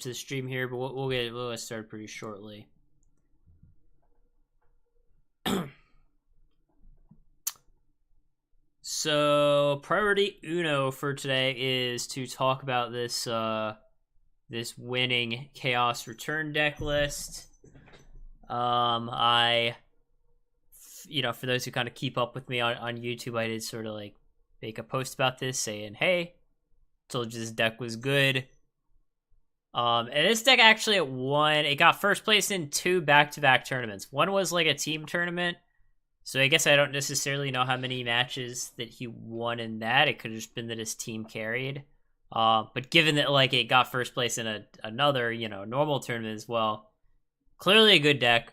to the stream here, but we'll get started pretty shortly. So priority uno for today is to talk about this this winning chaos return deck list. I, for those who kind of keep up with me on YouTube, I did sort of like make a post about this saying, hey, told you this deck was good. And this deck actually it got first place in 2 back-to-back tournaments. One was like a team tournament, so I guess I don't necessarily know how many matches that he won in that. It could have just been that his team carried. But given that like it got first place in another, normal tournament as well, clearly a good deck.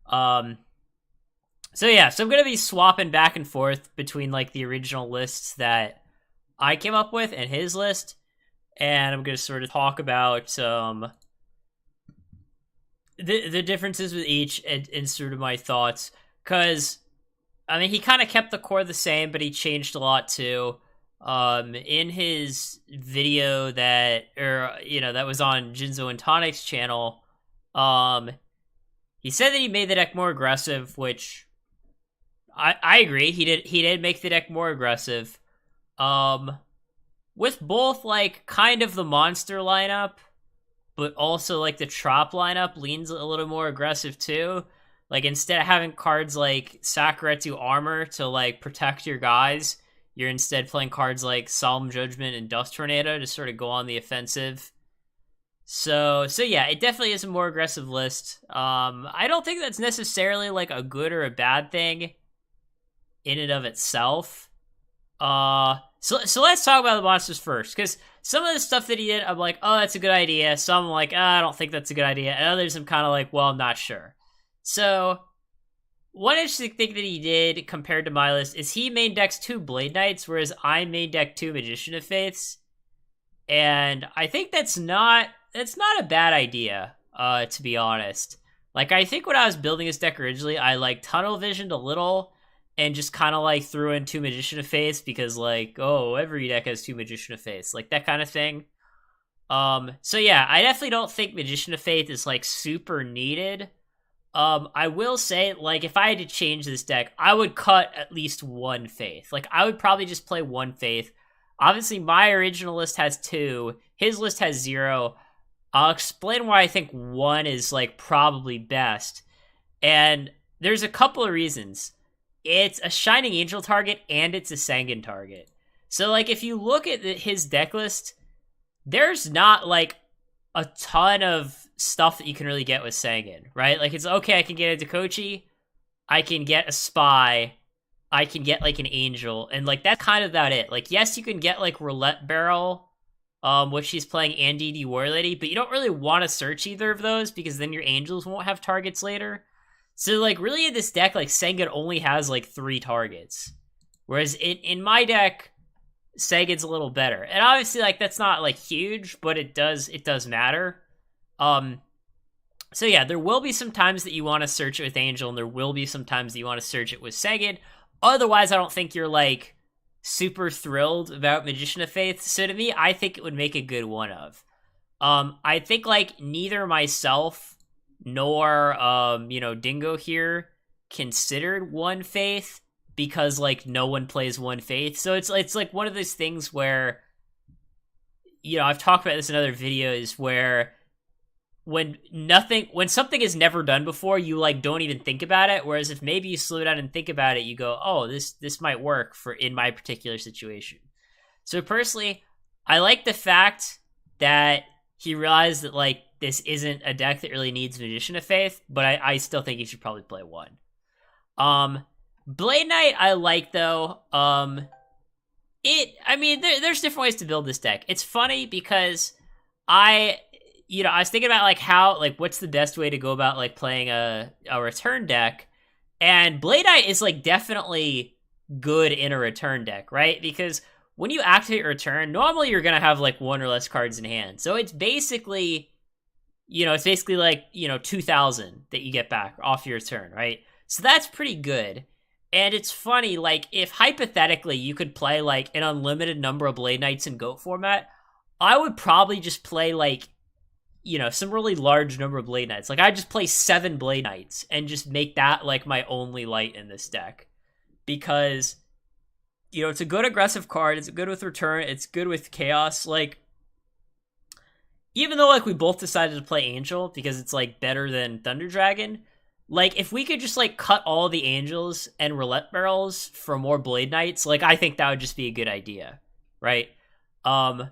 So I'm gonna be swapping back and forth between like the original lists that I came up with and his list, and I'm gonna sort of talk about the differences with each and sort of my thoughts. Because I mean, he kind of kept the core the same, but he changed a lot too. In his video that was on Jinzo and Tonic's channel, he said that he made the deck more aggressive, which I agree. He did make the deck more aggressive. With both like kind of the monster lineup, but also like the trop lineup leans a little more aggressive too. Like instead of having cards like Sakuretsu Armor to like protect your guys, you're instead playing cards like Solemn Judgment and Dust Tornado to sort of go on the offensive. So yeah, it definitely is a more aggressive list. I don't think that's necessarily like a good or a bad thing in and of itself. So let's talk about the monsters first, because some of the stuff that he did, I'm like, oh, that's a good idea. Some I'm like, I don't think that's a good idea. And others I'm kind of like, well, I'm not sure. So one interesting thing that he did compared to my list is he main decks 2 Blade Knights, whereas I main deck 2 Magician of Faiths. And I think that's not a bad idea, to be honest. Like, I think when I was building this deck originally, I like tunnel visioned a little and just kind of like threw in 2 Magician of Faiths because like, oh, every deck has 2 Magician of Faiths, like that kind of thing. So yeah, I definitely don't think Magician of Faith is like super needed. I will say, like, if I had to change this deck, I would cut at least 1 Faith. Like, I would probably just play 1 Faith. Obviously, my original list has 2. His list has 0. I'll explain why I think 1 is, like, probably best. And there's a couple of reasons. It's a Shining Angel target, and it's a Sengen target. So, like, if you look at his deck list, there's not, like, a ton of stuff that you can really get with Sengen, right? Like, it's okay, I can get a Dekochi, I can get a Spy, I can get, like, an Angel, and, like, that's kind of about it. Like, yes, you can get, like, Roulette Barrel, which he's playing, and DD War Lady, but you don't really want to search either of those, because then your Angels won't have targets later. So, like, really in this deck, like, Sengen only has, like, 3 targets. Whereas in my deck, Sengen's a little better. And obviously, like, that's not, like, huge, but it does matter. So yeah, there will be some times that you want to search it with Angel, and there will be some times that you want to search it with Sengen. Otherwise, I don't think you're, like, super thrilled about Magician of Faith. So to me, I think it would make a good one of. I think, like, neither myself nor, Dingo here considered 1 Faith, because, like, no one plays 1 Faith. So it's like one of those things where, I've talked about this in other videos, where when something is never done before, you, like, don't even think about it. Whereas if maybe you slow down and think about it, you go, oh, this might work for in my particular situation. So personally, I like the fact that he realized that, like, this isn't a deck that really needs Magician of Faith, but I still think you should probably play 1. Blade Knight I like, though. There's different ways to build this deck. It's funny because I was thinking about, like, how, like, what's the best way to go about, like, playing a return deck, and Blade Knight is, like, definitely good in a return deck, right? Because when you activate return, normally you're gonna have, like, 1 or less cards in hand. So it's basically, like, 2,000 that you get back off your turn, right? So that's pretty good. And it's funny, like, if hypothetically you could play, like, an unlimited number of Blade Knights in GOAT format, I would probably just play, like, some really large number of Blade Knights. Like, I just play 7 Blade Knights and just make that, like, my only light in this deck. Because, it's a good aggressive card, it's good with return, it's good with chaos. Like, even though, like, we both decided to play Angel because it's, like, better than Thunder Dragon, like, if we could just, like, cut all the Angels and Roulette Barrels for more Blade Knights, like, I think that would just be a good idea, right? The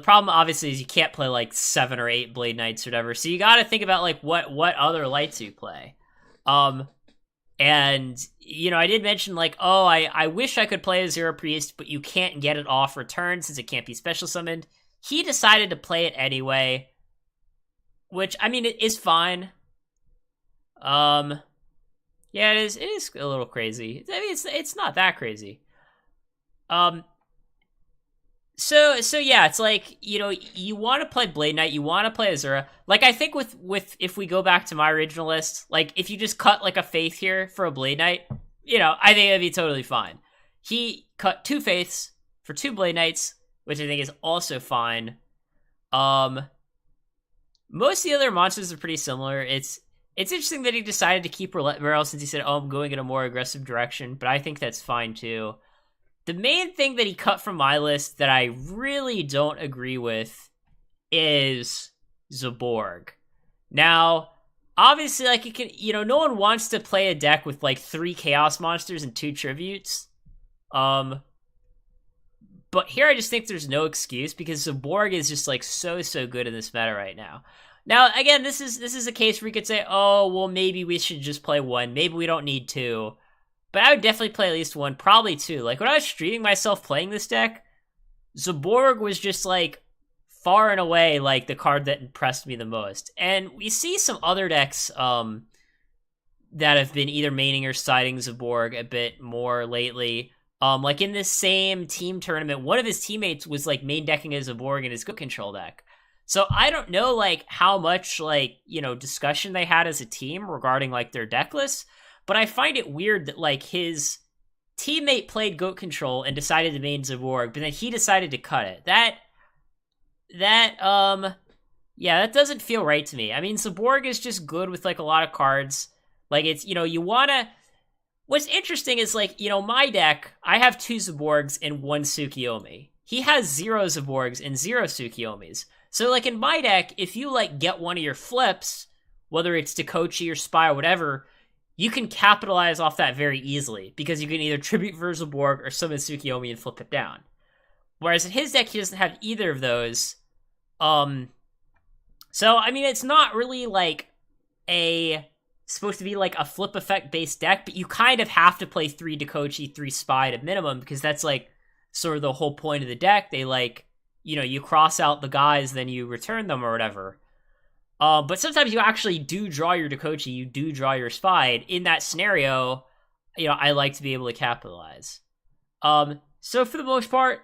problem, obviously, is you can't play, like, 7 or 8 Blade Knights or whatever, so you gotta think about, like, what other lights you play. And, I did mention, like, I wish I could play a Zero Priest, but you can't get it off return since it can't be special summoned. He decided to play it anyway, which, I mean, it is fine. Yeah, it is a little crazy. I mean, it's not that crazy. So yeah, it's like, you want to play Blade Knight, you want to play Azura. Like, I think with if we go back to my original list, like, if you just cut, like, a Faith here for a Blade Knight, I think that'd be totally fine. He cut 2 Faiths for 2 Blade Knights, which I think is also fine. Most of the other monsters are pretty similar. It's interesting that he decided to keep Roulette Barrel since he said, I'm going in a more aggressive direction, but I think that's fine too. The main thing that he cut from my list that I really don't agree with is Zaborg. Now, obviously, like, you can, no one wants to play a deck with, like, 3 Chaos Monsters and 2 Tributes. But here I just think there's no excuse because Zaborg is just, like, so good in this meta right now. Now, again, this is a case where you could say, oh, well, maybe we should just play 1. Maybe we don't need 2. But I would definitely play at least 1, probably 2. Like, when I was streaming myself playing this deck, Zaborg was just, like, far and away, like, the card that impressed me the most. And we see some other decks that have been either maining or siding Zaborg a bit more lately. Like, in this same team tournament, one of his teammates was, like, main decking as Zaborg in his Goat Control deck. So I don't know, like, how much, like, discussion they had as a team regarding, like, their deck lists, but I find it weird that, like, his teammate played Goat Control and decided to main Zaborg, but then he decided to cut it. That doesn't feel right to me. I mean, Zaborg is just good with, like, a lot of cards. Like, it's, you wanna... What's interesting is, like, my deck, I have 2 Zaborgs and 1 Tsukiyomi. He has 0 Zaborgs and 0 Tsukiyomis. So, like, in my deck, if you, like, get one of your flips, whether it's Dekochi or Spy or whatever, you can capitalize off that very easily, because you can either tribute for Zaborg or summon Tsukiyomi and flip it down. Whereas in his deck, he doesn't have either of those. So, I mean, it's not really, like, supposed to be, like, a flip effect-based deck, but you kind of have to play 3 Dekochi, 3 Spy at minimum, because that's, like, sort of the whole point of the deck. They, like, you cross out the guys, then you return them or whatever. But sometimes you actually do draw your Dekochi, you do draw your Spy, and in that scenario, I like to be able to capitalize. So for the most part,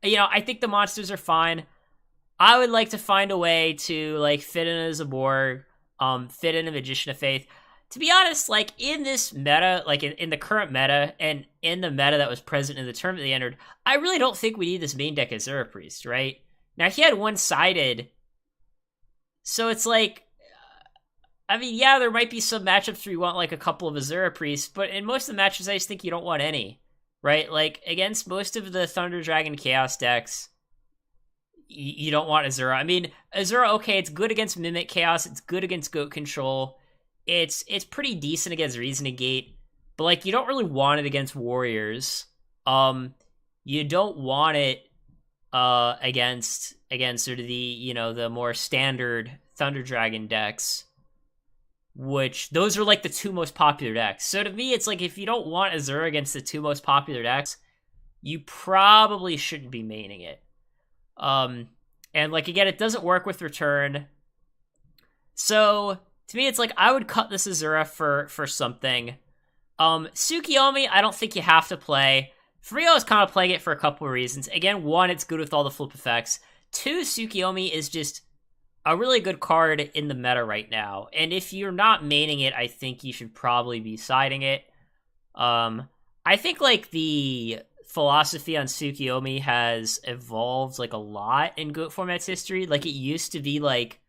I think the monsters are fine. I would like to find a way to, like, fit in a Zaborg, fit in a Magician of Faith. To be honest, like, in this meta, like, in the current meta, and in the meta that was present in the tournament they entered, I really don't think we need this main deck as Azura Priest, right? Now, he had one-sided, so it's like, I mean, yeah, there might be some matchups where you want, like, a couple of Azura Priests, but in most of the matches, I just think you don't want any, right? Like, against most of the Thunder Dragon Chaos decks, you don't want Azura. I mean, Azura, okay, it's good against Mimic Chaos, it's good against Goat Control, it's pretty decent against Reason Negate, but, like, you don't really want it against Warriors. You don't want it against sort of the, the more standard Thunder Dragon decks, which those are, like, the 2 most popular decks. So to me, it's like, if you don't want Azura against the 2 most popular decks, you probably shouldn't be maining it. And, like, again, it doesn't work with return. So to me, it's like, I would cut this Azura for something. Tsukiyomi, I don't think you have to play. Frio is kind of playing it for a couple of reasons. Again, 1, it's good with all the flip effects. 2, Tsukiyomi is just a really good card in the meta right now. And if you're not maining it, I think you should probably be siding it. I think, like, the philosophy on Tsukiyomi has evolved like a lot in Goat format's history. Like it used to be like,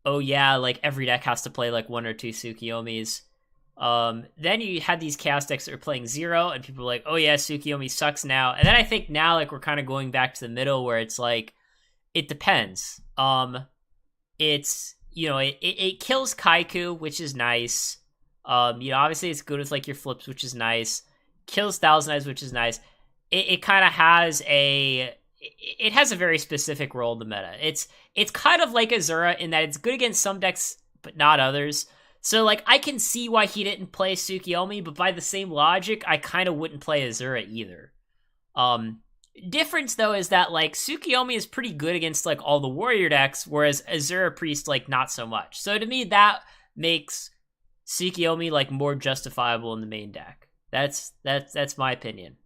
oh yeah, like every deck has to play like one or two Tsukiyomis. Then you had these chaos decks that were playing zero, and people were like, oh yeah, Tsukiyomi sucks now. And then I think now like we're kind of going back to the middle where it's like, it depends. It's, you know, it kills Kaiku, which is nice. You know, obviously it's good with like your flips, which is nice. Kills Thousand Eyes, which is nice. It kind of has it has a very specific role in the meta. It's kind of like Azura in that it's good against some decks, but not others. So like I can see why he didn't play Tsukiyomi, but by the same logic, I kind of wouldn't play Azura either. Difference though is that like Tsukiyomi is pretty good against like all the warrior decks, whereas Azura Priest like not so much. So to me, that makes Tsukiyomi like more justifiable in the main deck. That's my opinion.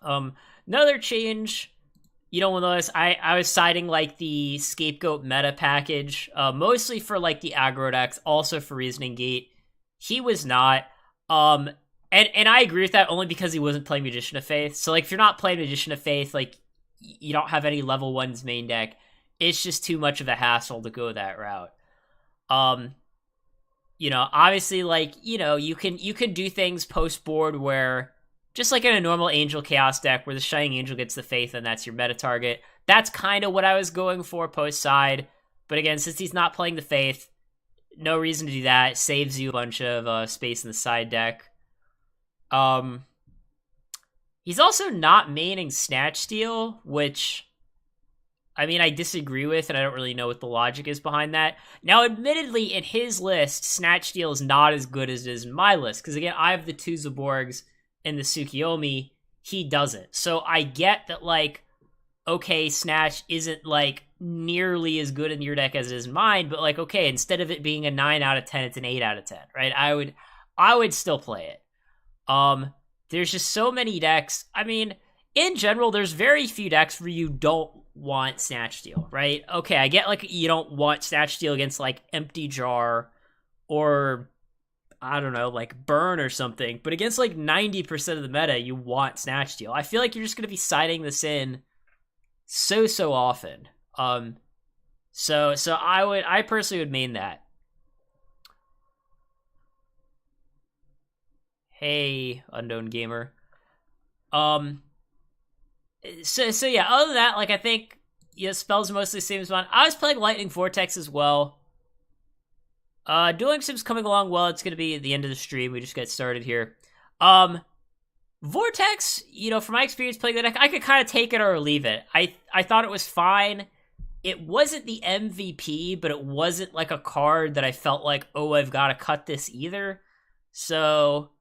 Another change, you don't notice, I was citing like the Scapegoat meta package, mostly for like the aggro decks, also for Reasoning Gate. He was not. And I agree with that only because he wasn't playing Magician of Faith. So like if you're not playing Magician of Faith, like you don't have any level ones main deck, it's just too much of a hassle to go that route. You know, obviously, like, you know, you can do things post board where, just like in a normal Angel Chaos deck where the Shining Angel gets the Faith and that's your meta target. That's kind of what I was going for post side. But again, since he's not playing the Faith, no reason to do that. It saves you a bunch of space in the side deck. He's also not maining Snatch Steal, which, I mean, I disagree with, and I don't really know what the logic is behind that. Now, admittedly, in his list, Snatch Steal is not as good as it is in my list, because again, I have the two Zaborgs and the Tsukiyomi, he doesn't. So I get that, like, okay, Snatch isn't, like, nearly as good in your deck as it is in mine, but, like, okay, instead of it being a 9 out of 10, it's an 8 out of 10, right? I would still play it. There's just so many decks. I mean, in general, there's very few decks where you don't want Snatch Steal, right? Okay, I get, like, you don't want Snatch Steal against, like, Empty Jar or, I don't know, like, Burn or something, but against, like, 90% of the meta, you want Snatch Steal. I feel like you're just going to be siding this in so often. So I personally would main that. Hey, Unknown Gamer. So yeah, other than that, like, I think, yeah, spells are mostly the same as mine. I was playing Lightning Vortex as well. Dueling Sim's coming along well. It's going to be at the end of the stream. We just get started here. Vortex, you know, from my experience playing the deck, I could kind of take it or leave it. I thought it was fine. It wasn't the MVP, but it wasn't like a card that I felt like, oh, I've got to cut this either. So,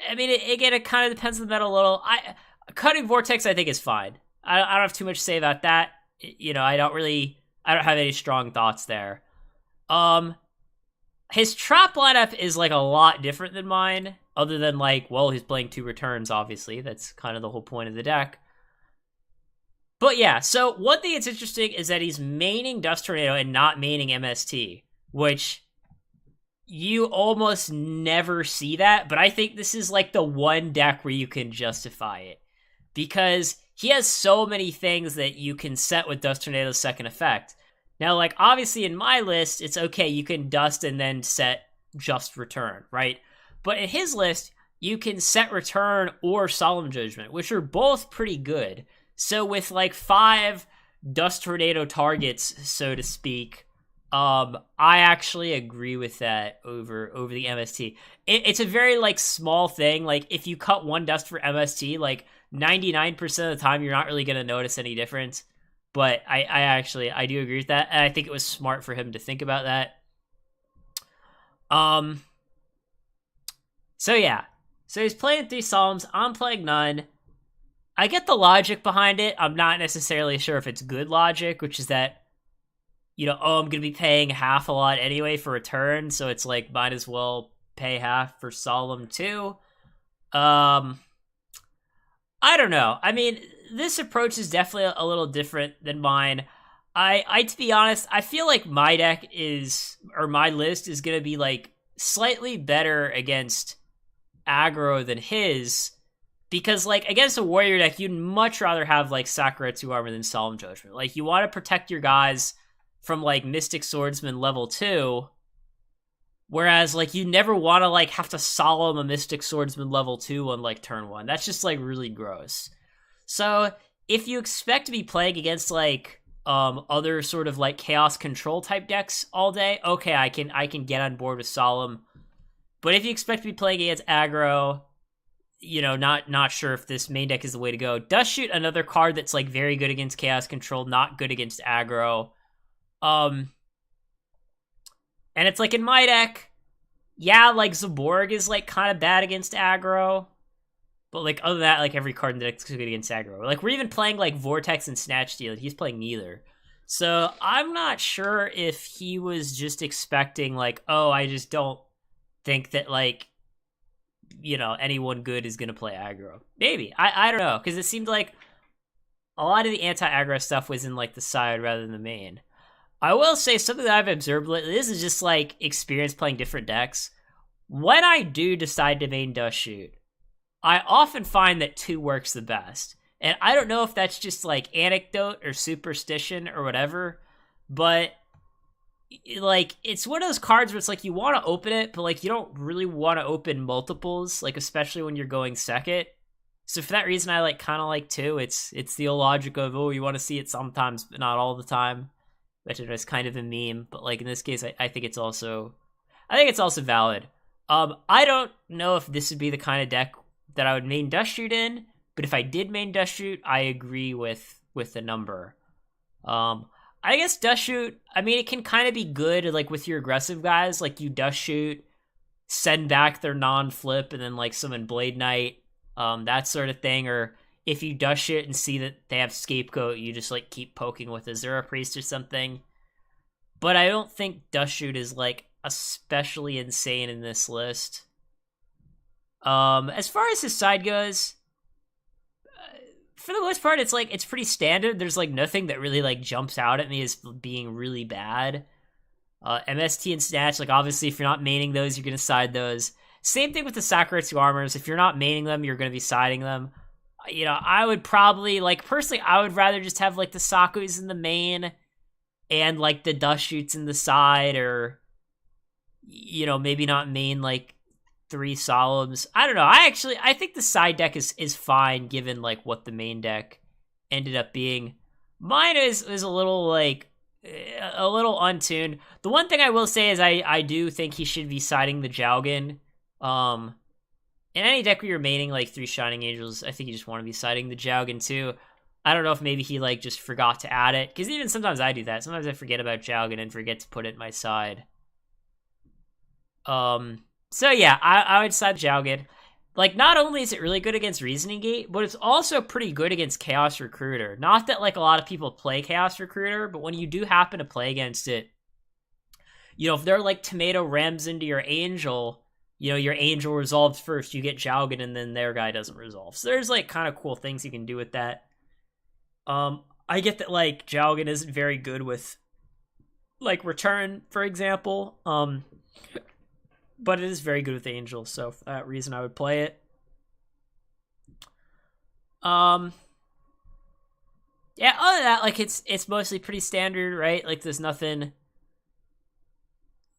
I mean, it kind of depends on the meta a little. Cutting Vortex, I think, is fine. I don't have too much to say about that. You know, I don't have any strong thoughts there. His trap lineup is, like, a lot different than mine, other than, like, well, he's playing 2 returns, obviously. That's kind of the whole point of the deck. But yeah, so one thing that's interesting is that he's maining Dust Tornado and not maining MST, which you almost never see that, but I think this is, like, the one deck where you can justify it. Because he has so many things that you can set with Dust Tornado's second effect. Now, like, obviously in my list, it's okay, you can Dust and then set just Return, right? But in his list, you can set Return or Solemn Judgment, which are both pretty good. So with, like, 5 Dust Tornado targets, so to speak, I actually agree with that over the MST. It's a very, like, small thing. Like, if you cut 1 Dust for MST, like, 99% of the time, you're not really going to notice any difference. But I do agree with that, and I think it was smart for him to think about that. So yeah. So he's playing 3 Solemns, I'm playing none. I get the logic behind it. I'm not necessarily sure if it's good logic, which is that, you know, oh, I'm going to be paying half a lot anyway for Return, so it's like, might as well pay half for Solemn too. I don't know. I mean, this approach is definitely a little different than mine. I to be honest, I feel like my deck my list is going to be, like, slightly better against aggro than his, because like against a warrior deck, you'd much rather have like Sakuretsu Armor than Solemn Judgment. Like you want to protect your guys from like Mystic Swordsman level 2, whereas like you never want to like have to solemn a Mystic Swordsman level 2 on like turn 1. That's just like really gross. So if you expect to be playing against like other sort of like chaos control type decks all day, okay, I can get on board with Solemn. But if you expect to be playing against aggro, you know, not sure if this main deck is the way to go. Dust Shoot, another card that's like very good against chaos control, not good against aggro. And it's like in my deck, yeah, like Zaborg is like kind of bad against aggro, but like other than that, like every card in the deck is good against aggro. Like we're even playing like Vortex and Snatch Steal, and he's playing neither. So I'm not sure if he was just expecting like, oh, I just don't think that like, you know, anyone good is gonna play aggro. Maybe. I don't know, because it seemed like a lot of the anti-aggro stuff was in like the side rather than the main. I will say something that I've observed lately, this is just like experience playing different decks. When I do decide to main Dust Shoot, I often find that 2 works the best. And I don't know if that's just like anecdote or superstition or whatever, but like it's one of those cards where it's like you want to open it, but like you don't really want to open multiples, like especially when you're going second. So for that reason, I like kind of like 2. It's the logic of, oh, you want to see it sometimes, but not all the time. Which is kind of a meme, but like in this case, I think it's also valid. I don't know if this would be the kind of deck that I would main Dust Shoot in, but if I did main Dust Shoot, I agree with the number. I guess Dust Shoot, I mean, it can kind of be good like with your aggressive guys, like you Dust Shoot, send back their non-flip, and then like summon Blade Knight, that sort of thing. Or if you Dust Shoot and see that they have Scapegoat, you just like keep poking with Azura Priest or something. But I don't think Dust Shoot is like especially insane in this list. As far as his side goes, for the most part, it's like it's pretty standard. There's like nothing that really like jumps out at me as being really bad. MST and Snatch, like obviously if you're not maining those, you're gonna side those. Same thing with the Sakuretsu Armors. If you're not maining them, you're gonna be siding them. You know, I would probably like personally, I would rather just have like the Sakus in the main and like the Dust Shoots in the side, or you know, maybe not main like 3 Solemns. I don't know. I think the side deck is fine given like what the main deck ended up being. Mine is a little like a little untuned. The one thing I will say is I do think he should be siding the Jowgen. In any deck where you're maining like 3 Shining Angels, I think you just want to be siding the Jowgen too. I don't know if maybe he like just forgot to add it, because even sometimes I do that. Sometimes I forget about Jowgen and forget to put it in my side. So yeah, I would side Jowgen. Like, not only is it really good against Reasoning Gate, but it's also pretty good against Chaos Recruiter. Not that like a lot of people play Chaos Recruiter, but when you do happen to play against it, you know, if they're like tomato rams into your Angel, you know, your Angel resolves first, you get Jowgen, and then their guy doesn't resolve. So there's like kind of cool things you can do with that. I get that like Jowgen isn't very good with like Return, for example. But it is very good with Angel, so for that reason I would play it. Yeah, other than that, like it's mostly pretty standard, right? Like there's nothing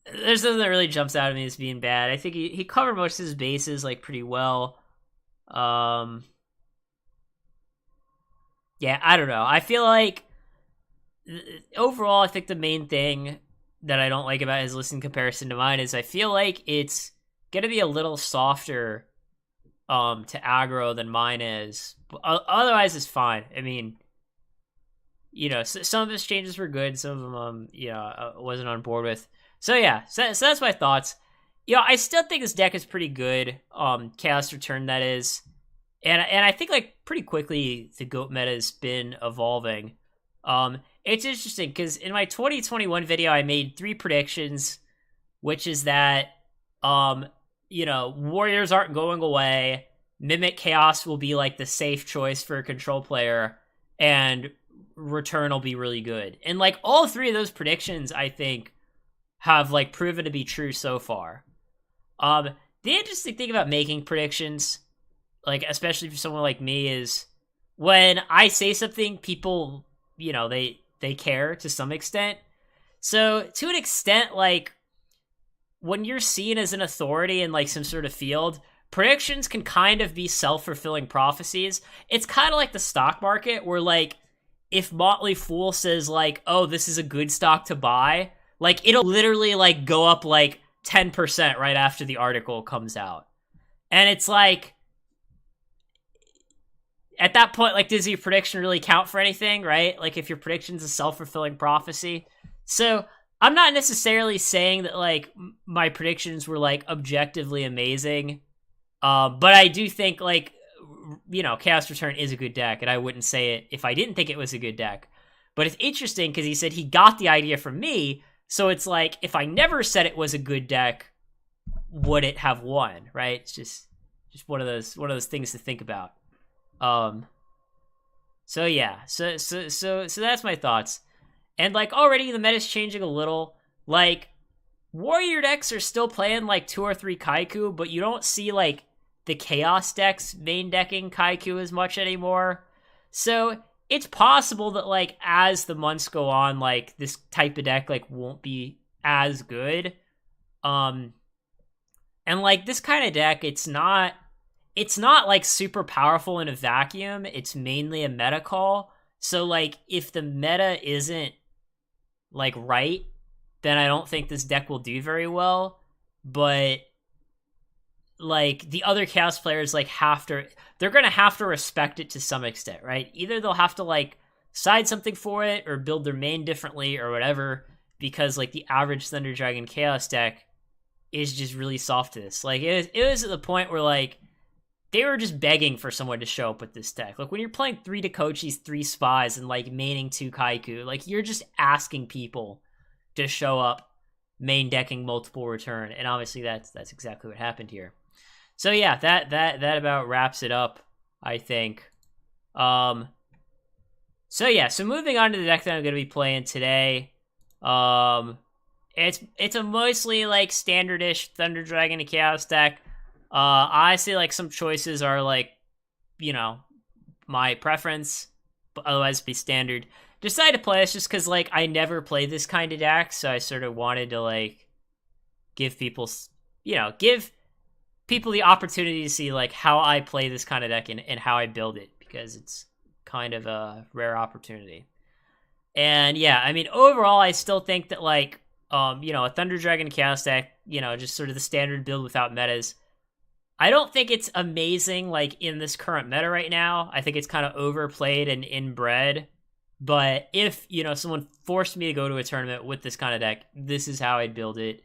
that really jumps out at me as being bad. I think he covered most of his bases like pretty well. Yeah, I don't know. I feel like overall, I think the main thing that I don't like about his list in comparison to mine is I feel like it's gonna be a little softer to aggro than mine is. But otherwise, it's fine. I mean, you know, some of his changes were good. Some of them, you know, wasn't on board with. So yeah, so that's my thoughts. You know, I still think this deck is pretty good. Chaos Return, that is. And I think like pretty quickly the GOAT meta has been evolving. It's interesting because in my 2021 video I made 3 predictions, which is that you know, Warriors aren't going away, Mimic Chaos will be like the safe choice for a control player, and Return will be really good. And like all 3 of those predictions I think have like proven to be true so far. The interesting thing about making predictions like especially for someone like me, is when I say something, people, they care to some extent. So to an extent, like when you're seen as an authority in like some sort of field, predictions can kind of be self-fulfilling prophecies. It's kind of like the stock market where like if Motley Fool says like, "Oh, this is a good stock to buy," like it'll literally like go up like 10% right after the article comes out. And it's like at that point, like, does your prediction really count for anything, right? Like if your prediction's a self-fulfilling prophecy. So I'm not necessarily saying that like my predictions were like objectively amazing. But I do think like, Chaos Return is a good deck, and I wouldn't say it if I didn't think it was a good deck. But it's interesting because he said he got the idea from me, so it's like if I never said it was a good deck, would it have won? Right? It's just one of those things to think about. So yeah, so that's my thoughts. And like already the meta's changing a little. Like warrior decks are still playing like 2 or 3 Kaiku, but you don't see like the chaos decks main decking Kaiku as much anymore. So it's possible that like as the months go on, like this type of deck like won't be as good. And like this kind of deck, it's not like super powerful in a vacuum. It's mainly a meta call. So like if the meta isn't like right, then I don't think this deck will do very well. But like the other chaos players like they're gonna have to respect it to some extent, right? Either they'll have to like side something for it or build their main differently or whatever, because like the average Thunder Dragon chaos deck is just really soft to this. Like it was at the point where like they were just begging for someone to show up with this deck. Like when you're playing 3 Dakochis, 3 Spies, and like maining 2 Kaiku, like you're just asking people to show up main decking multiple return, and obviously that's exactly what happened here. So yeah, that about wraps it up, I think. So moving on to the deck that I'm going to be playing today. It's a mostly like standardish Thunder Dragon to Chaos deck. Honestly, like some choices are like, my preference, but otherwise be standard. Decided to play this just because like I never play this kind of deck, so I sort of wanted to like give people the opportunity to see like how I play this kind of deck and how I build it, because it's kind of a rare opportunity. And yeah, I mean overall I still think that like a Thunder Dragon Chaos deck, just sort of the standard build without metas, I don't think it's amazing like in this current meta right now. I think it's kind of overplayed and inbred. But if, someone forced me to go to a tournament with this kind of deck, this is how I'd build it.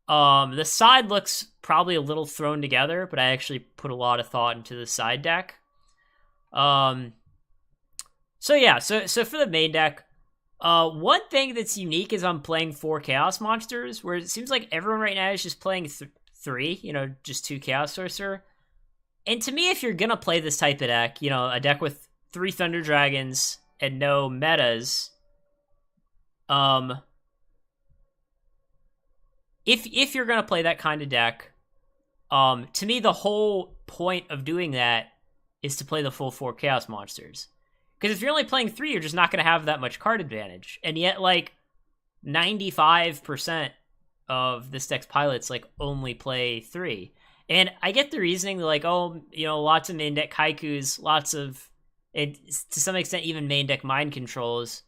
The side looks probably a little thrown together, but I actually put a lot of thought into the side deck. So for the main deck, one thing that's unique is I'm playing 4 Chaos Monsters, where it seems like everyone right now is just playing 3, just 2 Chaos Sorcerer. And to me, if you're gonna play this type of deck, a deck with 3 Thunder Dragons and no metas, if you're gonna play that kind of deck, to me the whole point of doing that is to play the full 4 Chaos Monsters. Because if you're only playing 3, you're just not gonna have that much card advantage. And yet, like, 95% of this deck's pilots, like, only play 3. And I get the reasoning, like, lots of main deck Kaikus, lots of, and to some extent, even main deck mind controls.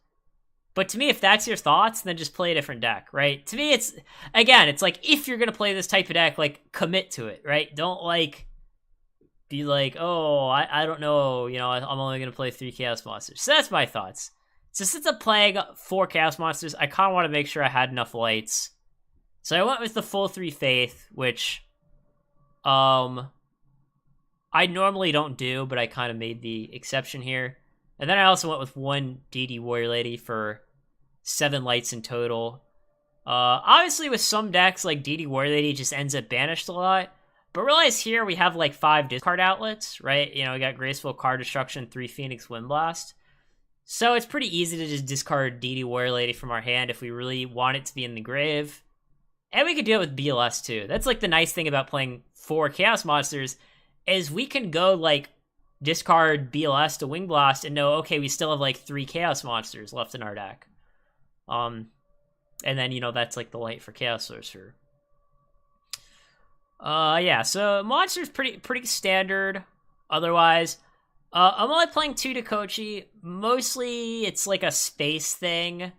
But to me, if that's your thoughts, then just play a different deck, right? To me, it's like, if you're going to play this type of deck, like, commit to it, right? Don't, like, be like, I don't know, I'm only going to play 3 Chaos Monsters. So that's my thoughts. So since I'm playing 4 Chaos Monsters, I kind of want to make sure I had enough lights. So I went with the full 3 Faith, which, I normally don't do, but I kind of made the exception here. And then I also went with 1 DD Warrior Lady for 7 lights in total. Obviously, with some decks, like DD Warrior Lady just ends up banished a lot. But realize here we have like 5 discard outlets, right? We got Graceful Card Destruction, 3 Phoenix Windblast. So it's pretty easy to just discard DD Warrior Lady from our hand if we really want it to be in the grave. And we could do it with BLS too. That's like the nice thing about playing 4 Chaos Monsters. is we can go like discard BLS to Wing Blast and know, okay, we still have like 3 Chaos Monsters left in our deck. And then, that's like the light for Chaos Sorcerer. Yeah, so monsters pretty standard. Otherwise, I'm only playing 2 Dakochi. Mostly, it's like a space thing.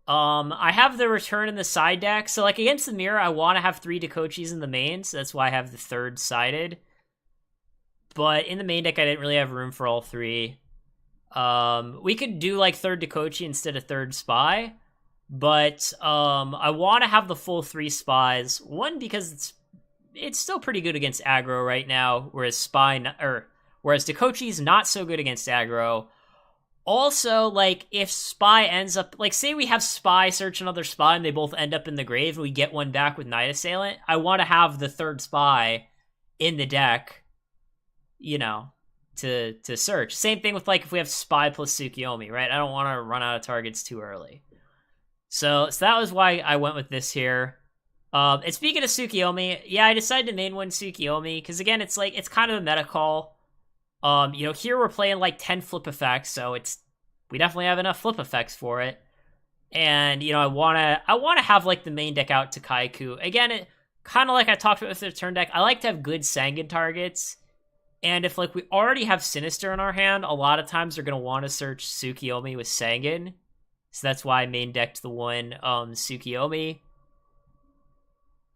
I have the return in the side deck. So, like, against the mirror, I want to have 3 Dakochis in the main, so that's why I have the 3rd sided. But in the main deck, I didn't really have room for all 3. We could do, like, 3rd Dakochi instead of 3rd Spy. But, I want to have the full 3 Spies. One, because it's still pretty good against aggro right now, whereas Dakochi's not so good against aggro. Also, like, if Spy ends up... Like, say we have Spy search another Spy and they both end up in the grave and we get one back with Night Assailant, I want to have the 3rd Spy in the deck, to search. Same thing with, like, if we have Spy plus Tsukiyomi, right? I don't want to run out of targets too early. So that was why I went with this here. And speaking of Tsukiyomi, yeah, I decided to main one Tsukiyomi, because again, it's kind of a meta call. Here we're playing like 10 flip effects, so we definitely have enough flip effects for it. And, I wanna have like the main deck out to Kaiku. Again, it kind of like I talked about with the turn deck, I like to have good Sangan targets. And if like we already have Sinister in our hand, a lot of times they're gonna want to search Tsukiyomi with Sangan. So that's why I main decked the one Tsukiyomi.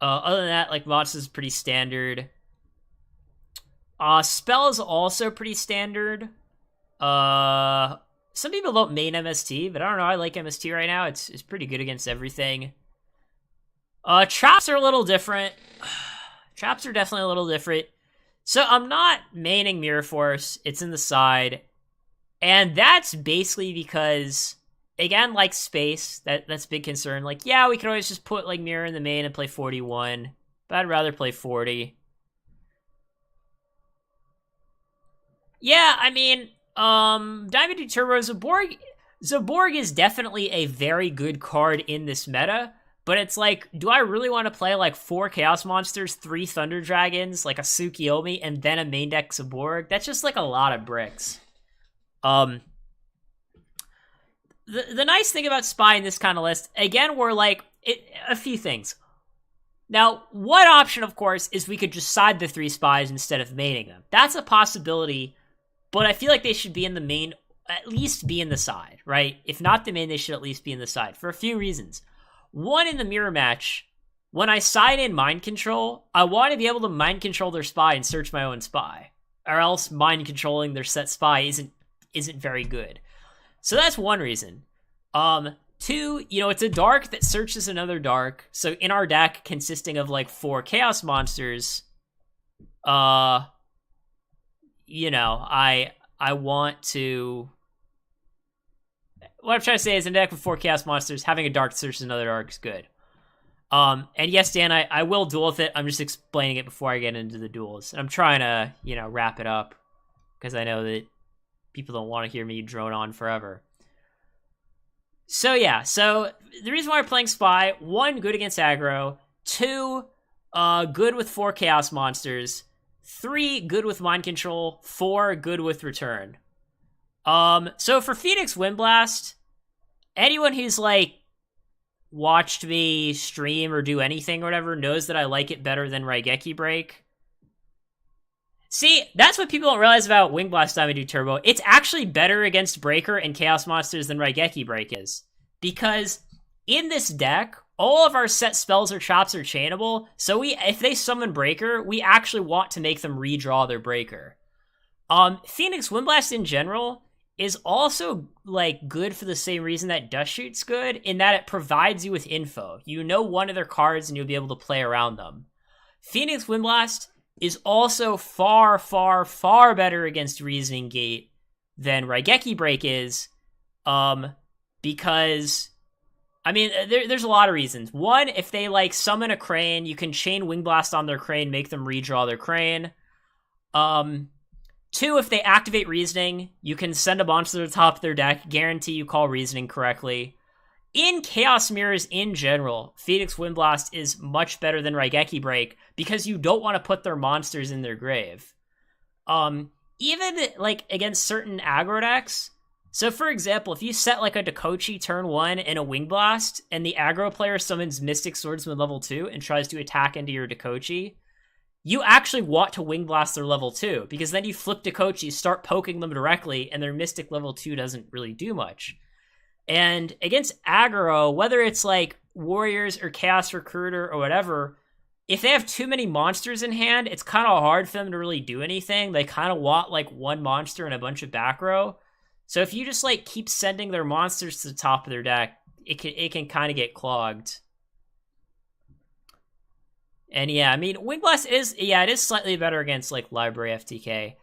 Other than that, like, monsters is pretty standard. Spell is also pretty standard. Some people don't main MST, but I don't know, I like MST right now. It's pretty good against everything. Traps are a little different. Traps are definitely a little different. So I'm not maining Mirror Force. It's in the side. And that's basically because... Again, like space, that's a big concern. Like, yeah, we can always just put, like, Mirror in the main and play 41. But I'd rather play 40. Yeah, I mean, Diamond D Turbo Zaborg is definitely a very good card in this meta. But it's like, do I really want to play, like, 4 Chaos Monsters, 3 Thunder Dragons, like a Tsukiyomi, and then a main deck Zaborg? That's just, like, a lot of bricks. The nice thing about Spy in this kind of list, again, we're like, a few things. Now, one option, of course, is we could just side the 3 Spies instead of maining them. That's a possibility, but I feel like they should be in the main, at least be in the side, right? If not the main, they should at least be in the side, for a few reasons. One, in the mirror match, when I side in Mind Control, I want to be able to Mind Control their Spy and search my own Spy, or else Mind Controlling their set Spy isn't very good. So that's one reason. 2, it's a dark that searches another dark. So in our deck, consisting of like 4 Chaos Monsters, I want to... What I'm trying to say is in a deck with 4 Chaos Monsters, having a dark that searches another dark is good. And yes, Dan, I will duel with it. I'm just explaining it before I get into the duels. And I'm trying to, wrap it up, because I know that people don't want to hear me drone on forever. So yeah, so the reason why we're playing Spy, 1, good against aggro, 2, good with 4 Chaos Monsters, 3, good with Mind Control, 4, good with Return. So for Phoenix Windblast, anyone who's like watched me stream or do anything or whatever knows that I like it better than Raigeki Break. See, that's what people don't realize about Wing Blast Diamond Turbo. It's actually better against Breaker and Chaos Monsters than Raigeki Break is. Because in this deck, all of our set spells or traps are chainable, so if they summon Breaker, we actually want to make them redraw their Breaker. Phoenix Windblast in general is also like good for the same reason that Dust Shoot's good, in that it provides you with info. You know one of their cards and you'll be able to play around them. Phoenix Windblast is also far, far, far better against Reasoning Gate than Raigeki Break is, because, I mean, there's a lot of reasons. 1, if they, like, summon a Crane, you can chain Wing Blast on their Crane, make them redraw their Crane. 2, if they activate Reasoning, you can send a monster to the top of their deck, guarantee you call Reasoning correctly. In Chaos Mirrors in general, Phoenix Windblast is much better than Raigeki Break, because you don't want to put their monsters in their grave. Even like against certain aggro decks. So for example, if you set like a Dakochi turn 1 and a Wing Blast, and the aggro player summons Mystic Swordsman level 2 and tries to attack into your Dakochi, you actually want to Wing Blast their level 2, because then you flip Dakochi, start poking them directly, and their Mystic level 2 doesn't really do much. And against aggro, whether it's like Warriors or Chaos Recruiter or whatever, if they have too many monsters in hand, it's kind of hard for them to really do anything. They kind of want like one monster and a bunch of back row. So if you just like keep sending their monsters to the top of their deck, it can kind of get clogged. And yeah, I mean, Wing Blast is, yeah, it is slightly better against like Library FTK.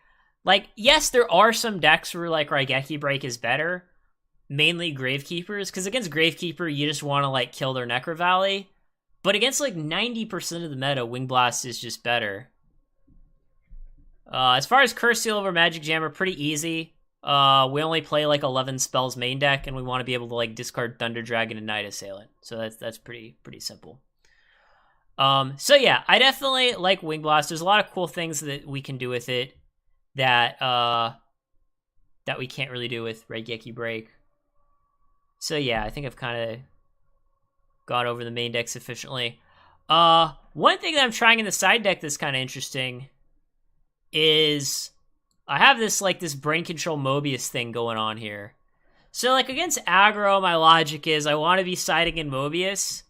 Like, yes, there are some decks where like Raigeki Break is better, mainly Gravekeepers, because against Gravekeeper, you just want to like kill their Necro Valley. But against like 90% of the meta, Wing Blast is just better. As far as Curse Seal over Magic Jammer, pretty easy. We only play like 11 spells main deck, and we want to be able to like discard Thunder Dragon and Night Assailant. So that's pretty simple. So yeah, I definitely like Wing Blast. There's a lot of cool things that we can do with it that that we can't really do with Raigeki Break. So yeah, I think I've kind of gone over the main deck sufficiently. One thing that I'm trying in the side deck that's kind of interesting is I have this Brain Control Mobius thing going on here. So like against aggro, my logic is I want to be siding in Mobius,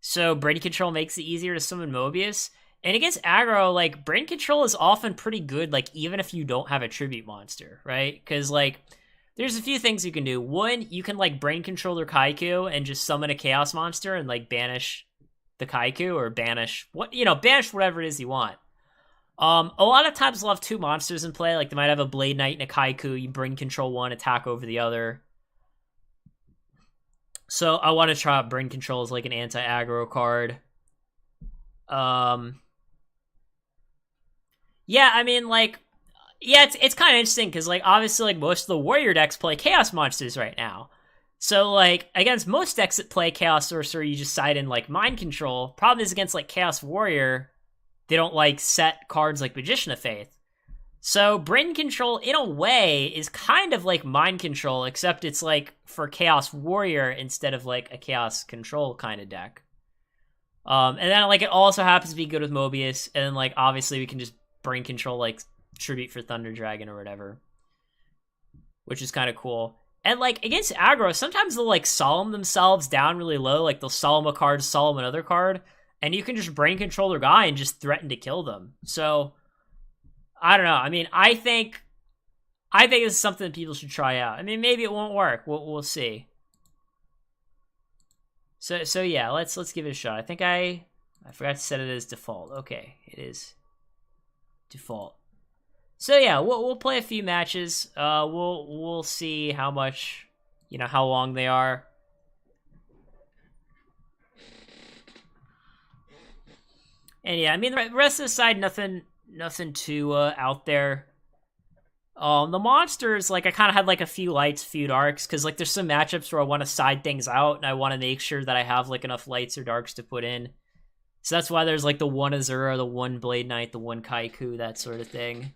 so Brain Control makes it easier to summon Mobius. And against aggro, like Brain Control is often pretty good, like even if you don't have a tribute monster, right? Because like there's a few things you can do. One, you can like Brain Control their Kaiku and just summon a Chaos monster and like banish the Kaiku, or banish banish whatever it is you want. A lot of times they'll have two monsters in play, like they might have a Blade Knight and a Kaiku. You Brain Control one, attack over the other. So I want to try out Brain Control as like an anti-aggro card. Yeah, I mean like, yeah, it's kind of interesting because like obviously like most of the Warrior decks play Chaos monsters right now. So like against most decks that play Chaos Sorcerer, you just side in like Mind Control. Problem is against like Chaos Warrior, they don't like set cards like Magician of Faith. So Brain Control in a way is kind of like Mind Control, except it's like for Chaos Warrior instead of like a Chaos Control kind of deck. And then like it also happens to be good with Mobius, and then like obviously we can just Brain Control like Tribute for Thunder Dragon or whatever, which is kind of cool. And like against aggro, sometimes they'll like solemn themselves down really low, like they'll solemn a card, solemn another card, and you can just Brain Control their guy and just threaten to kill them. So I don't know. I mean, I think this is something that people should try out. I mean, maybe it won't work. We'll see. So yeah, let's give it a shot. I think I forgot to set it as default. Okay, it is default. So yeah, we'll play a few matches. We'll see how much, how long they are. And yeah, I mean the rest of the side, nothing too out there. The monsters, like I kind of had like a few lights, few darks, because like there's some matchups where I want to side things out and I want to make sure that I have like enough lights or darks to put in. So that's why there's like the one Azura, the one Blade Knight, the one Kaiku, that sort of thing.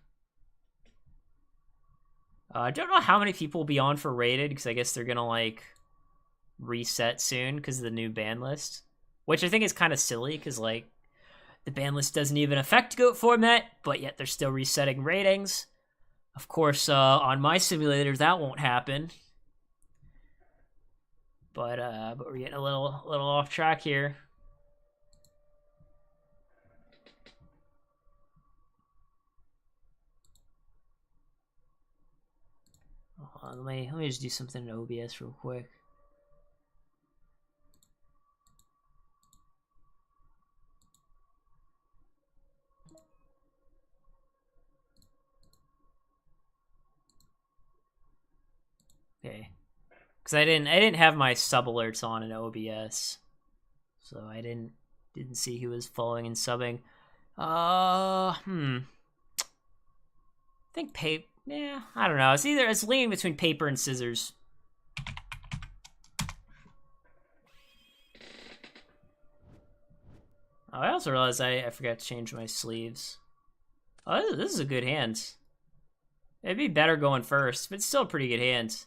I don't know how many people will be on for rated, because I guess they're gonna like reset soon because of the new ban list, which I think is kind of silly because like the ban list doesn't even affect GOAT format, but yet they're still resetting ratings. Of course, on my simulator that won't happen. But we're getting a little off track here. Let me just do something in OBS real quick. Okay, because I didn't have my sub alerts on in OBS, so I didn't see who was following and subbing. I think yeah, I don't know. It's leaning between paper and scissors. Oh, I also realized I forgot to change my sleeves. Oh, this is a good hand. It'd be better going first, but it's still a pretty good hand.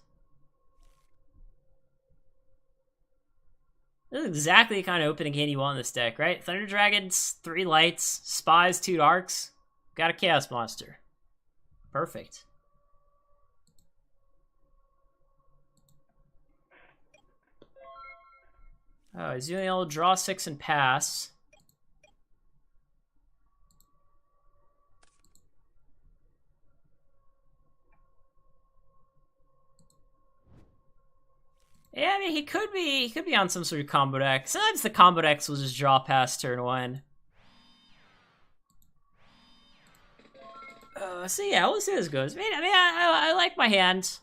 This is exactly the kind of opening hand you want in this deck, right? Thunder Dragons, 3 lights, Spies, 2 darks. Got a Chaos Monster. Perfect. Oh, he's doing the old draw 6 and pass. Yeah, I mean, he could be on some sort of combo deck. Sometimes the combo decks will just draw past turn 1. So yeah, we'll see how this goes. I like my hand.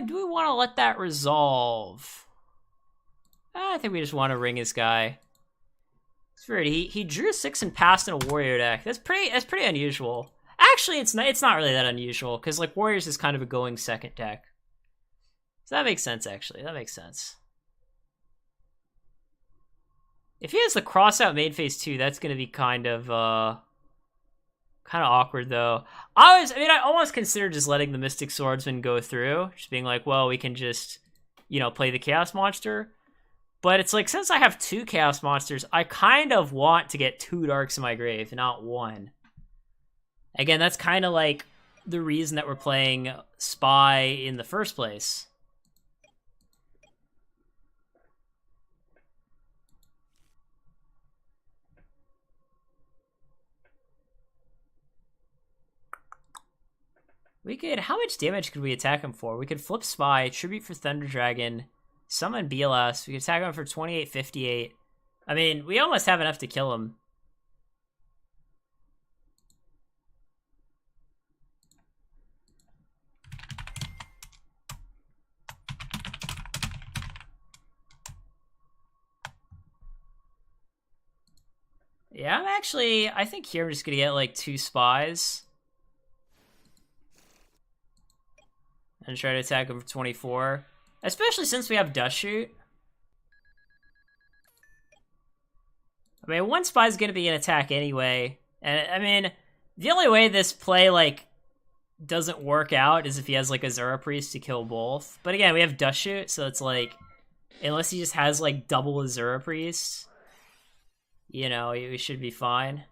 Do we want to let that resolve? I think we just want to ring his guy. It's weird. He drew 6 and passed in a warrior deck. That's pretty unusual. Actually, it's not really that unusual because like warriors is kind of a going second deck. So that makes sense. Actually, that makes sense. If he has the cross out main phase 2, that's gonna be kind of awkward though. I almost considered just letting the Mystic Swordsman go through, just being like, well, we can just, play the Chaos Monster. But it's like, since I have 2 Chaos Monsters, I kind of want to get 2 Darks in my grave, not 1. Again, that's kind of like the reason that we're playing Spy in the first place. How much damage could we attack him for? We could flip Spy, Tribute for Thunder Dragon, summon BLS. We could attack him for 2858. I mean, we almost have enough to kill him. Yeah, I think here I'm just gonna get like 2 Spies. And try to attack him for 24. Especially since we have Dust Shoot. I mean, 1 Spy is going to be an attack anyway. And, I mean, the only way this play, like, doesn't work out is if he has, like, a Zora Priest to kill both. But again, we have Dust Shoot, so it's like, unless he just has, like, double a Zora Priest, we should be fine.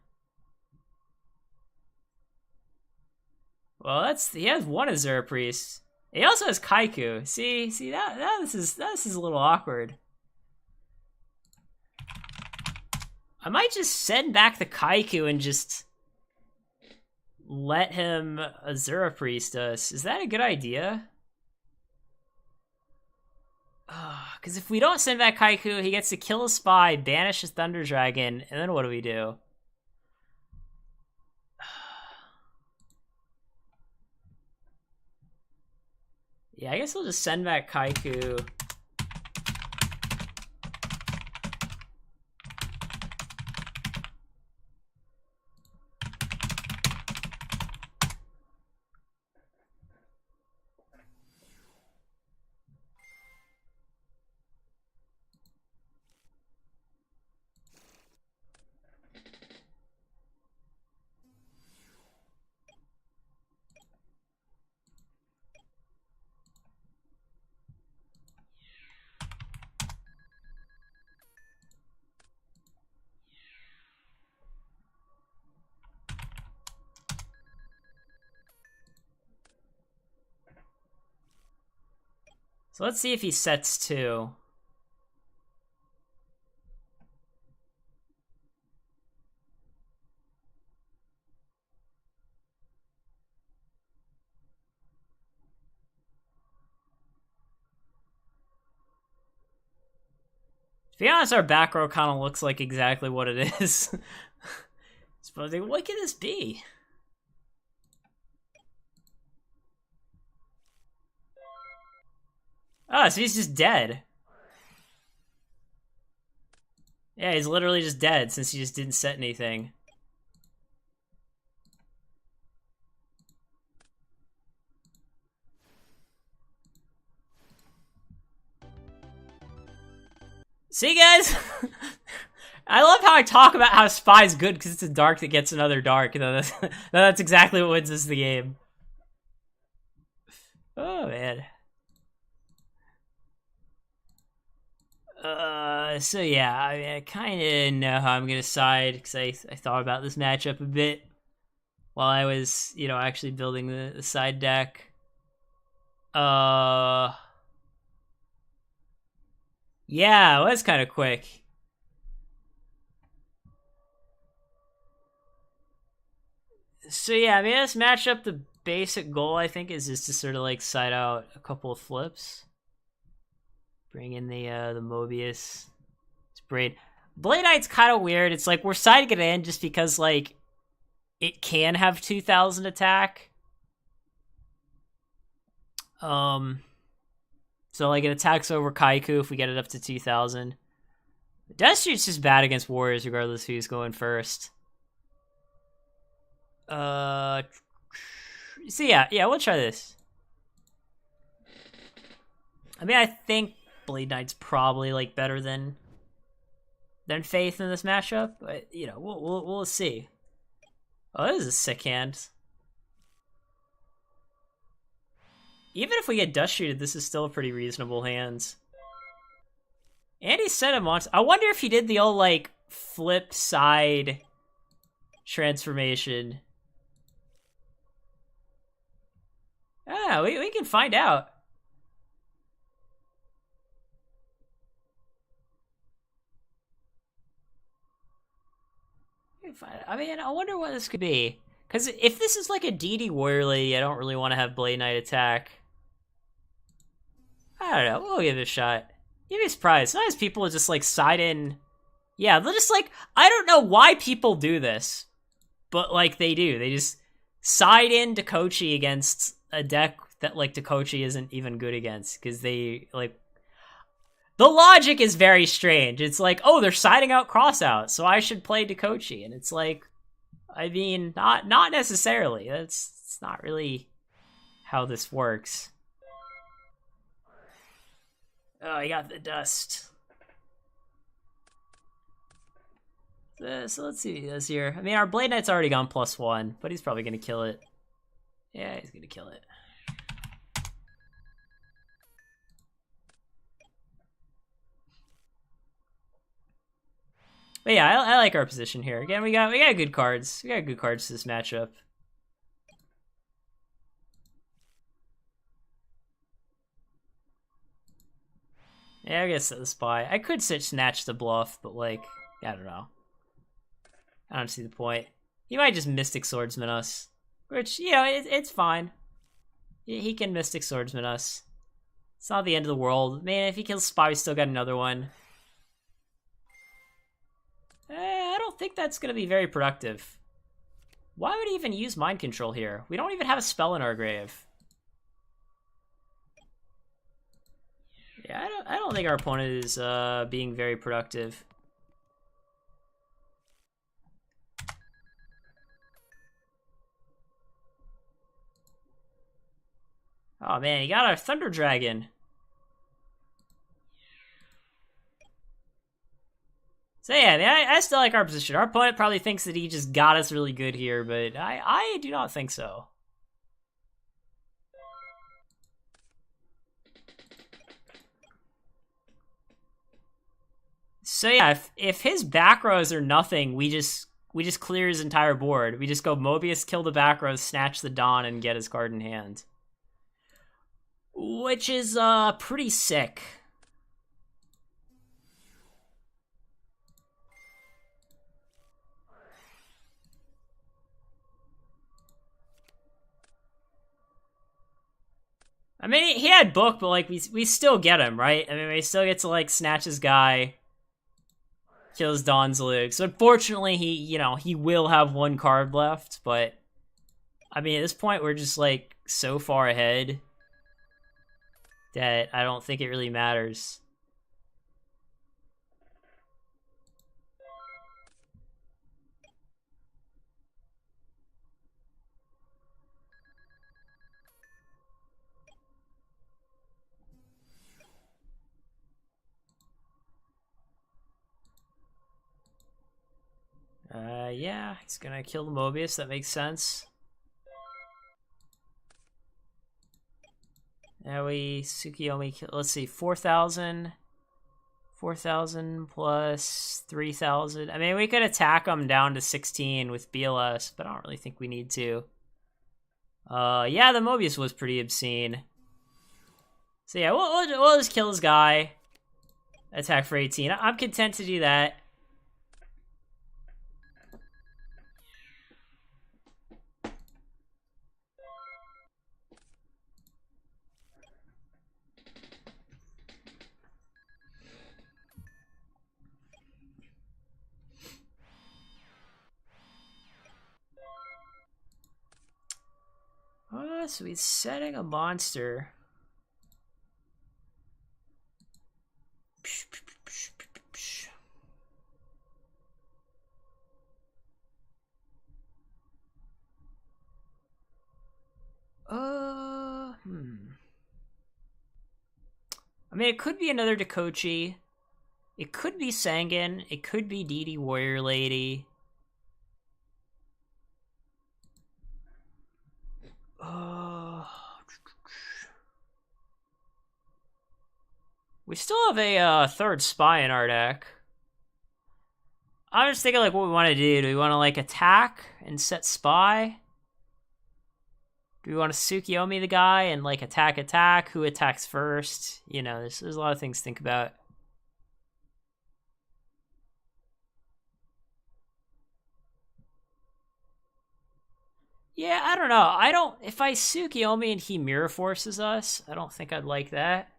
Well, he has 1 Azura Priest. He also has Kaiku. See this is a little awkward. I might just send back the Kaiku and just let him Azura Priest us. Is that a good idea? Because if we don't send back Kaiku, he gets to kill a Spy, banish his Thunder Dragon, and then what do we do? Yeah, I guess we'll just send back Kaiku. So let's see if he sets 2. To be honest, our back row kind of looks like exactly what it is. Supposing, what could this be? Oh, so he's just dead. Yeah, he's literally just dead since he just didn't set anything. See, guys? I love how I talk about how Spy's good because it's a dark that gets another dark. That's exactly what wins us the game. Oh, man. So yeah, I mean, I kind of know how I'm gonna side because I thought about this matchup a bit while I was, actually building the side deck. Yeah, it was kind of quick. So yeah, I mean, this matchup, the basic goal I think is just to sort of like side out a couple of flips, bring in the Mobius. It's Braid. Blade Knight's kind of weird. It's like we're siding it in just because like it can have 2,000 attack. So like it attacks over Kaiku if we get it up to 2,000. Death Shoot's just bad against warriors regardless of who's going first. So yeah, we'll try this. I mean, I think Blade Knight's probably like better than Faith in this matchup, but we'll see. Oh, this is a sick hand. Even if we get Dust Shooted, this is still a pretty reasonable hand. And he said him once. I wonder if he did the old like flip side transformation. Ah, we can find out. I mean, I wonder what this could be. Because if this is like a DD Warrior Lady, I don't really want to have Blade Knight attack. I don't know. We'll give it a shot. You'd be surprised. Sometimes people just like side in. Yeah, they'll just like. I don't know why people do this, but like they do. They just side in Dakochi against a deck that like Dakochi isn't even good against because they like. The logic is very strange. It's like, oh, they're siding out Crossout, so I should play Dakochi, and it's like, I mean, not necessarily. It's not really how this works. Oh, I got the dust. So let's see what he does here. I mean, our Blade Knight's already gone +1, but he's probably going to kill it. Yeah, he's going to kill it. But yeah, I like our position here. Again, we got good cards. We got good cards to this matchup. Yeah, I guess the Spy. I could snatch the bluff, but like, I don't know. I don't see the point. He might just Mystic Swordsman us, which it's fine. He can Mystic Swordsman us. It's not the end of the world. Man, if he kills Spy, we still got another one. I don't think that's going to be very productive. Why would he even use Mind Control here? We don't even have a spell in our grave. Yeah, I don't think our opponent is being very productive. Oh man, he got a Thunder Dragon. So yeah, I mean, I still like our position. Our opponent probably thinks that he just got us really good here, but I do not think so. So yeah, if his back rows are nothing, we just clear his entire board. We just go Mobius, kill the back rows, snatch the Dawn, and get his card in hand. Which is pretty sick. I mean, he had book, but like we still get him, right? I mean, we still get to like snatch his guy, kill his Dawn's Luke. So unfortunately, he will have one card left, but I mean, at this point, we're just like so far ahead that I don't think it really matters. Yeah, he's gonna kill the Mobius. That makes sense. Now we Tsukiyomi kill. Let's see, 4,000. 4,000 plus 3,000. I mean, we could attack him down to 16 with BLS, but I don't really think we need to. Yeah, the Mobius was pretty obscene. So yeah, we'll just kill this guy. Attack for 18. I'm content to do that. Oh, so he's setting a monster. I mean, it could be another Dakochi. It could be Sangan. It could be DD Warrior Lady. We still have a third spy in our deck. I'm just thinking, like, what we want to do. Do we want to, like, attack and set spy? Do we want to Tsukiyomi the guy and, like, attack? Who attacks first? You know, there's a lot of things to think about. Yeah, I don't know. If I Tsukiyomi and he mirror forces us, I don't think I'd like that.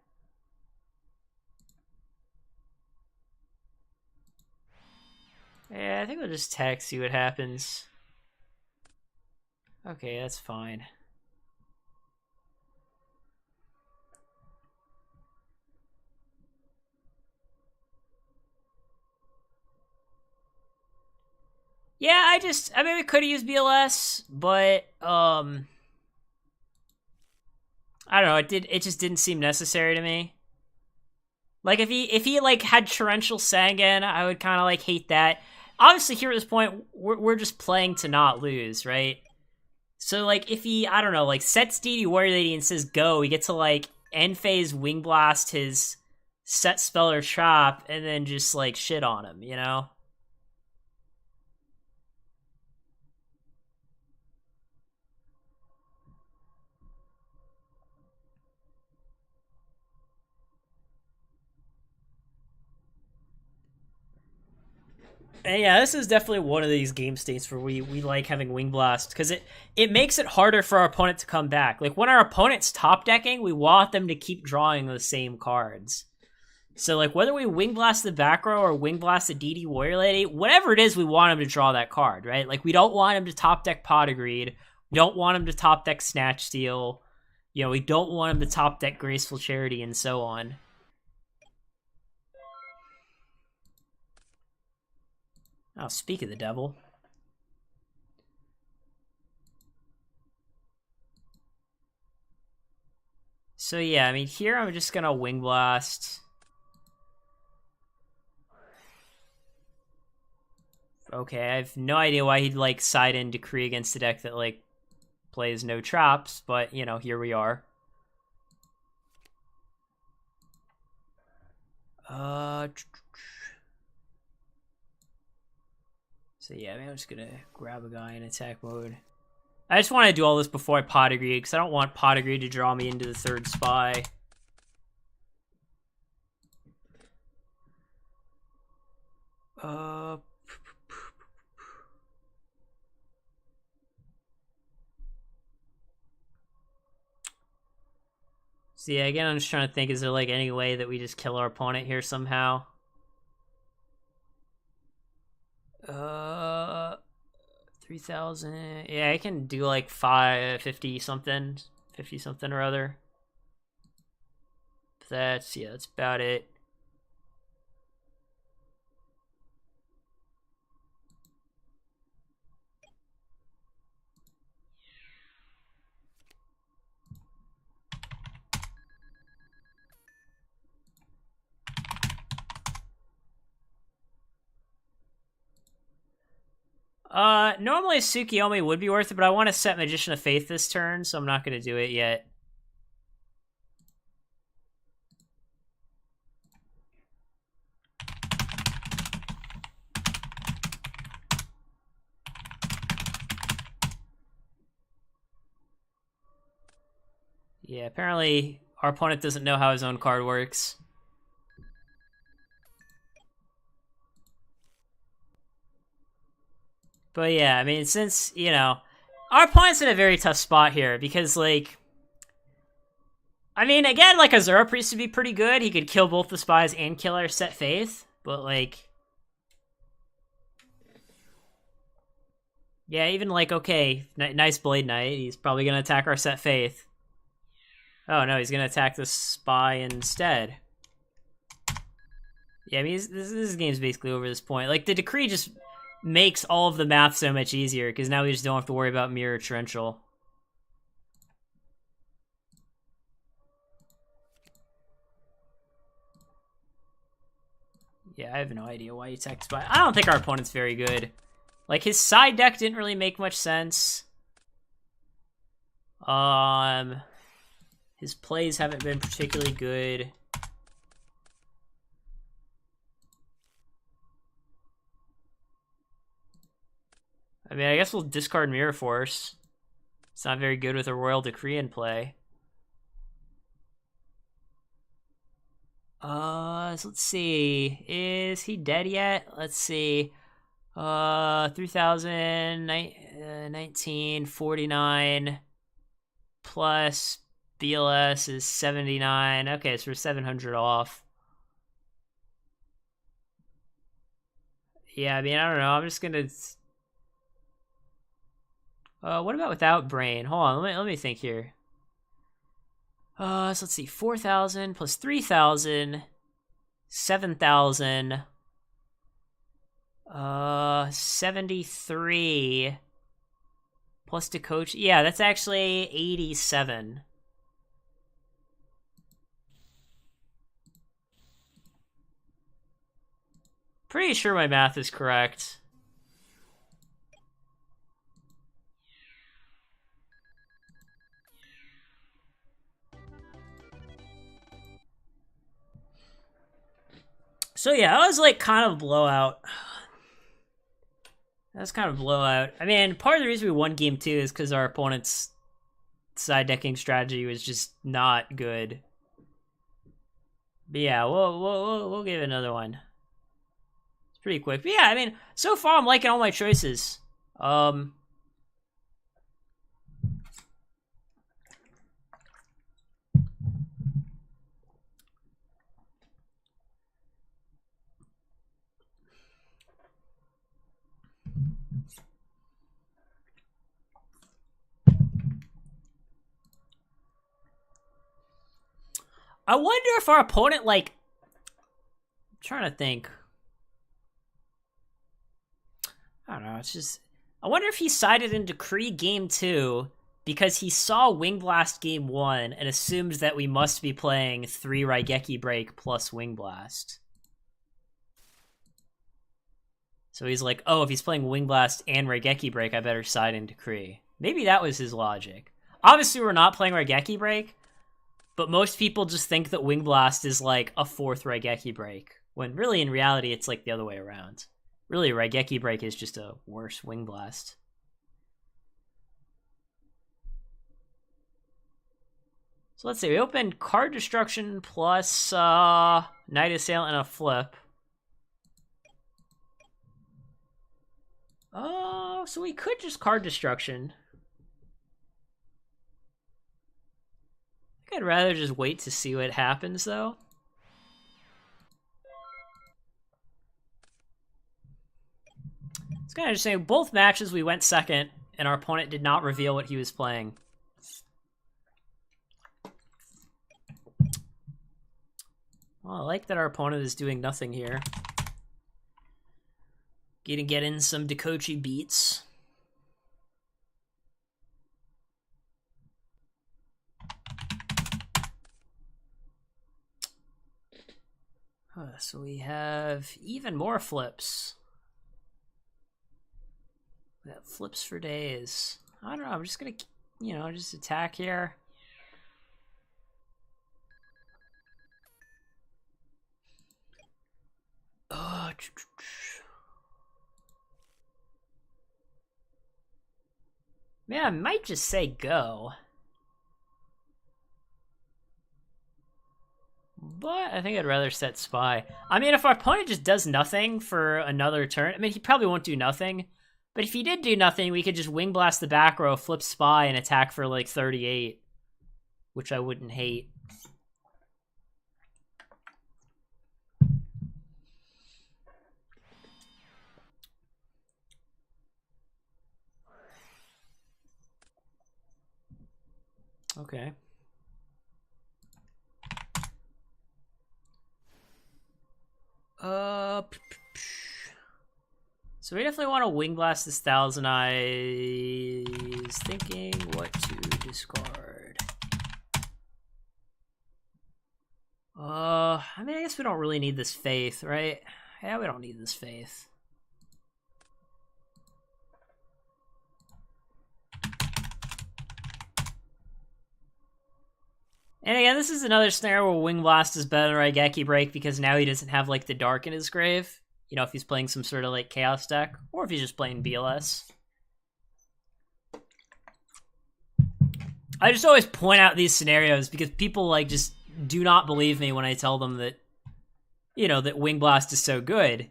Yeah, I think we'll just tech, see what happens. Okay, that's fine. Yeah, I mean, we could have used BLS, but, I don't know, it just didn't seem necessary to me. Like, if he like, had Torrential Sangan, I would kind of, like, hate that. Obviously, here at this point, we're just playing to not lose, right? So, like, if he, I don't know, like, sets DD Warrior Lady and says go, we get to, like, end phase Wing Blast his set spell or trap, and then just, like, shit on him, you know? And yeah, this is definitely one of these game states where we like having Wing Blast, because it makes it harder for our opponent to come back. Like, when our opponent's top decking, we want them to keep drawing the same cards. So, like, whether we Wing Blast the back row or Wing Blast the DD Warrior Lady, whatever it is, we want him to draw that card, right? Like, we don't want him to top deck Pot of Greed. We don't want him to top deck Snatch Steal. You know, we don't want him to top deck Graceful Charity and so on. Oh, speak of the devil. So yeah, I mean, here I'm just gonna Wing Blast. Okay, I have no idea why he'd, like, side in Decree against a deck that, like, plays no traps, but, you know, here we are. So yeah, I mean, I'm just gonna grab a guy in attack mode. I just want to do all this before I Pot of Greed, because I don't want Pot of Greed to draw me into the third spy. So yeah, again, I'm just trying to think, is there, like, any way that we just kill our opponent here somehow? 3,000. Yeah, I can do, like, 50 something or other. But that's about it. Normally Tsukiyomi would be worth it, but I want to set Magician of Faith this turn, so I'm not going to do it yet. Yeah, apparently our opponent doesn't know how his own card works. But yeah, I mean, since, you know, our opponent's in a very tough spot here because, like, I mean, again, like, Azura Priest would be pretty good. He could kill both the spies and kill our Set Faith, but, like, yeah, even, like, okay, nice Blade Knight. He's probably going to attack our Set Faith. Oh, no, he's going to attack the spy instead. Yeah, I mean, this game's basically over at this point. Like, the Decree just makes all of the math so much easier, because now we just don't have to worry about Mirror Torrential. Yeah, I have no idea why he attacked Spy. I don't think our opponent's very good. Like, his side deck didn't really make much sense. His plays haven't been particularly good. I mean, I guess we'll discard Mirror Force. It's not very good with a Royal Decree in play. So let's see. Is he dead yet? Let's see. 1949 plus BLS is 79. Okay, so we're 700 off. Yeah, I mean, I don't know. I'm just gonna. What about without brain? Hold on, let me think here. So let's see. 4,000 plus 3,000, 7,000. 73 plus to coach. Yeah, that's actually 87. Pretty sure my math is correct. So yeah, that was like kind of a blowout. That's kind of a blowout. I mean, part of the reason we won game 2 is because our opponent's side decking strategy was just not good. But yeah, we'll give it another one. It's pretty quick. But yeah, I mean, so far I'm liking all my choices. I wonder if our opponent, like, I'm trying to think. I don't know, it's just, I wonder if he sided in Decree game 2 because he saw Wing Blast game 1 and assumed that we must be playing 3 Raigeki Break plus Wing Blast. So he's like, oh, if he's playing Wing Blast and Raigeki Break, I better side in Decree. Maybe that was his logic. Obviously, we're not playing Raigeki Break, but most people just think that Wing Blast is like a 4th Raigeki Break, when really in reality it's like the other way around. Really, Raigeki Break is just a worse Wing Blast. So let's see, we opened Card Destruction plus Night Assailant and a flip. Oh, so we could just Card Destruction. I think I'd rather just wait to see what happens, though. It's kind of interesting. Both matches we went second, and our opponent did not reveal what he was playing. Well, I like that our opponent is doing nothing here. Gonna get in some Dekochi beats. So we have even more flips. That flips for days. I don't know. I'm just gonna, just attack here. Man, I might just say go. But I think I'd rather set Spy. I mean, if our opponent just does nothing for another turn, I mean, he probably won't do nothing. But if he did do nothing, we could just Wing Blast the back row, flip Spy, and attack for like 38. Which I wouldn't hate. Okay. So we definitely want to Wing Blast this Thousand Eyes. Thinking what to discard. I mean, I guess we don't really need this Faith, right? Yeah, we don't need this Faith. And again, this is another scenario where Wing Blast is better than Raigeki Break because now he doesn't have, like, the Dark in his grave. You know, if he's playing some sort of, like, Chaos deck. Or if he's just playing BLS. I just always point out these scenarios because people, like, just do not believe me when I tell them that, that Wing Blast is so good.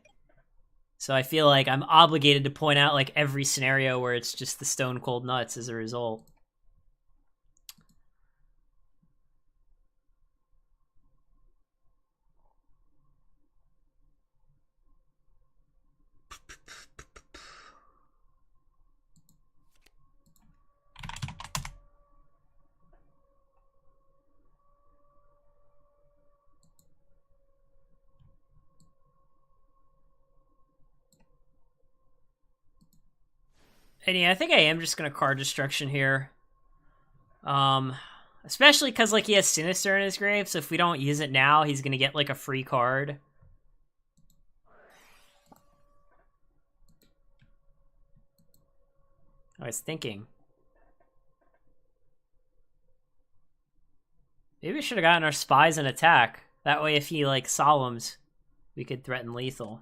So I feel like I'm obligated to point out, like, every scenario where it's just the stone cold nuts as a result. And yeah, I think I am just gonna card destruction here. Especially because, like, he has Sinister in his grave, so if we don't use it now, he's gonna get, like, a free card. I was thinking. Maybe we should have gotten our Spies and attack. That way, if he, like, Solemns, we could threaten lethal.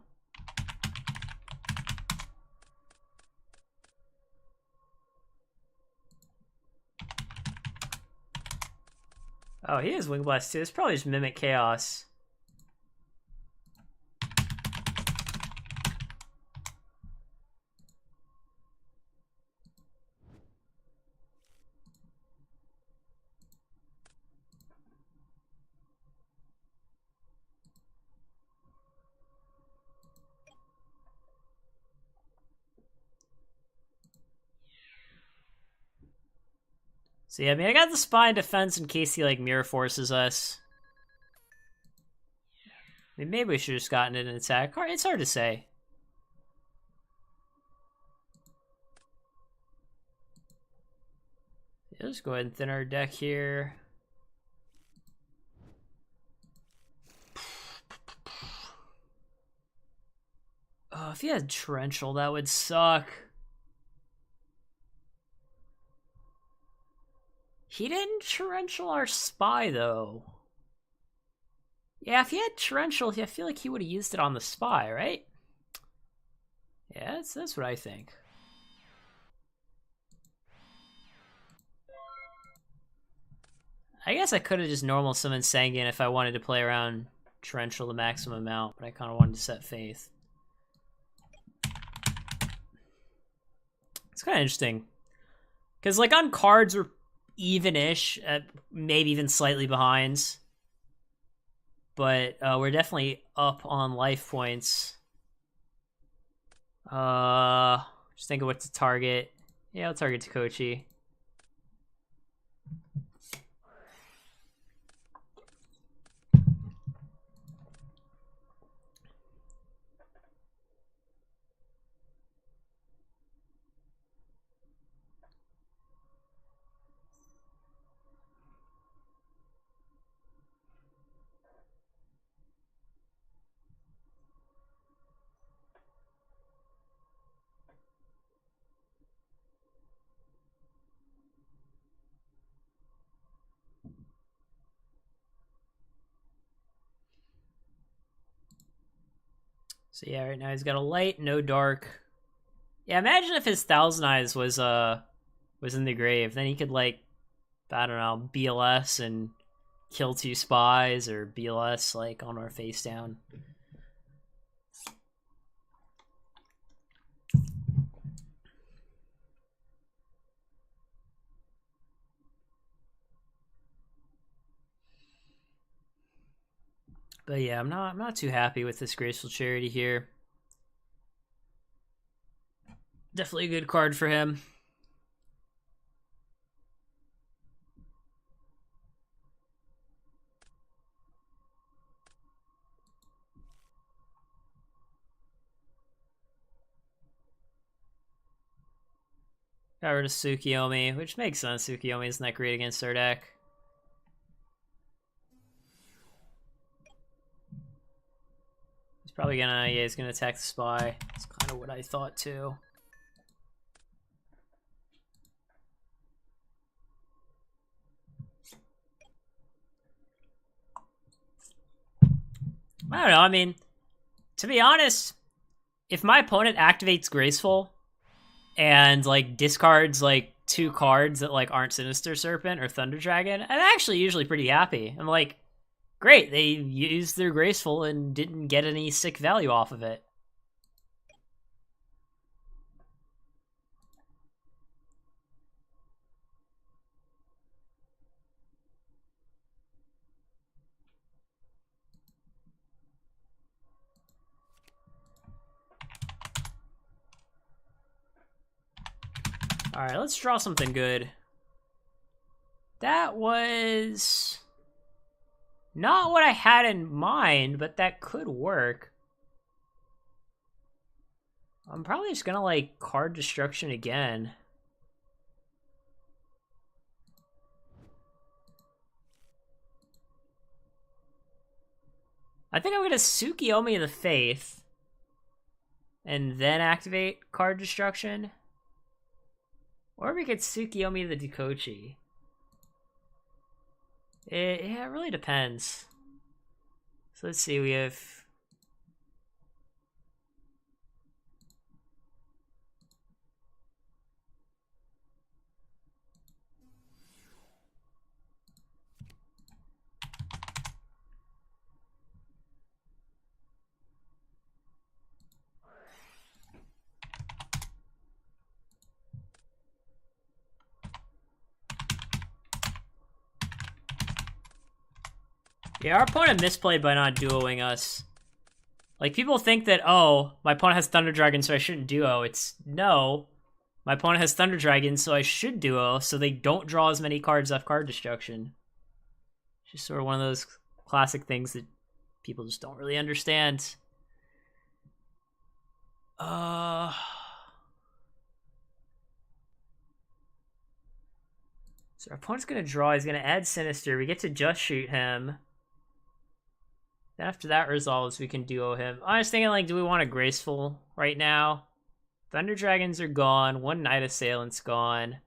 Oh, he has Wing Blast too. It's probably just Mimic Chaos. So yeah, I mean, I got the Spy in defense in case he, like, Mirror Forces us. I mean, maybe we should have just gotten it in attack. It's hard to say. Yeah, let's go ahead and thin our deck here. Oh, if he had Torrential, that would suck. He didn't Torrential our Spy, though. Yeah, if he had Torrential, I feel like he would have used it on the Spy, right? Yeah, that's what I think. I guess I could have just normal summoned Sanguine if I wanted to play around Torrential the maximum amount, but I kind of wanted to set Faith. It's kind of interesting. Because, like, on cards, we're even-ish, maybe even slightly behind. But we're definitely up on life points. Just think of what to target. Yeah, I'll target Takochi. So yeah, right now he's got a light, no dark. Yeah, imagine if his Thousand Eyes was in the grave. Then he could, like, I don't know, BLS and kill 2 spies, or BLS like on our face down. But yeah, I'm not too happy with this Graceful Charity here. Definitely a good card for him. Got rid of Tsukiyomi, which makes sense. Tsukiyomi isn't that great against our deck. He's probably gonna, yeah, he's gonna attack the spy. That's kind of what I thought too. I don't know, I mean, to be honest, if my opponent activates Graceful and, like, discards, like, 2 cards that, like, aren't Sinister Serpent or Thunder Dragon, I'm actually usually pretty happy. I'm like, great, they used their Graceful and didn't get any sick value off of it. Alright, let's draw something good. That was not what I had in mind, but that could work. I'm probably just gonna, like, card destruction again. I think I'm gonna Tsukiyomi the Faith and then activate card destruction. Or we could Tsukiyomi the Dekochi. Yeah, it really depends. So let's see, we have... Yeah, our opponent misplayed by not duoing us. Like, people think that, oh, my opponent has Thunder Dragon, so I shouldn't duo. It's, no. My opponent has Thunder Dragon, so I should duo, so they don't draw as many cards off card destruction. It's just sort of one of those classic things that people just don't really understand. So our opponent's gonna draw, he's gonna add Sinister, we get to just shoot him. Then after that resolves, we can duo him. I was thinking, like, do we want a Graceful right now? Thunder Dragons are gone, 1 Night Assailant's gone.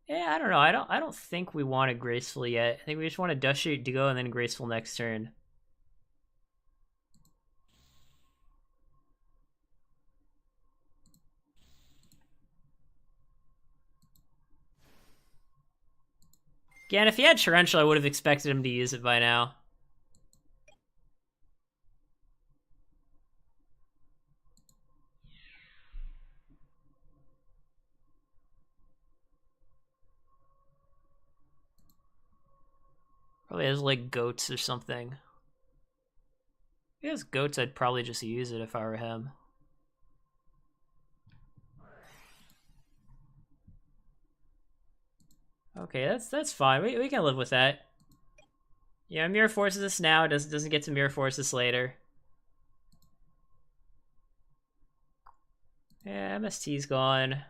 Yeah, I don't know, I don't think we want a Graceful yet. I think we just want to Dust Shoot, Duo, and then Graceful next turn. Again, if he had Torrential, I would have expected him to use it by now. Probably has, like, goats or something. If he has goats, I'd probably just use it if I were him. Okay, that's fine. We can live with that. Yeah, Mirror Forces us now. Doesn't get to Mirror Force us later. Yeah, MST's gone.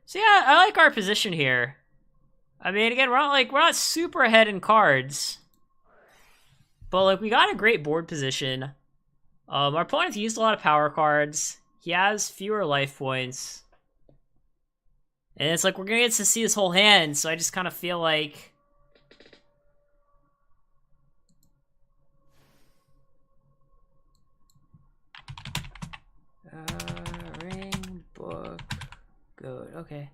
So yeah, I like our position here. I mean, again, we're not super ahead in cards, but, like, we got a great board position. Our opponent's used a lot of power cards. He has fewer life points, and it's like we're gonna get to see his whole hand. So I just kind of feel like Goat, okay.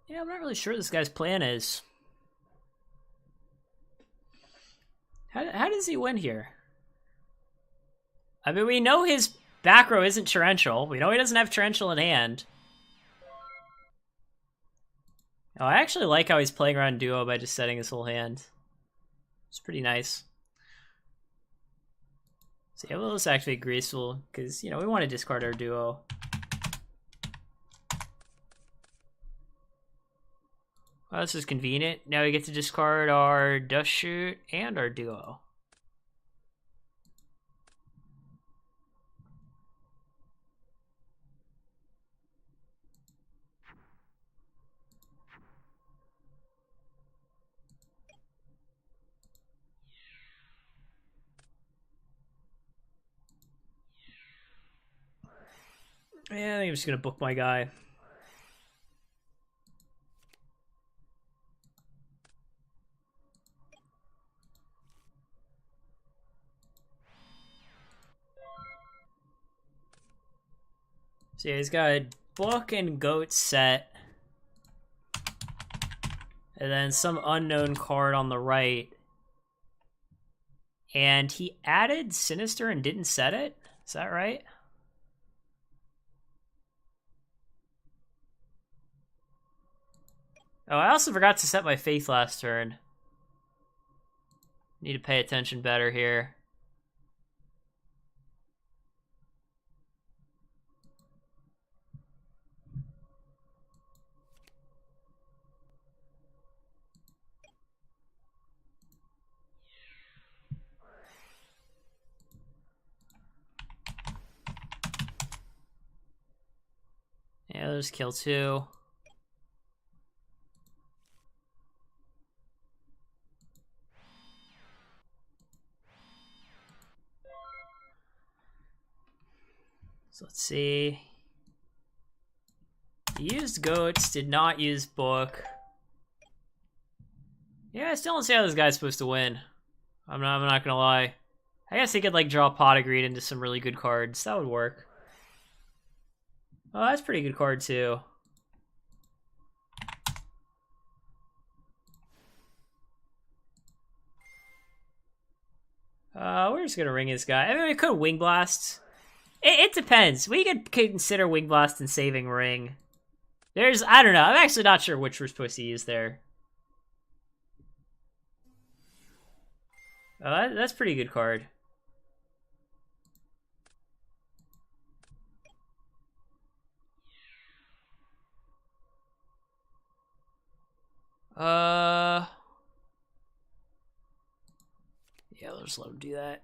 Yeah, I'm not really sure what this guy's plan is. How does he win here? I mean, we know his back row isn't torrential. We know he doesn't have torrential in hand. Oh, I actually like how he's playing around duo by just setting his whole hand. It's pretty nice. So yeah, well, let's activate Graceful, because, you know, we want to discard our duo. Well, this is convenient. Now we get to discard our Dust Shoot and our duo. Yeah, I think I'm just gonna book my guy. So yeah, he's got a book and goat set. And then some unknown card on the right. And he added Sinister and didn't set it? Is that right? Oh, I also forgot to set my Faith last turn. Need to pay attention better here. Yeah, there's kill 2. So let's see. He used goats, did not use book. Yeah, I still don't see how this guy's supposed to win. I'm not gonna lie. I guess he could like draw Pot of Greed into some really good cards. That would work. Oh, that's a pretty good card too. We're just gonna ring this guy. I mean, we could Wing Blast. It depends. We could consider Wing Blast and saving Ring. I don't know. I'm actually not sure which we're supposed to use there. Oh, that's a pretty good card. Yeah, let's let him do that.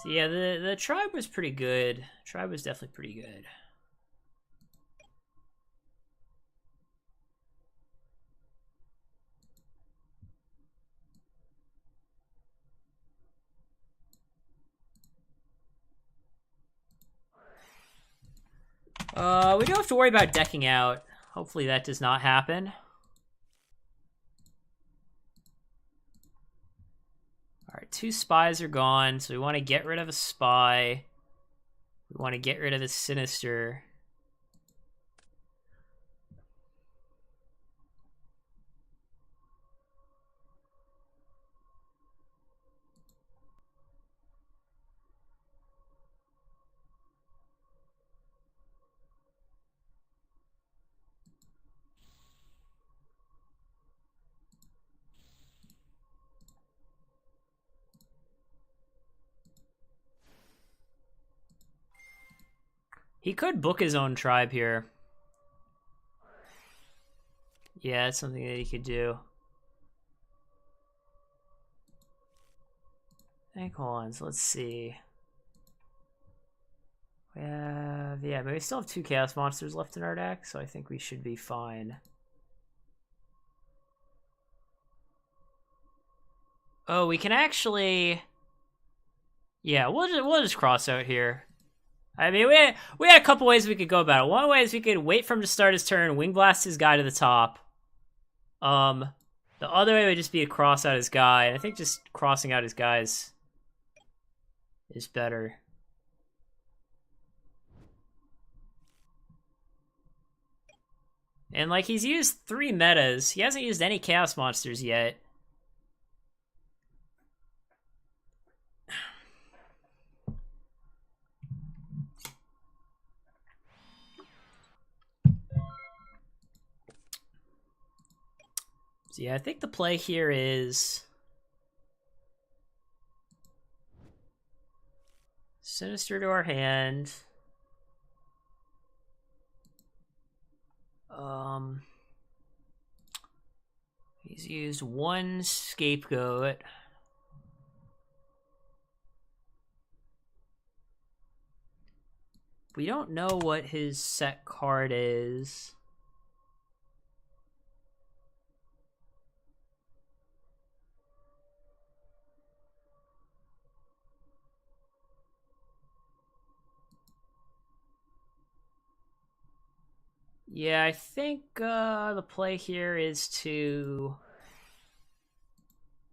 So yeah, the tribe was pretty good. Tribe was definitely pretty good. We don't have to worry about decking out. Hopefully that does not happen. Alright, 2 spies are gone, so we want to get rid of a spy. We want to get rid of the Sinister. He could book his own tribe here. Yeah, it's something that he could do. Hold on, so let's see. Yeah, but we still have 2 Chaos Monsters left in our deck, so I think we should be fine. Oh, we can actually... Yeah, we'll just cross out here. I mean, we had a couple ways we could go about it. One way is we could wait for him to start his turn, Wing Blast his guy to the top. The other way would just be to cross out his guy, and I think just crossing out his guys is better. And, like, he's used 3 metas. He hasn't used any Chaos Monsters yet. So, yeah, I think the play here is... Sinister to our hand. He's used 1 Scapegoat. We don't know what his set card is. Yeah, I think the play here is to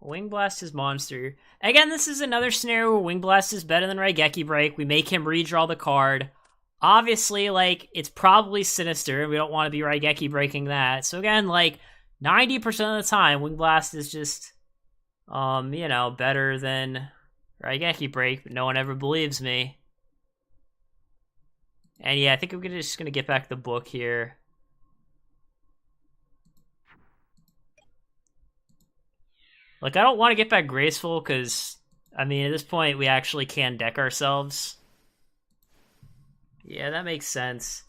Wing Blast his monster. Again, this is another scenario where Wing Blast is better than Raigeki Break. We make him redraw the card. Obviously, like, it's probably Sinister, and we don't want to be Raigeki breaking that. So again, like, 90% of the time, Wing Blast is just, you know, better than Raigeki Break, but no one ever believes me. And yeah, I think we're just going to get back the book here. Like, I don't want to get back Graceful, because, I mean, at this point, we actually can deck ourselves. Yeah, that makes sense.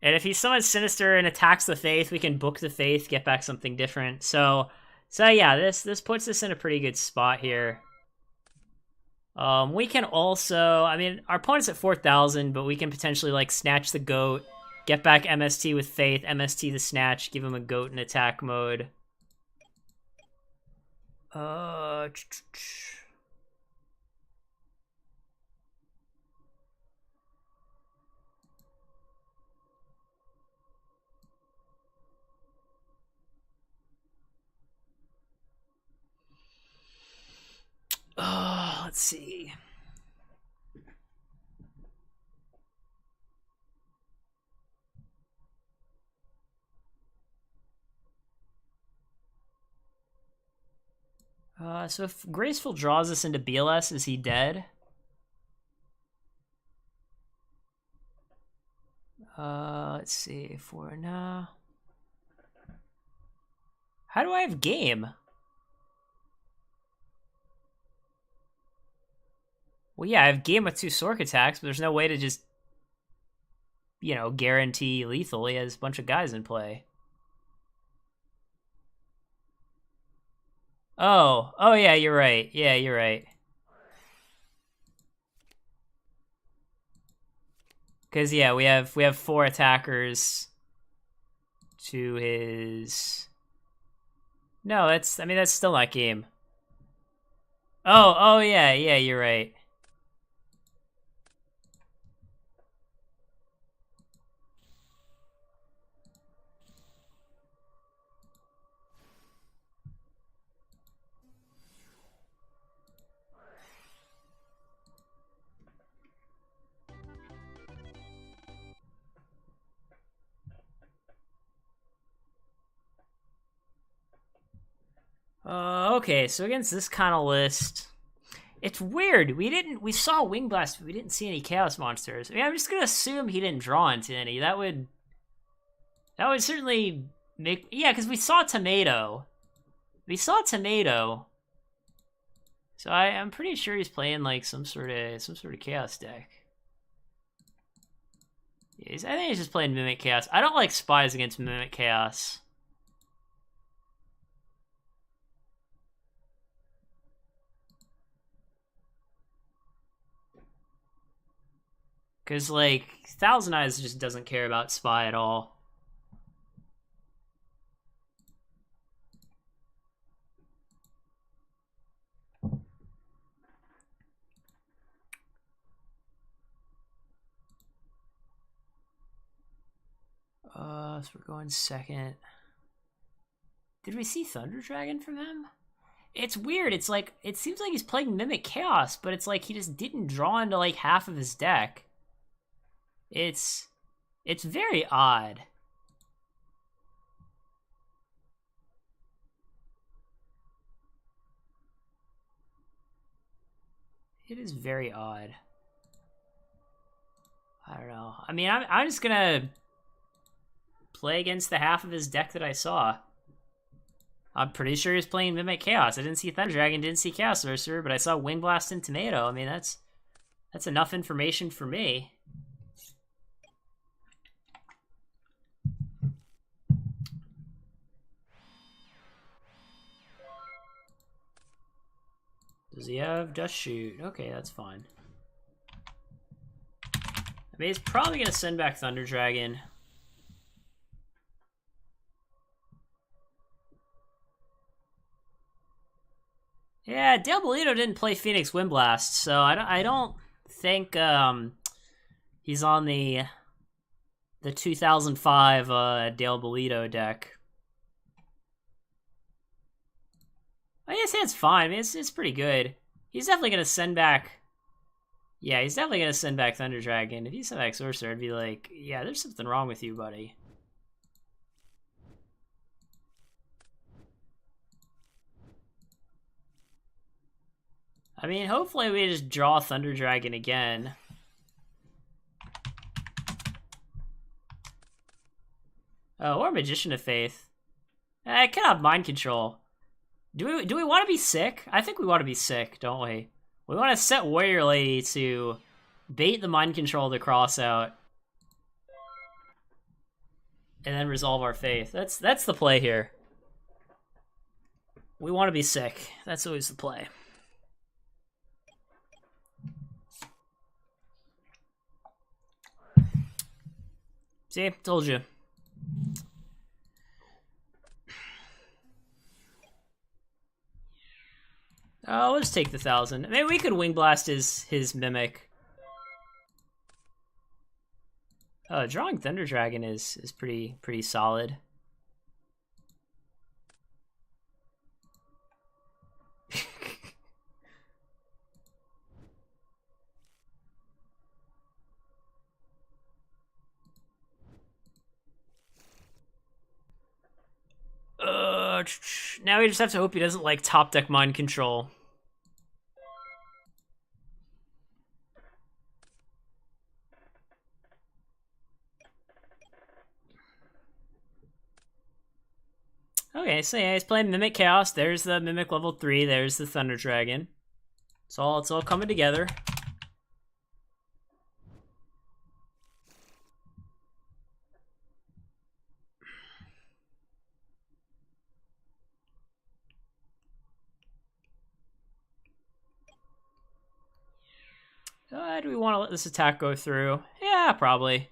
And if he summons Sinister and attacks the Faith, we can book the Faith, get back something different. So yeah, this puts us in a pretty good spot here. We can also, I mean, our opponent's at 4,000, but we can potentially, like, snatch the Goat, get back MST with Faith, MST the Snatch, give him a Goat in attack mode. Let's see. So if Graceful draws us into BLS, is he dead? Let's see. For now. How do I have game? Well, yeah, I have game with 2 Sork attacks, but there's no way to just, you know, guarantee lethal. He has a bunch of guys in play. Oh yeah, you're right. Yeah, you're right. Because yeah, we have 4 attackers to his. No, that's still not game. Oh yeah, you're right. Okay, so against this kind of list, it's weird. We saw Wing Blast, but we didn't see any Chaos Monsters. I mean, I'm just gonna assume he didn't draw into any. That would certainly make, yeah, because we saw Tomato. So I'm pretty sure he's playing like some sort of Chaos deck. Yeah, I think he's just playing Mimic Chaos. I don't like spies against Mimic Chaos. Because, like, Thousand Eyes just doesn't care about Spy at all. So we're going second. Did we see Thunder Dragon from him? It's weird. It's like, it seems like he's playing Mimic Chaos, but it's like he just didn't draw into like half of his deck. It's very odd. It is very odd. I don't know. I mean, I'm just gonna play against the half of his deck that I saw. I'm pretty sure he's playing Mimic Chaos. I didn't see Thunder Dragon, didn't see Chaos Sorcerer, but I saw Wing Blast and Tomato. I mean, that's enough information for me. Does he have Dust Shoot? Okay, that's fine. I mean, he's probably going to send back Thunder Dragon. Yeah, Del Bolito didn't play Phoenix Windblast, so I don't think he's on the 2005 Del Bolito deck. I guess that's fine. I mean, it's pretty good. He's definitely gonna send back. Yeah, he's definitely gonna send back Thunder Dragon. If he sent back Sorcerer, I'd be like, yeah, there's something wrong with you, buddy. I mean, hopefully we just draw Thunder Dragon again. Oh, or Magician of Faith. I cannot Mind Control. Do we want to be sick? I think we want to be sick, don't we? We want to set Warrior Lady to bait the Mind Control to cross out. And then resolve our faith. That's the play here. We want to be sick. That's always the play. See? Told you. Oh, let's take the 1,000. Maybe we could Wing Blast his Mimic. Drawing Thunder Dragon is pretty solid. Now we just have to hope he doesn't like top deck Mind Control. Okay, so yeah, he's playing Mimic Chaos. There's the Mimic level 3. There's the Thunder Dragon. It's all coming together. Do we want to let this attack go through? Yeah, probably.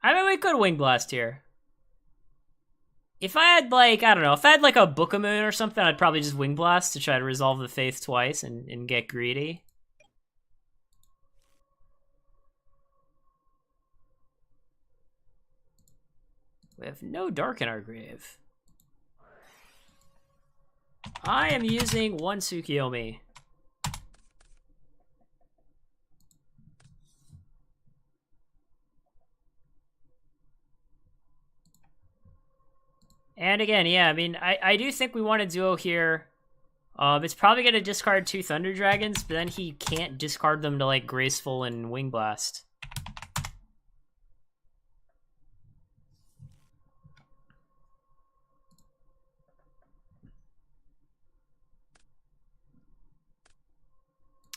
I mean, we could Wing Blast here. If I had, like, I don't know, if I had, like, a Book of Moon or something, I'd probably just Wing Blast to try to resolve the Faith twice and get greedy. We have no Dark in our grave. I am using one Tsukiyomi. And again, yeah, I mean, I do think we want a duo here. It's probably going to discard 2 Thunder Dragons, but then he can't discard them to, like, Graceful and Wing Blast.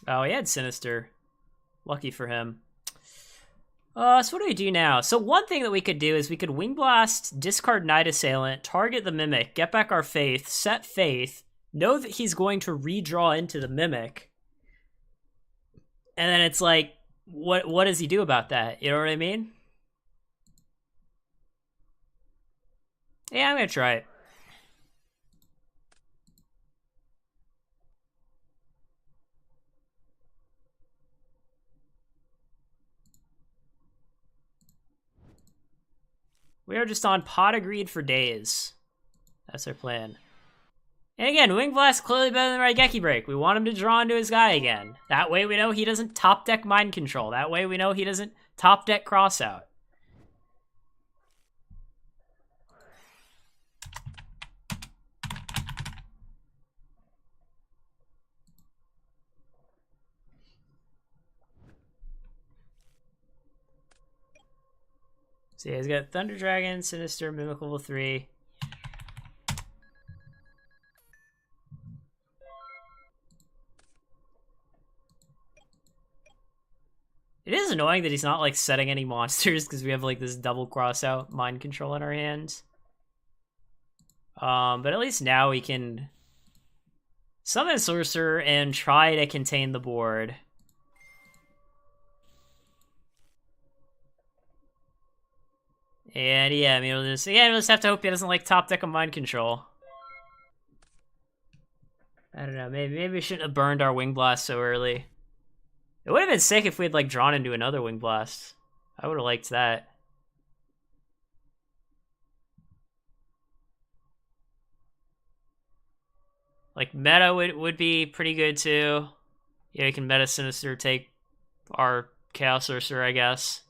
Oh, he had Sinister. Lucky for him. So what do we do now? So one thing that we could do is we could Wing Blast, discard Night Assailant, target the Mimic, get back our Faith, set Faith, know that he's going to redraw into the Mimic, and then it's like, what does he do about that? You know what I mean? Yeah, I'm gonna try it. We are just on pot agreed for days. That's our plan. And again, Wing Blast clearly better than Raigeki Break. We want him to draw into his guy again. That way we know he doesn't top deck Mind Control. That way we know he doesn't top deck Crossout. So yeah, he's got Thunder Dragon, Sinister, Mimic level 3. It is annoying that he's not like setting any monsters because we have like this double Crossout Mind Control in our hands. But at least now we can summon Sorcerer and try to contain the board. And yeah, I mean, we'll just have to hope he doesn't like top deck a Mind Control. I don't know, maybe we shouldn't have burned our Wing Blast so early. It would have been sick if we had like drawn into another Wing Blast. I would have liked that. Like meta would be pretty good too. Yeah, you can meta Sinister, take our Chaos Sorcerer, I guess.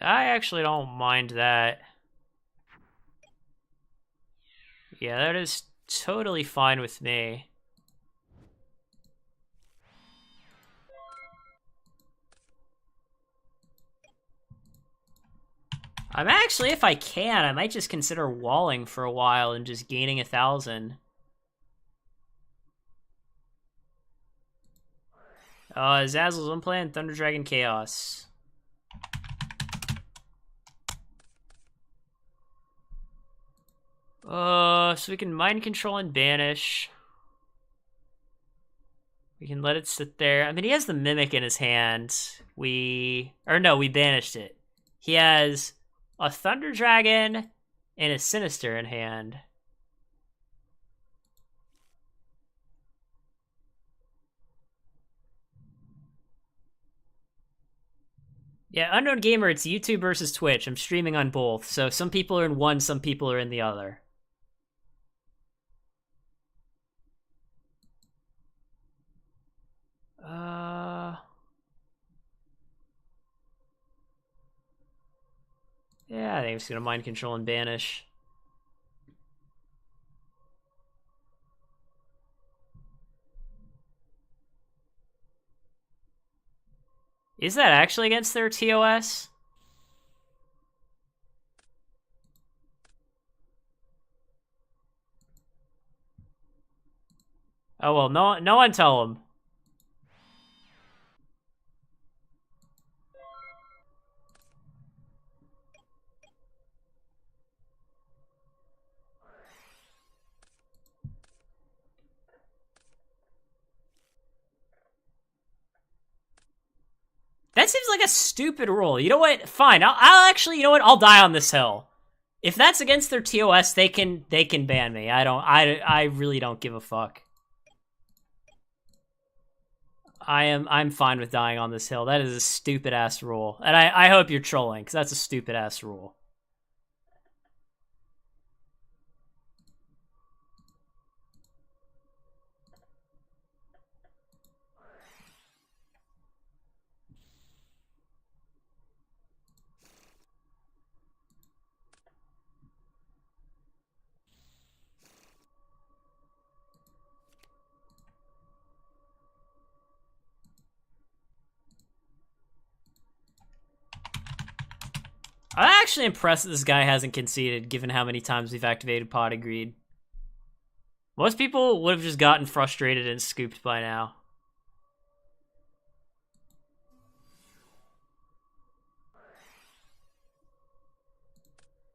I actually don't mind that. Yeah, that is totally fine with me. I'm actually, if I can, I might just consider walling for a while and just gaining 1,000. Zazzle's one plan, Thunder Dragon Chaos. So we can Mind Control and Banish. We can let it sit there. I mean, he has the Mimic in his hand. We banished it. He has a Thunder Dragon and a Sinister in hand. Yeah, Unknown Gamer, it's YouTube versus Twitch. I'm streaming on both. So some people are in one, some people are in the other. Yeah, I think I'm just gonna Mind Control and Banish. Is that actually against their TOS? Oh well, no one tell them. That seems like a stupid rule. You know what? Fine. I'll actually, you know what? I'll die on this hill. If that's against their TOS, they can ban me. I really don't give a fuck. I'm fine with dying on this hill. That is a stupid ass rule. And I hope you're trolling, because that's a stupid ass rule. I'm actually impressed that this guy hasn't conceded, given how many times we've activated Pot of Greed. Most people would have just gotten frustrated and scooped by now.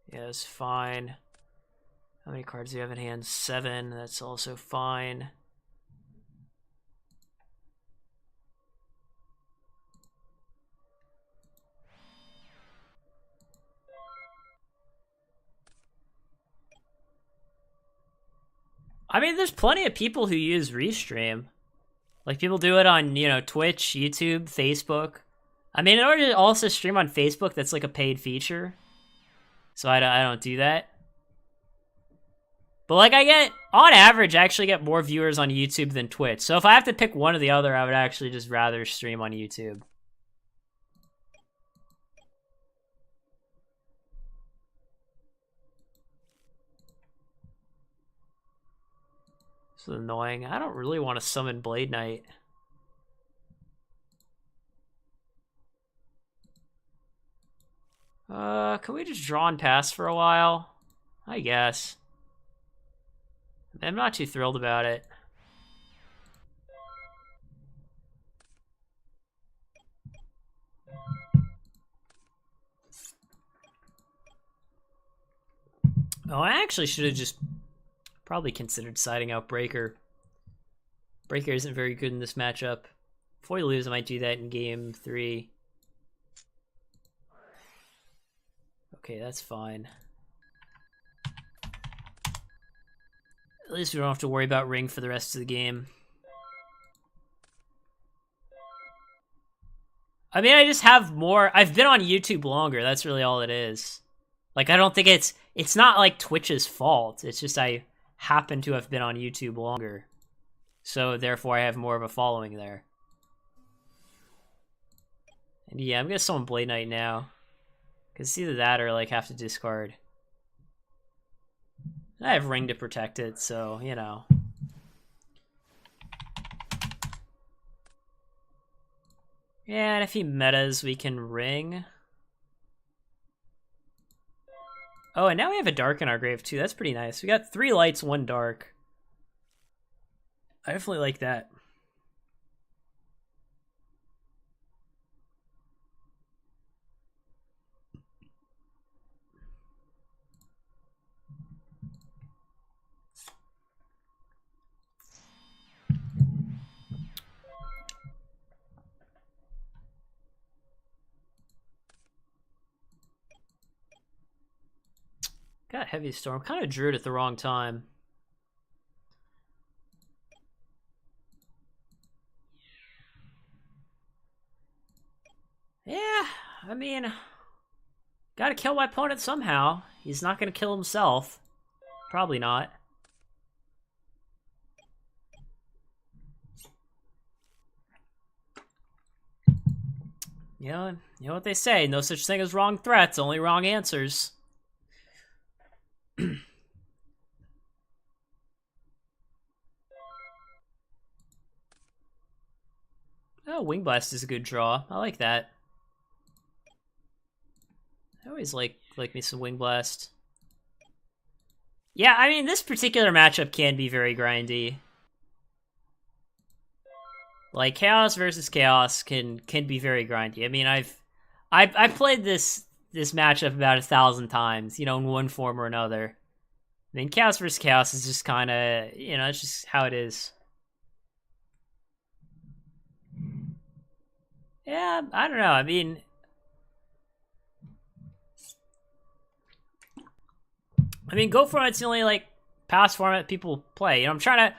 Yeah, it's fine. How many cards do you have in hand? 7. That's also fine. I mean, there's plenty of people who use Restream. Like, people do it on, Twitch, YouTube, Facebook. I mean, in order to also stream on Facebook, that's like a paid feature. So I don't do that. But like, on average, I actually get more viewers on YouTube than Twitch. So if I have to pick one or the other, I would actually just rather stream on YouTube. This is annoying. I don't really want to summon Blade Knight. Can we just draw and pass for a while? I guess. I'm not too thrilled about it. Oh, I actually should have just probably considered siding out Breaker. Breaker isn't very good in this matchup. Before he loses, I might do that in game 3. Okay, that's fine. At least we don't have to worry about Ring for the rest of the game. I mean, I just have more... I've been on YouTube longer, that's really all it is. Like, I don't think it's not like Twitch's fault. It's just I happen to have been on YouTube longer. So, therefore, I have more of a following there. And yeah, I'm gonna summon Blade Knight now. Because it's either that or, like, have to discard. I have Ring to protect it, so, Yeah, and if he metas, we can Ring. Oh, and now we have a dark in our grave, too. That's pretty nice. We got 3 lights, 1 dark. I definitely like that. Got Heavy Storm. Kind of drew it at the wrong time. Yeah, I mean, gotta kill my opponent somehow. He's not gonna kill himself. Probably not. You know what they say, no such thing as wrong threats, only wrong answers. Oh, Wing Blast is a good draw. I like that. I always like me some Wing Blast. Yeah, I mean, this particular matchup can be very grindy. Like, Chaos versus Chaos can be very grindy. I mean, I've played this matchup about 1,000 times, in one form or another. I mean, Chaos versus Chaos is just kind of, it's just how it is. Yeah, I don't know. I mean, Go format's the only, like, past format people play. I'm trying to...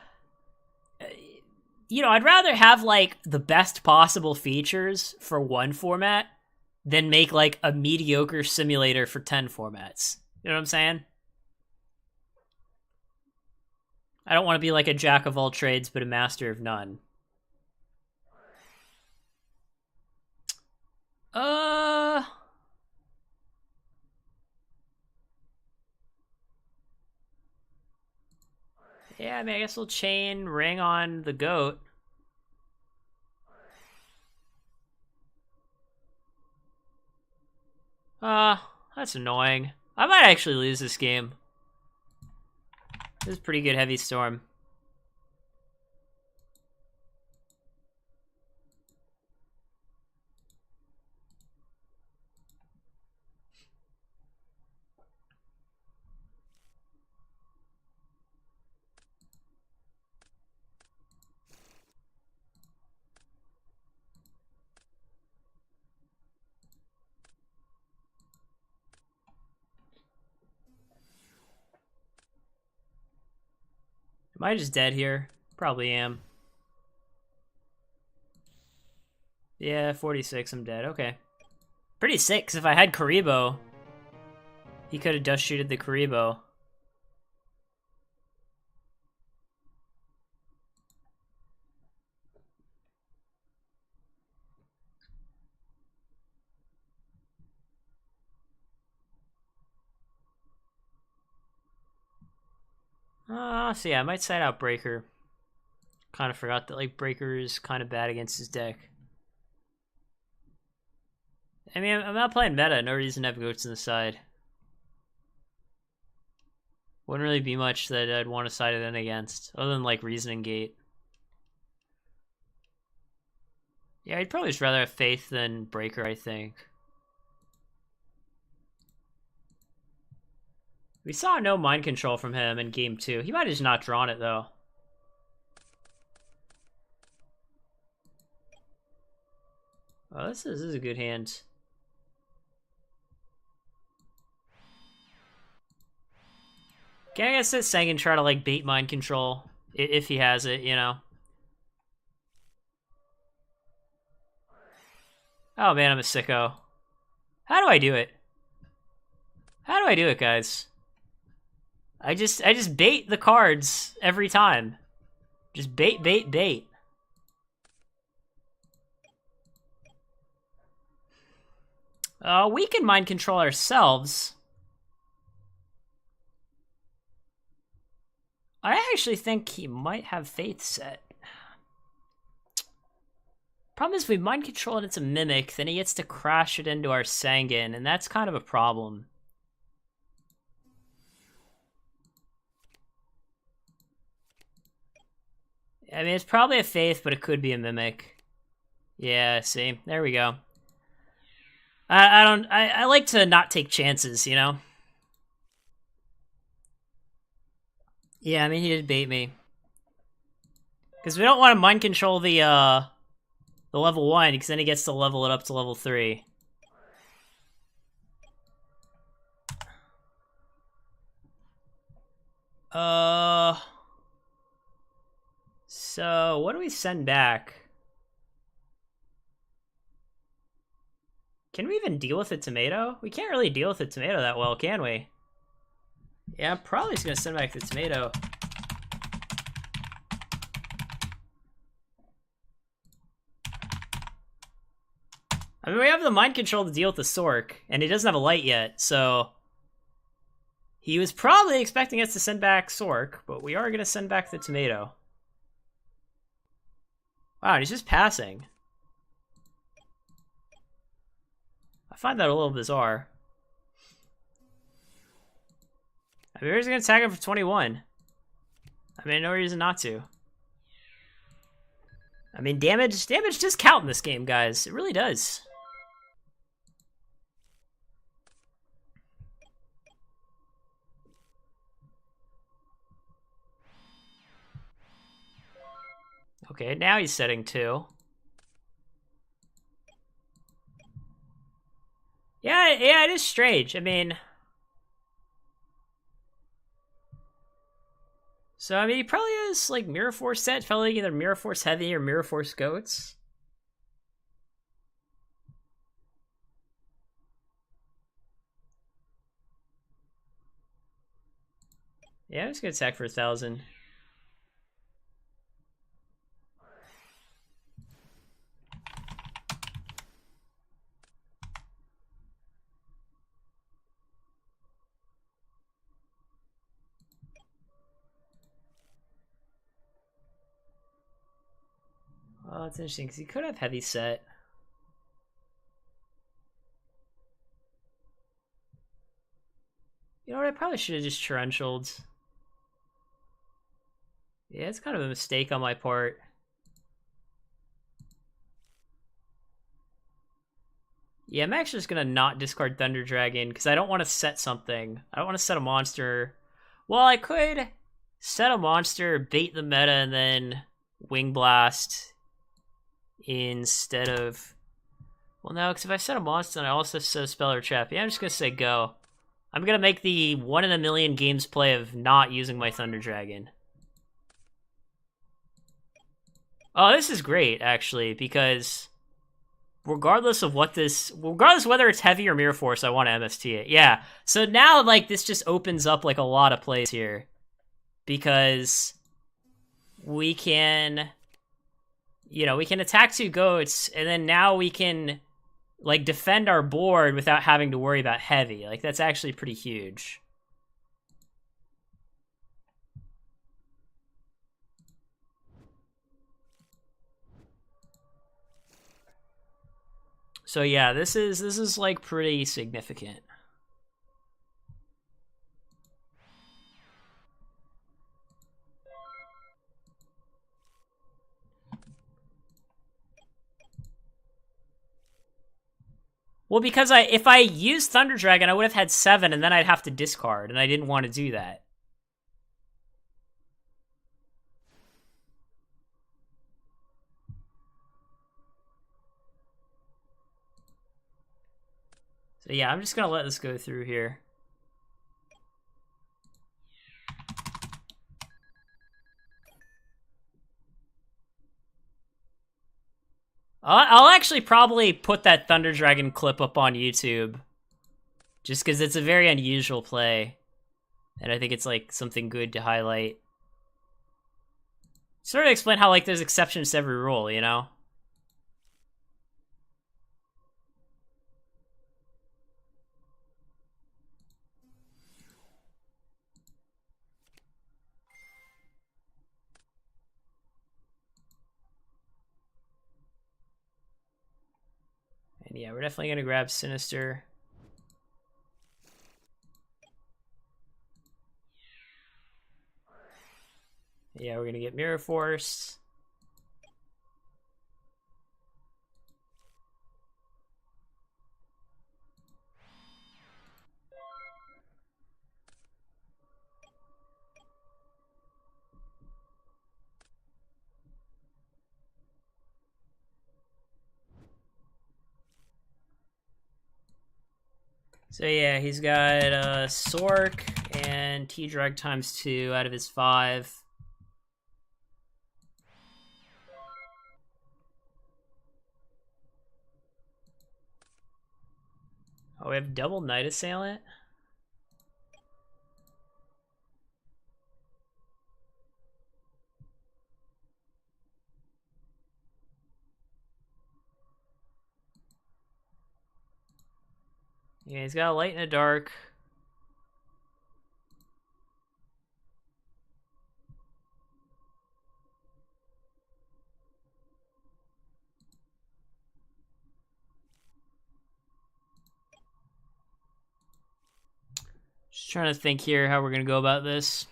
I'd rather have, like, the best possible features for one format than make, like, a mediocre simulator for 10 formats. You know what I'm saying? I don't want to be, like, a jack of all trades but a master of none. Yeah, I mean, I guess we'll chain Ring on the goat. That's annoying. I might actually lose this game. This is a pretty good Heavy Storm. Am I just dead here? Probably am. Yeah, 46, I'm dead. Okay. Pretty sick, because if I had Karibo, he could have dust shooted the Karibo. So yeah, I might side out Breaker. Kind of forgot that, like, Breaker is kind of bad against his deck. I mean, I'm not playing meta. No reason to have goats on the side. Wouldn't really be much that I'd want to side it in against, other than, like, Reasoning Gate. Yeah, I'd probably just rather have Faith than Breaker, I think. We saw no mind control from him in game 2. He might have just not drawn it, though. Oh, this is a good hand. Okay, I guess that Sang can try to, like, bait mind control, if he has it, you know? Oh man, I'm a sicko. How do I do it? How do I do it, guys? I just bait the cards every time. Just bait, bait, bait. We can mind control ourselves. I actually think he might have Faith set. Problem is, if we mind control and it's a Mimic, then he gets to crash it into our Sangan, and that's kind of a problem. I mean, it's probably a Faith, but it could be a Mimic. Yeah, see? There we go. I like to not take chances, you know? Yeah, I mean, he did bait me. Because we don't want to mind control the level 1, because then he gets to level it up to level 3. So, what do we send back? Can we even deal with a tomato? We can't really deal with a tomato that well, can we? Yeah, I'm probably just gonna send back the tomato. I mean, we have the mind control to deal with the Sork, and he doesn't have a light yet, so... He was probably expecting us to send back Sork, but we are gonna send back the tomato. Wow, he's just passing. I find that a little bizarre. I mean, we're just gonna tag him for 21. I mean, no reason not to. I mean, damage does count in this game, guys. It really does. Okay, now he's setting 2. Yeah, it is strange. I mean... So, I mean, he probably has, like, Mirror Force set. Probably either Mirror Force Heavy or Mirror Force Goats. Yeah, I'm just gonna attack for 1,000. Oh, that's interesting, because he could have Heavy set. You know what, I probably should have just Torrentialed. Yeah, it's kind of a mistake on my part. Yeah, I'm actually just gonna not discard Thunder Dragon, because I don't want to set something. I don't want to set a monster. Well, I could set a monster, bait the meta, and then Wing Blast instead of... Well, no, because if I set a monster and I also set a spell or trap, yeah, I'm just gonna say go. I'm gonna make the 1 in a million games play of not using my Thunder Dragon. Oh, this is great actually because regardless whether it's heavy or mirror force, I want to MST it. Yeah. So now like this just opens up like a lot of plays here because we can we can attack two goats and then now we can like defend our board without having to worry about heavy. Like that's actually pretty huge. So yeah, this is like pretty significant. Well, because if I used Thunder Dragon, I would have had 7 and then I'd have to discard and I didn't want to do that. So yeah, I'm just going to let this go through here. I'll actually probably put that Thunder Dragon clip up on YouTube. Just because it's a very unusual play. And I think it's like something good to highlight. Sort of explain how like there's exceptions to every rule, you know? And yeah, we're definitely going to grab Sinister. Yeah, we're going to get Mirror Force. So yeah, he's got Sork and T-Drag ×2 out of his 5. Oh, we have double Night Assailant? Yeah, he's got a Light and a Dark. Just trying to think here how we're going to go about this.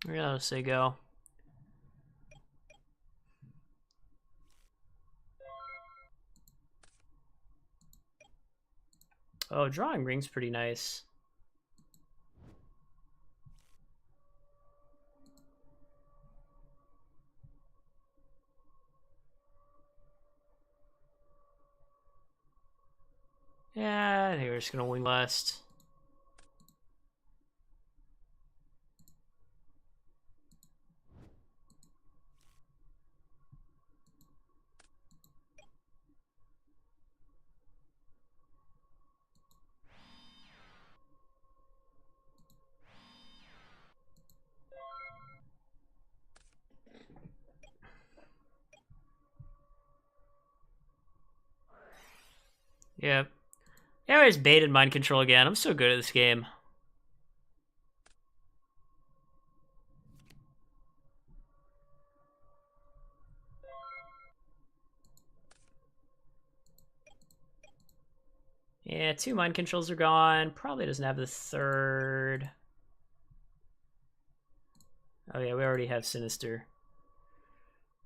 We're going to say go. Oh, Drawing Ring's pretty nice. Yeah, I think we're just going to Wing Blast. Yep. Yeah, I always baited Mind Control again. I'm so good at this game. Yeah, 2 mind controls are gone. Probably doesn't have the third. Oh yeah, we already have Sinister.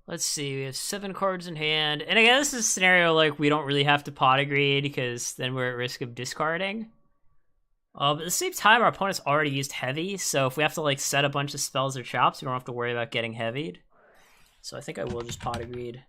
Let's see, we have 7 cards in hand. And again, this is a scenario like we don't really have to pot agreed because then we're at risk of discarding. But at the same time, our opponent's already used heavy, so if we have to like set a bunch of spells or chops, we don't have to worry about getting heavied. So I think I will just pot agreed.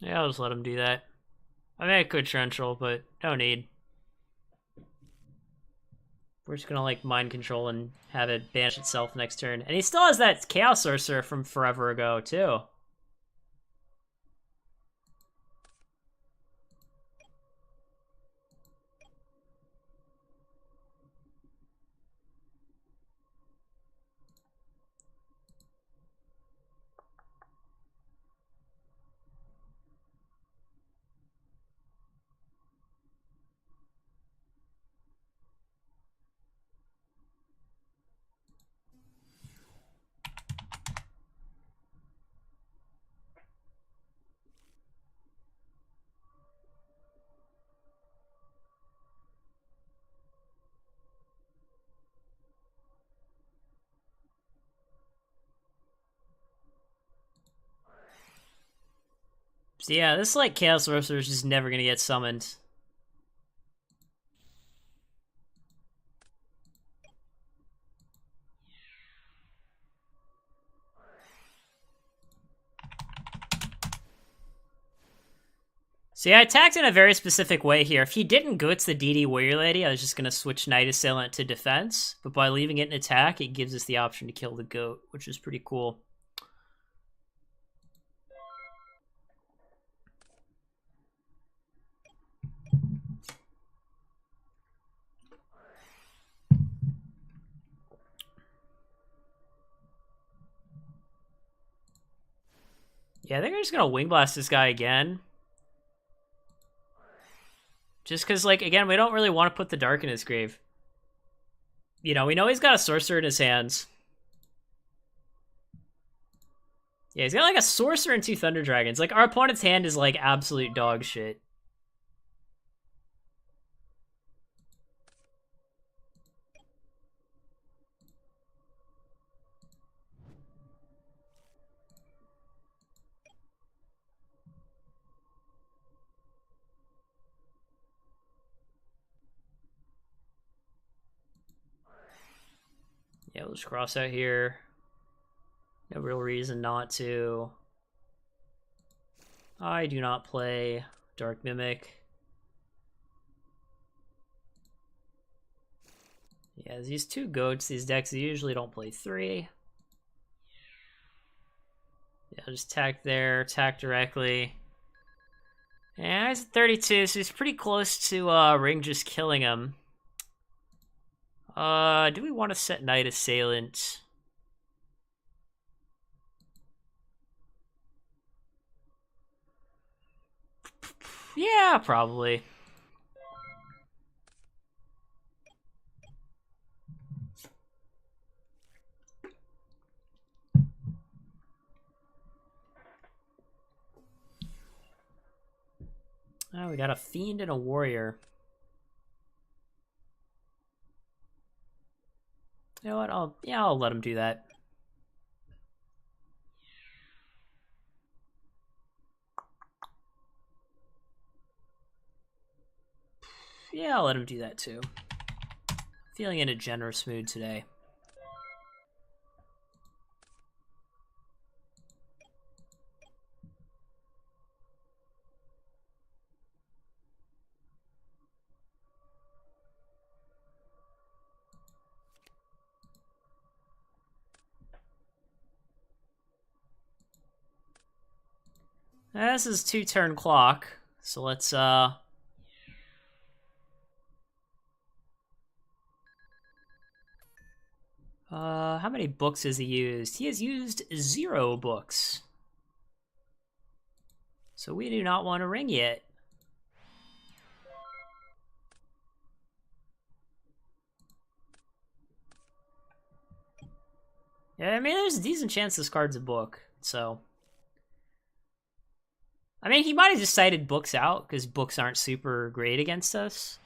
Yeah, I'll just let him do that. I mean, I could Torrential, but no need. We're just gonna like mind control and have it banish itself next turn. And he still has that Chaos Sorcerer from forever ago, too. So yeah, this like Chaos Sorcerer is just never gonna get summoned. See, I attacked in a very specific way here. If he didn't go to the DD Warrior Lady, I was just gonna switch Night Assailant to defense. But by leaving it in attack, it gives us the option to kill the goat, which is pretty cool. Yeah, I think I'm just gonna Wing Blast this guy again. Just because, like, again, we don't really want to put the Dark in his grave. You know, we know he's got a Sorcerer in his hands. Yeah, he's got, like, a Sorcerer and 2 Thunder Dragons. Like, our opponent's hand is, like, absolute dog shit. Yeah, we'll just cross out here. No real reason not to. I do not play Dark Mimic. Yeah, these 2 goats, these decks usually don't play 3. Yeah, just tack there, tack directly. Yeah, he's at 32, so he's pretty close to Ring just killing him. Do we want to set Night Assailant? Yeah, probably. Oh, we got a Fiend and a Warrior. You know what? I'll let him do that. Yeah, I'll let him do that too. Feeling in a generous mood today. This is 2-turn clock, so let's how many books has he used? He has used 0 books. So we do not want to ring yet. Yeah, I mean, there's a decent chance this card's a book, so... I mean, he might have just cited books out, because books aren't super great against us.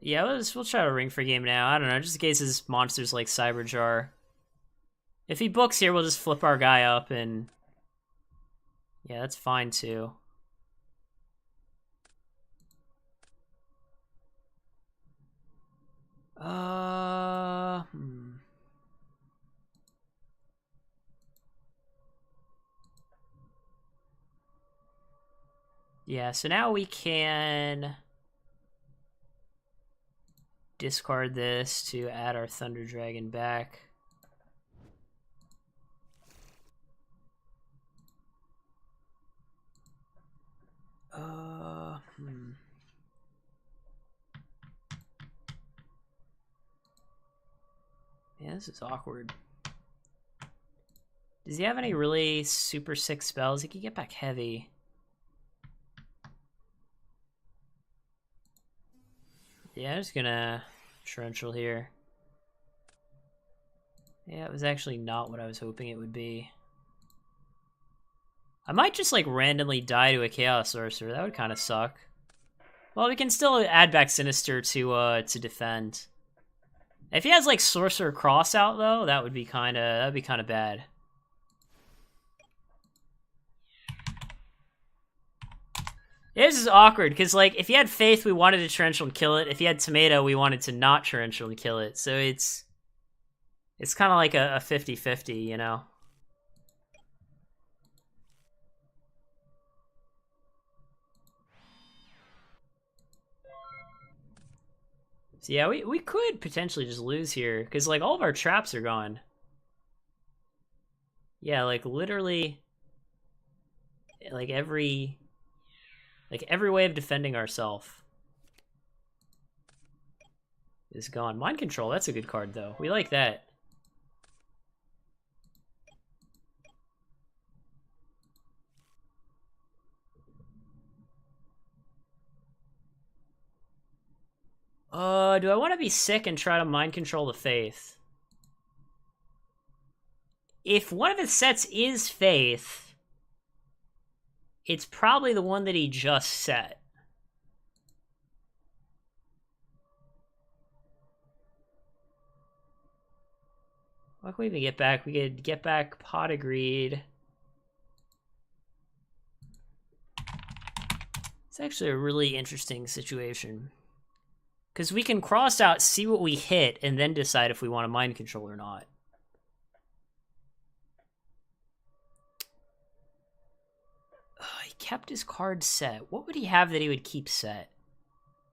Yeah, we'll try to ring for game now. I don't know, just in case his monster's like Cyberjar. If he books here, we'll just flip our guy up and... Yeah, that's fine too. Yeah, so now we can discard this to add our Thunder Dragon back. Yeah, this is awkward. Does he have any really super sick spells? He can get back heavy. Yeah, I'm just gonna torrential here. Yeah, it was actually not what I was hoping it would be. I might just like randomly die to a Chaos Sorcerer. That would kind of suck. Well, we can still add back Sinister to defend. If he has like Sorcerer Cross out though, that'd be kind of bad. This is awkward, because, like, if he had Faith, we wanted to torrential and kill it. If he had Tomato, we wanted to not torrential and kill it. So it's kind of like a 50-50, you know? So yeah, we could potentially just lose here, because, like, all of our traps are gone. Yeah, like, literally, like, every way of defending ourselves is gone. Mind Control, that's a good card, though. We like that. Do I want to be sick and try to Mind Control the Faith? If one of his sets is Faith, it's probably the one that he just set. What can we even get back? We could get back Pot of Greed. It's actually a really interesting situation. Because we can cross out, see what we hit, and then decide if we want to Mind Control or not. He kept his card set. What would he have that he would keep set?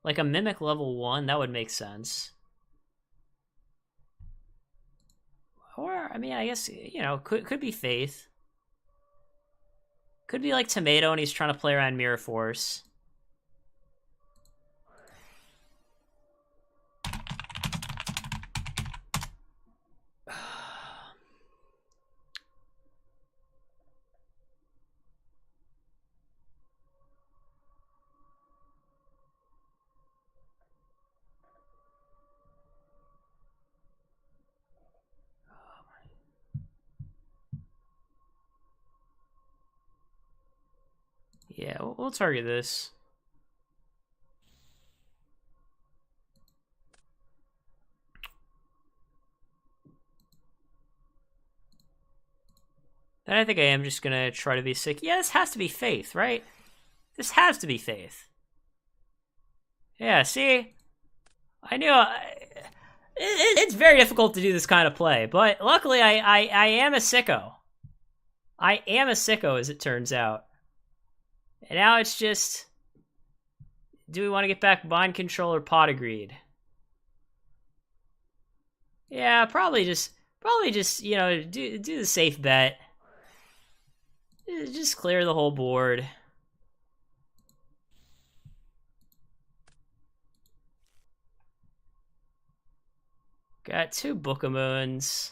Like a Mimic level 1? That would make sense. Or, I mean, I guess, you know, could be Faith. Could be like Tomato and he's trying to play around Mirror Force. Yeah, we'll target this. Then I think I am just gonna try to be sick. Yeah, this has to be Faith, right? This has to be Faith. Yeah, see? I knew... it's very difficult to do this kind of play, but luckily I am a sicko. I am a sicko, as it turns out. And now it's just Do we want to get back Mind Control or Pot of Greed? Yeah, probably just do the safe bet. Just clear the whole board. Got 2 Book of Moons.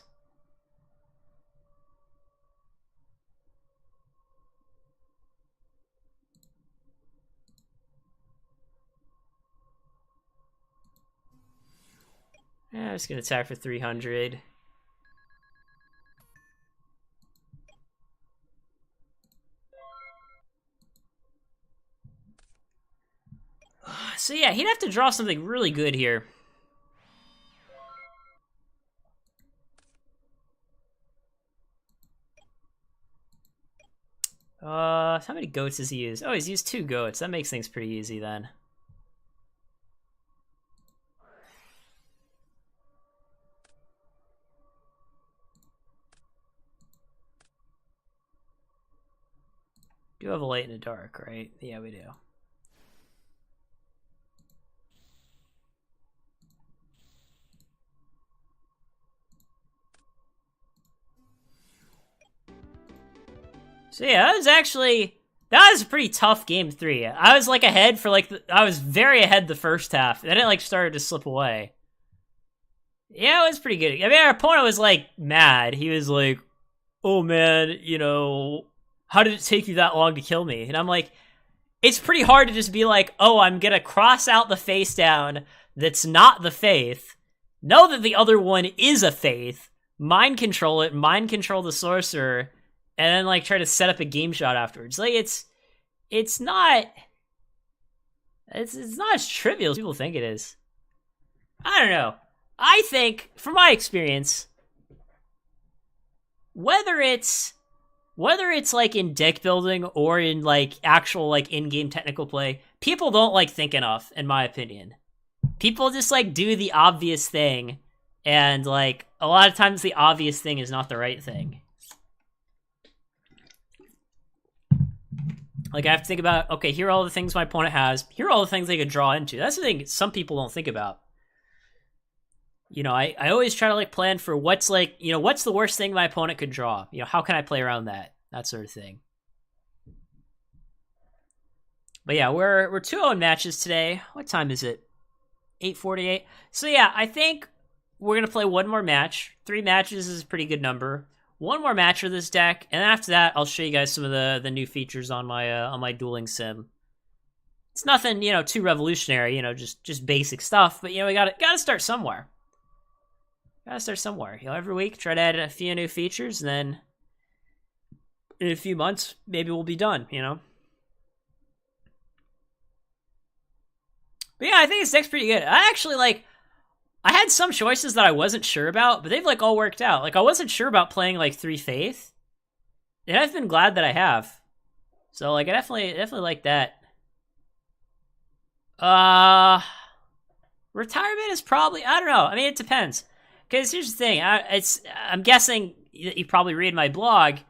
Yeah, I'm just gonna attack for 300. So yeah, he'd have to draw something really good here. How many goats has he used? Oh, he's used 2 goats. That makes things pretty easy then. Do have a light and a dark, right? Yeah, we do. So yeah, that was a pretty tough game 3. I was like ahead for I was very ahead the first half. Then it like started to slip away. Yeah, it was pretty good. I mean, our opponent was like mad. He was like, "Oh man, how did it take you that long to kill me?" And I'm like, it's pretty hard to just be like, "Oh, I'm gonna cross out the face down that's not the faith. Know that the other one is a faith. Mind control it. Mind control the sorcerer." And then like try to set up a game shot afterwards. Like it's not as trivial as people think it is. I don't know. I think, from my experience, whether it's like in deck building or in like actual like in-game technical play, people don't like think enough, in my opinion. People just like do the obvious thing, and like a lot of times the obvious thing is not the right thing. Like, I have to think about, okay, here are all the things my opponent has. Here are all the things they could draw into. That's the thing some people don't think about. I always try to, like, plan for what's, like, what's the worst thing my opponent could draw? How can I play around that? That sort of thing. But yeah, we're 2-0 matches today. What time is it? 8:48. So yeah, I think we're going to play one more match. 3 matches is a pretty good number. One more match for this deck, and then after that, I'll show you guys some of the new features on my dueling sim. It's nothing, too revolutionary, just basic stuff, but we gotta start somewhere. Gotta start somewhere. Every week try to add a few new features, and then in a few months, maybe we'll be done, But yeah, I think this deck's pretty good. I had some choices that I wasn't sure about, but they've like all worked out. Like I wasn't sure about playing like 3 Faith, and I've been glad that I have. So like I definitely like that. Retirement is probably, I don't know. I mean, it depends. Because here's the thing, I'm guessing you probably read my blog, and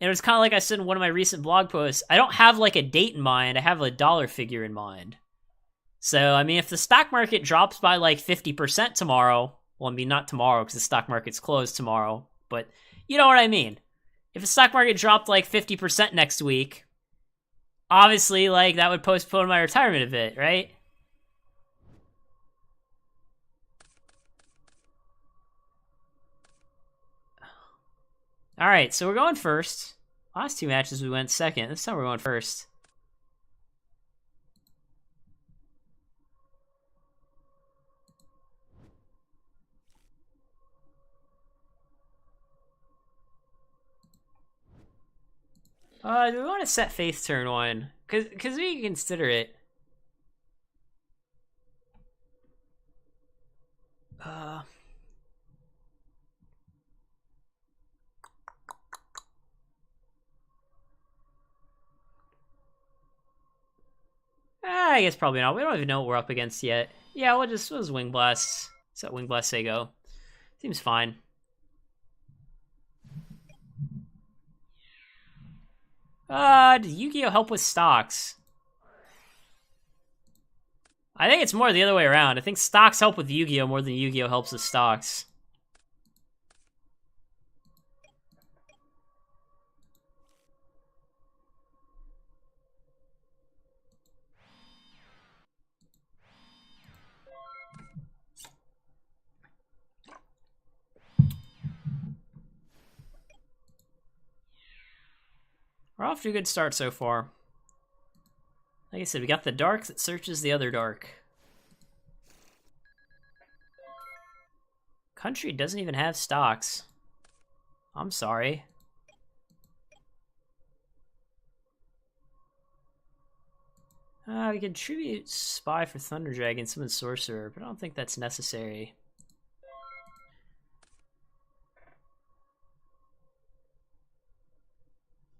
it was kind of like I said in one of my recent blog posts. I don't have like a date in mind. I have a dollar figure in mind. So, I mean, if the stock market drops by like 50% tomorrow, well, I mean, not tomorrow because the stock market's closed tomorrow, but you know what I mean. If the stock market dropped like 50% next week, obviously, like, that would postpone my retirement a bit, right? All right, so we're going first. Last 2 matches we went second. This time we're going first. Do we want to set Faith turn 1? Because we can consider it. I guess probably not. We don't even know what we're up against yet. Yeah, we'll just Wing Blast. Set Wing Blast Sago. Seems fine. Does Yu-Gi-Oh help with stocks? I think it's more the other way around. I think stocks help with Yu-Gi-Oh! More than Yu-Gi-Oh! Helps with stocks. We're off to a good start so far. Like I said, we got the dark that searches the other dark. Country doesn't even have stocks. I'm sorry. We can tribute Spy for Thunder Dragon, summon Sorcerer, but I don't think that's necessary.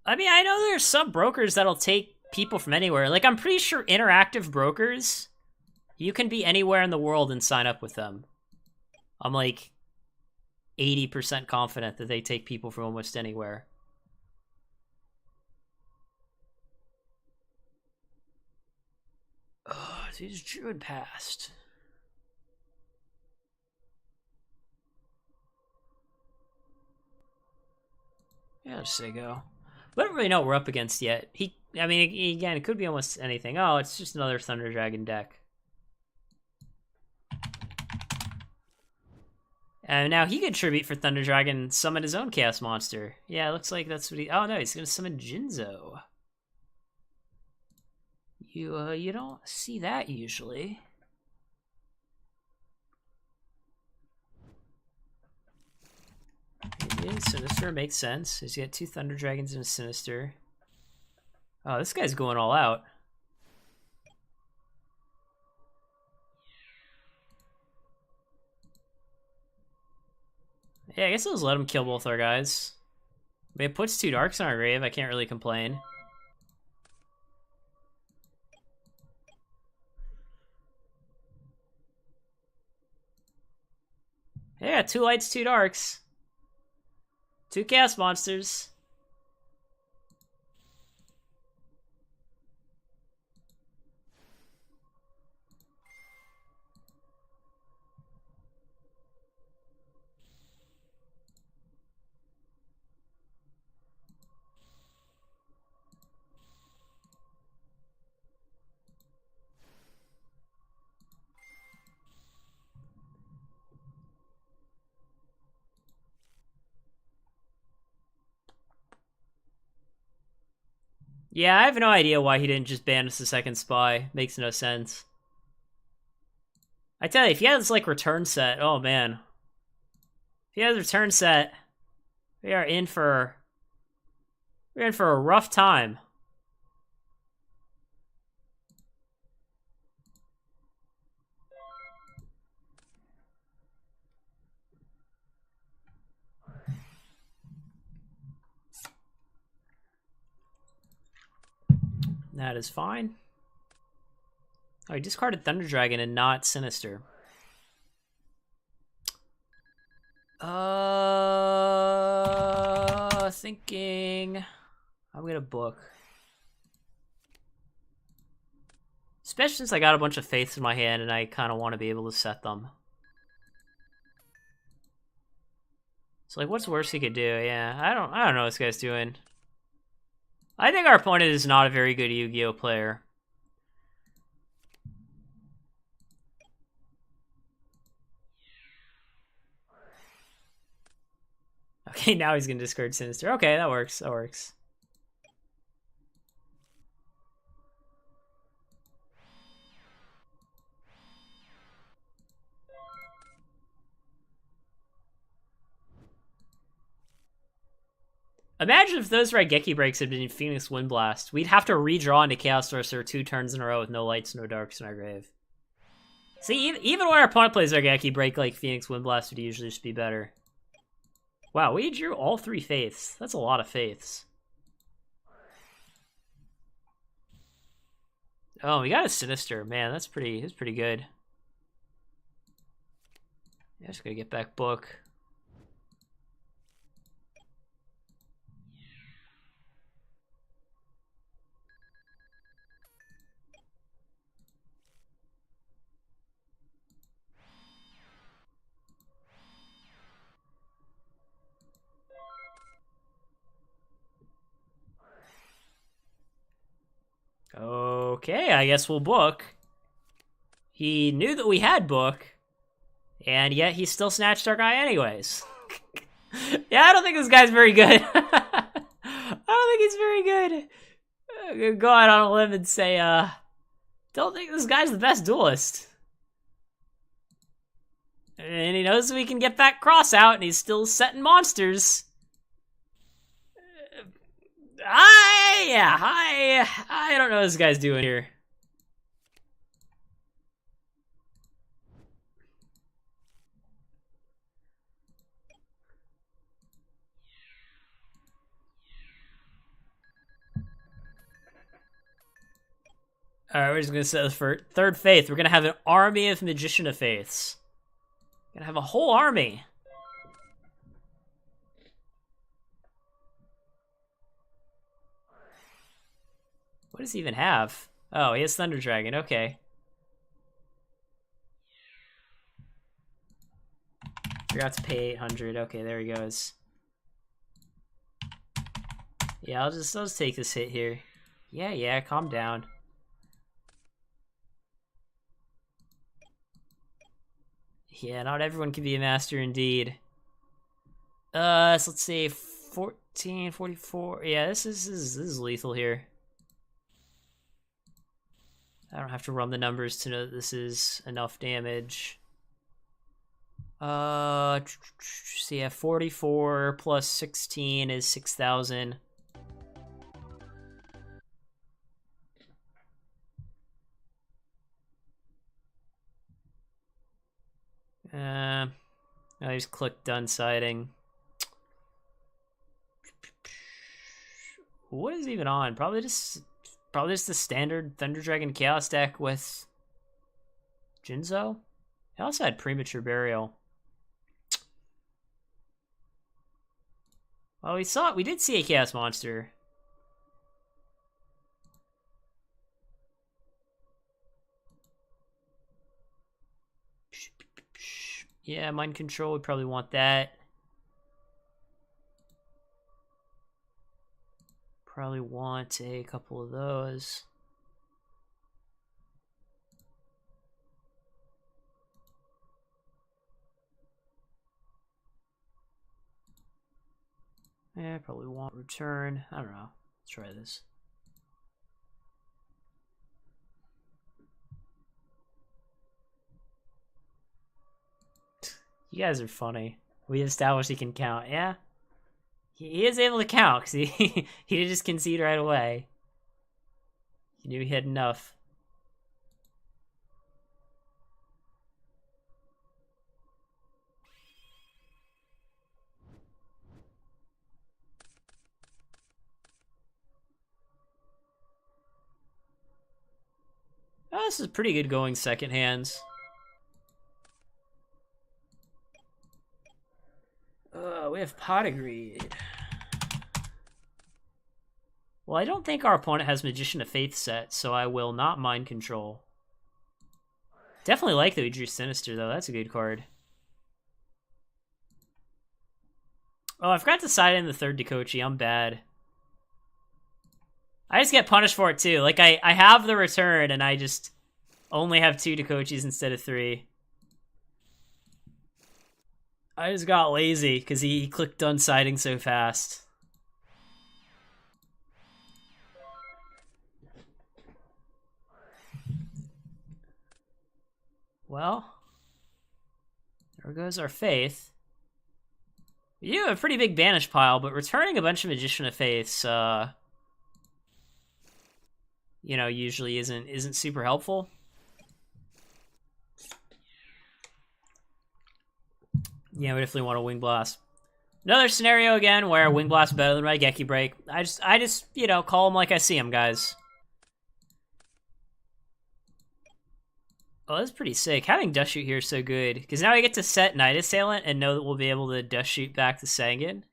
I mean, I know there's some brokers that'll take people from anywhere. Like, I'm pretty sure interactive brokers, you can be anywhere in the world and sign up with them. I'm like 80% confident that they take people from almost anywhere. Oh, dude's Druid passed. Yeah, just say go. We don't really know what we're up against yet. I mean, again, it could be almost anything. Oh, it's just another Thunder Dragon deck. And now he could tribute for Thunder Dragon and summon his own Chaos Monster. Yeah, it looks like that's what he... Oh, no, he's going to summon Jinzo. You don't see that usually. Maybe Sinister makes sense. He's got 2 Thunder Dragons and a Sinister. Oh, this guy's going all out. Yeah, I guess I'll just let him kill both our guys. I mean, it puts 2 darks on our grave. I can't really complain. Yeah, 2 lights, 2 darks. 2 chaos monsters. Yeah, I have no idea why he didn't just ban us the second spy. Makes no sense. I tell you, if he has like return set, oh man. If he has return set, we're in for a rough time. That is fine. Oh, he discarded Thunder Dragon and not Sinister. Thinking I'm gonna book. Especially since I got a bunch of faiths in my hand and I kind of want to be able to set them. So like, what's worse he could do? Yeah, I don't know what this guy's doing. I think our opponent is not a very good Yu-Gi-Oh player. Okay, now he's gonna discard Sinister. Okay, that works. That works. Imagine if those Raigeki breaks had been in Phoenix Windblast. We'd have to redraw into Chaos Sorcerer 2 turns in a row with no lights, no darks in our grave. See, even when our opponent plays Raigeki break, like Phoenix Windblast would usually just be better. Wow, we drew all 3 faiths. That's a lot of faiths. Oh, we got a Sinister. Man, that's pretty good. Yeah, just gotta get back book. Okay, I guess we'll book. He knew that we had book, and yet he still snatched our guy anyways. Yeah, I don't think this guy's very good. I don't think he's very good. I'm gonna go out on a limb and say, don't think this guy's the best duelist. And he knows we can get that cross out, and he's still setting monsters. I don't know what this guy's doing here. Alright, we're just gonna set this for third faith. We're gonna have an army of Magician of Faiths. We're gonna have a whole army. What does he even have? Oh, he has Thunder Dragon, okay. Forgot to pay 800. Okay, there he goes. Yeah, I'll just take this hit here. Yeah, calm down. Yeah, not everyone can be a master indeed. So let's see, 14, 44. Yeah, this is lethal here. I don't have to run the numbers to know that this is enough damage. So yeah, 44 plus 16 is 6,000. I just click done siding. What is even on? Probably just the standard Thunder Dragon Chaos deck with Jinzo. I also had Premature Burial. Well, we did see a Chaos Monster. Yeah, Mind Control, we probably want that. Probably want a couple of those. Yeah, probably want return. I don't know. Let's try this. You guys are funny. We established he can count. Yeah, he is able to count because he did just concede right away. He knew he had enough. Oh, this is pretty good going second hands. We have Pot of Greed. Well, I don't think our opponent has Magician of Faith set, so I will not Mind Control. Definitely like that we drew Sinister, though. That's a good card. Oh, I forgot to side in the third Dekochi. I'm bad. I just get punished for it, too. Like, I have the return, and I just only have 2 Dekochis instead of 3. I just got lazy, because he clicked done siding so fast. Well, there goes our Faith. You have a pretty big banish pile, but returning a bunch of Magician of Faiths, you know, usually isn't super helpful. Yeah, we definitely want a Wing Blast. Another scenario again where Wing Blast better than my Geki Break. I just, you know, call them like I see them, guys. Oh, that's pretty sick. Having Dust Shoot here is so good. Because now I get to set Night Assailant and know that we'll be able to Dust Shoot back to Sangan.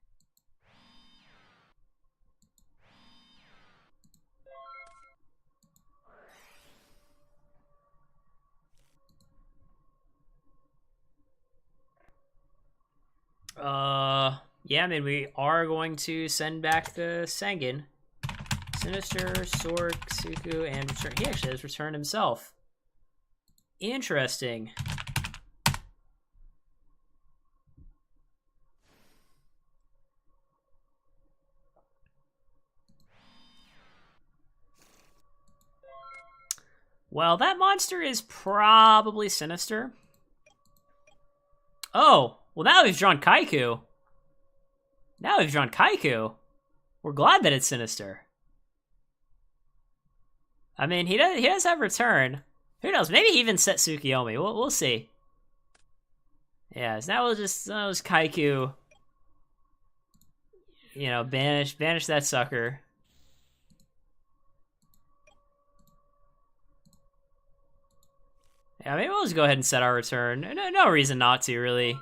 Yeah, I mean, we are going to send back the Sangan. Sinister, Sork, Suku, and return. He actually has returned himself. Interesting. Well, that monster is probably Sinister. Oh, well now we've drawn Kaiku. Now we've drawn Kaiku. We're glad that it's Sinister. I mean, he does have return. Who knows? Maybe he even set Tsukiyomi. We'll see. Yeah, so now we'll just Kaiku. You know, banish that sucker. Yeah, maybe we'll just go ahead and set our return. No reason not to, really.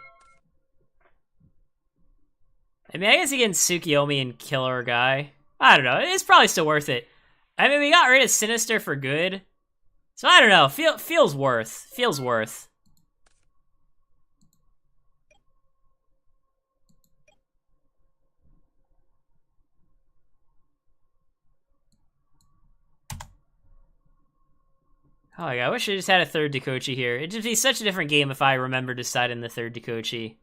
I mean, I guess against Tsukiyomi and kill our guy. I don't know. It's probably still worth it. I mean, we got rid of Sinister for good. So I don't know. Feels worth. Feels worth. Oh my god, I wish I just had a third Dekochi here. It'd just be such a different game if I remembered to side in the third Dekochi.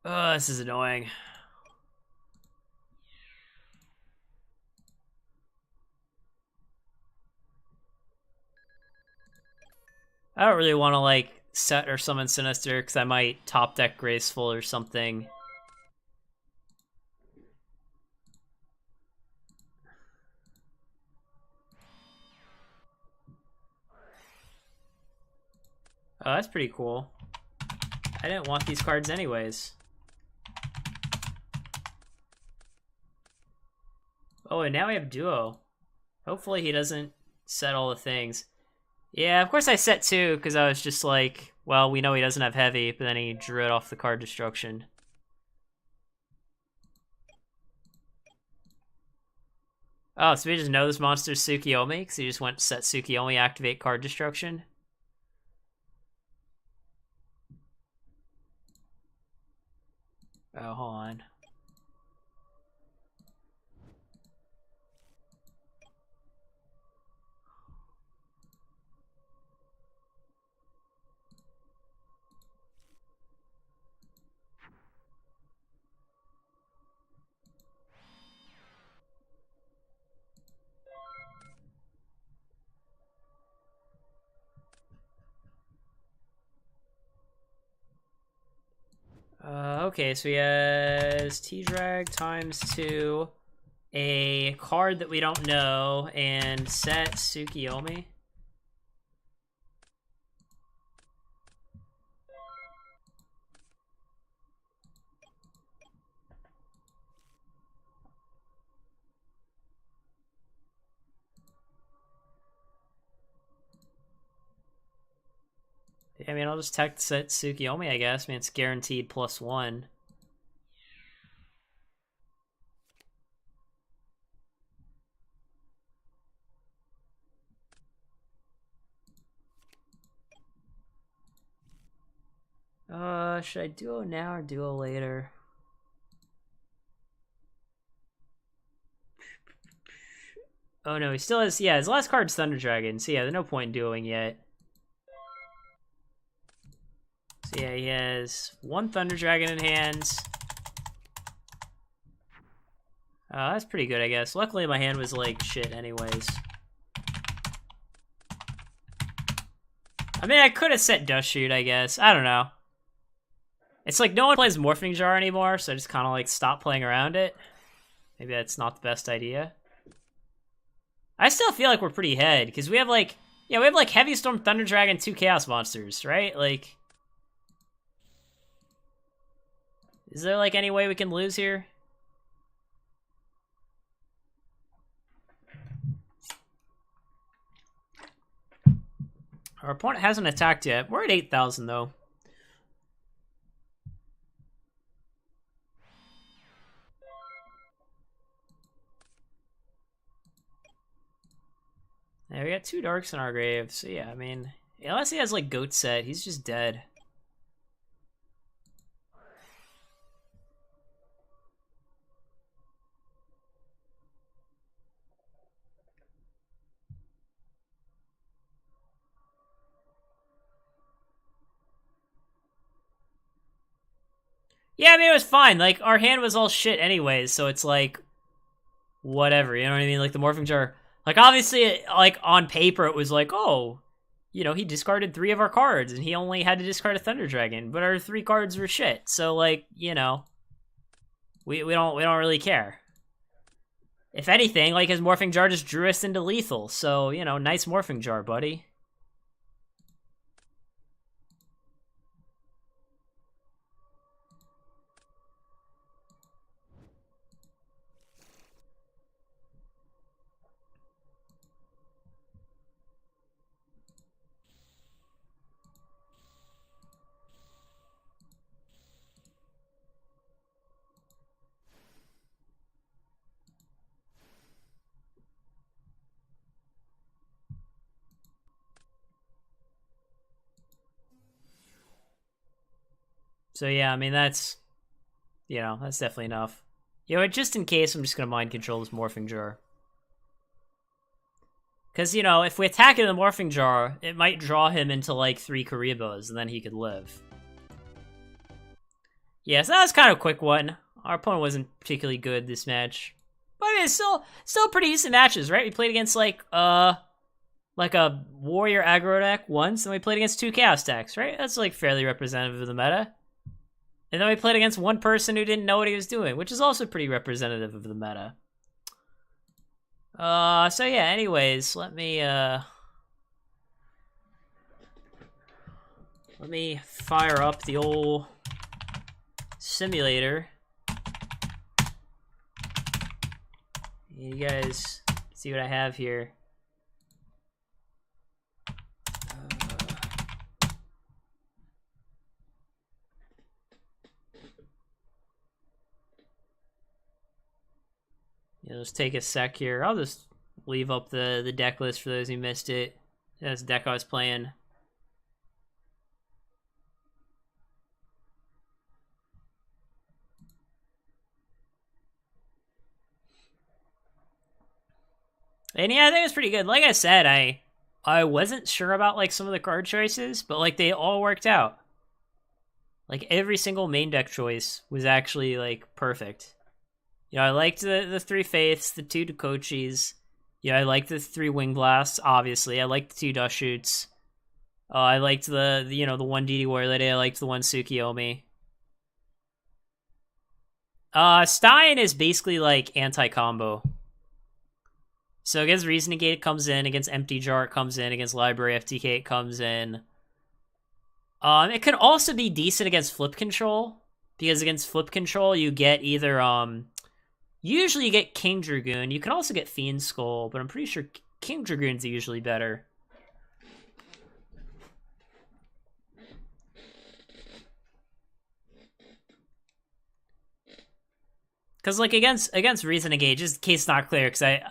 Oh, this is annoying. I don't really want to, like, set or summon Sinister, because I might top deck Graceful or something. Oh, that's pretty cool. I didn't want these cards anyways. Oh, and now we have Duo. Hopefully he doesn't set all the things. Yeah, of course I set 2, because I was just like, well, we know he doesn't have Heavy, but then he drew it off the card Destruction. Oh, so we just know this monster's Tsukiyomi, because he just went set Tsukiyomi, activate card Destruction. Oh, hold on. Okay, so he has T-Drag times 2, a card that we don't know, and set Tsukiyomi. I mean, I'll just tech set Tsukiyomi, I guess. I mean, it's guaranteed +1. Should I duo now or duo later? Oh no, he still has, yeah, his last card's Thunder Dragon, so yeah, there's no point in duoing yet. So yeah, he has 1 Thunder Dragon in hand. That's pretty good, I guess. Luckily my hand was like shit anyways. I mean, I could have set Dust Shoot, I guess. I don't know. It's like no one plays Morphing Jar anymore, so I just kind of like stopped playing around it. Maybe that's not the best idea. I still feel like we're pretty ahead, because we have like, yeah, we have like Heavy Storm, Thunder Dragon, 2 Chaos Monsters, right? Like, is there like any way we can lose here? Our opponent hasn't attacked yet. We're at 8,000 though. Yeah, we got 2 Darks in our grave, so yeah, I mean, unless he has like Goat Set, he's just dead. Yeah, I mean, it was fine. Like, our hand was all shit anyways, so it's like, whatever, you know what I mean? Like, the Morphing Jar, like, obviously, like, on paper, it was like, oh, you know, he discarded 3 of our cards, and he only had to discard a Thunder Dragon, but our 3 cards were shit, so, like, you know, we don't really care. If anything, like, his Morphing Jar just drew us into lethal, so, you know, nice Morphing Jar, buddy. So, yeah, I mean, that's, you know, that's definitely enough. You know, just in case, I'm just gonna Mind Control this Morphing Jar. Because, you know, if we attack it in the Morphing Jar, it might draw him into, like, 3 Karibos, and then he could live. Yeah, so that was kind of a quick one. Our opponent wasn't particularly good this match. But I mean, it's still pretty decent matches, right? We played against, like a Warrior aggro deck once, and we played against 2 Chaos decks, right? That's, like, fairly representative of the meta. And then we played against one person who didn't know what he was doing, which is also pretty representative of the meta. So yeah, anyways, let me fire up the old simulator. You guys see what I have here. Just take a sec here. I'll just leave up the deck list for those who missed it. That's the deck I was playing. And yeah, I think it's pretty good. Like I said, I wasn't sure about like some of the card choices, but like they all worked out. Like every single main deck choice was actually like perfect. You know, I liked the 3 Faiths, the 2 Dakochis. Yeah, I liked the 3 Wing Blasts, obviously. I liked the 2 Dust Shoots. I liked the 1 DD Warrior Lady. I liked the 1 Tsukiyomi. Stein is basically like anti-combo. So against Reason Negate it comes in, against Empty Jar it comes in, against Library FTK it comes in. It can also be decent against Flip Control, because against Flip Control you get either usually you get King Dragoon. You can also get Fiend Skull, but I'm pretty sure King Dragoon's usually better. Because like against Reason Negate, just in case it's not clear, because it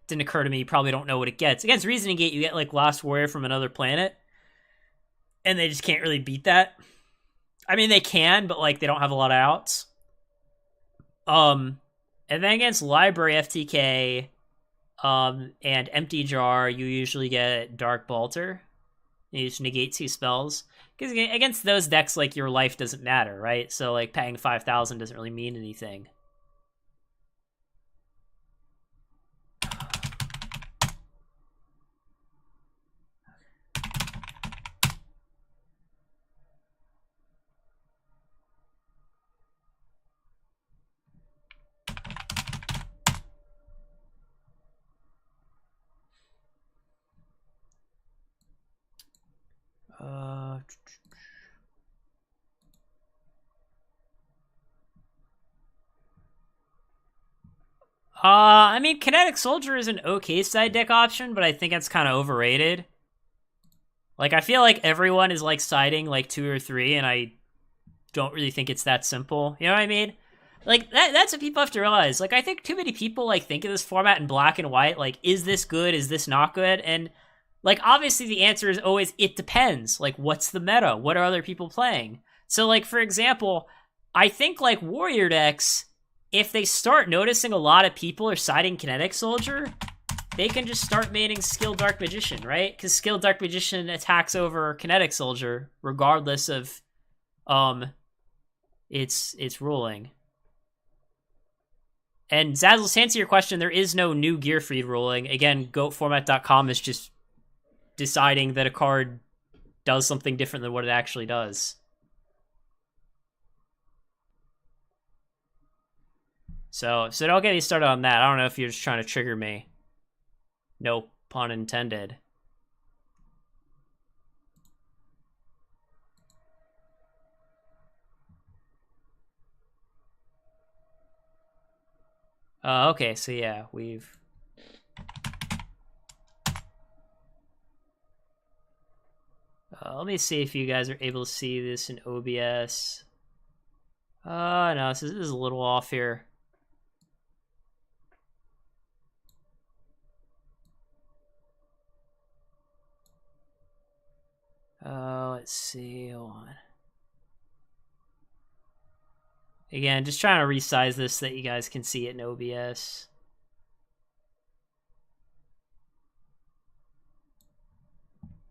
didn't occur to me, you probably don't know what it gets. Against Reason Negate, you get like Lost Warrior from another planet, and they just can't really beat that. I mean, they can, but like they don't have a lot of outs. And then against Library FTK, and Empty Jar, you usually get Dark Bolter. You just negate 2 spells. Because against those decks, like, your life doesn't matter, right? So, like, paying 5,000 doesn't really mean anything. I mean, Kinetic Soldier is an okay side deck option, but I think it's kind of overrated. Like, I feel like everyone is, like, siding, like, 2 or 3, and I don't really think it's that simple. You know what I mean? Like, that's what people have to realize. Like, I think too many people, like, think of this format in black and white. Like, is this good? Is this not good? And, like, obviously the answer is always, it depends. Like, what's the meta? What are other people playing? So, like, for example, I think, like, Warrior decks, if they start noticing a lot of people are siding Kinetic Soldier, they can just start maining Skilled Dark Magician, right? Because Skilled Dark Magician attacks over Kinetic Soldier, regardless of, its ruling. And Zazzle, to answer your question, there is no new gear feed ruling. Again, goatformat.com is just deciding that a card does something different than what it actually does. So don't get me started on that. I don't know if you're just trying to trigger me. No pun intended. Okay, so yeah, we've... let me see if you guys are able to see this in OBS. No, this is a little off here. Let's see, hold on. Again, just trying to resize this so that you guys can see it in OBS.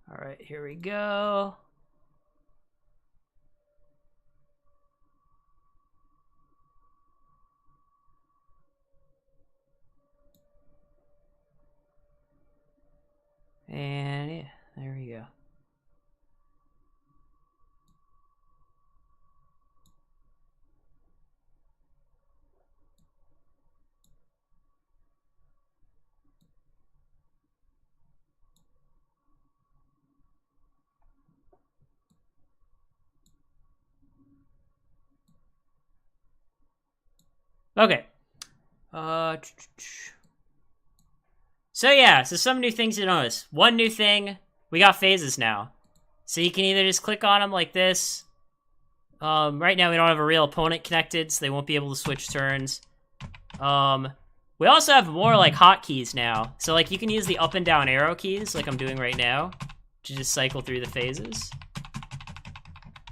All right, here we go. And yeah, there we go. Okay. So yeah, so some new things to notice. One new thing, we got phases now. So you can either just click on them like this. Right now we don't have a real opponent connected, so they won't be able to switch turns. We also have more like hotkeys now. So like you can use the up and down arrow keys, like I'm doing right now, to just cycle through the phases.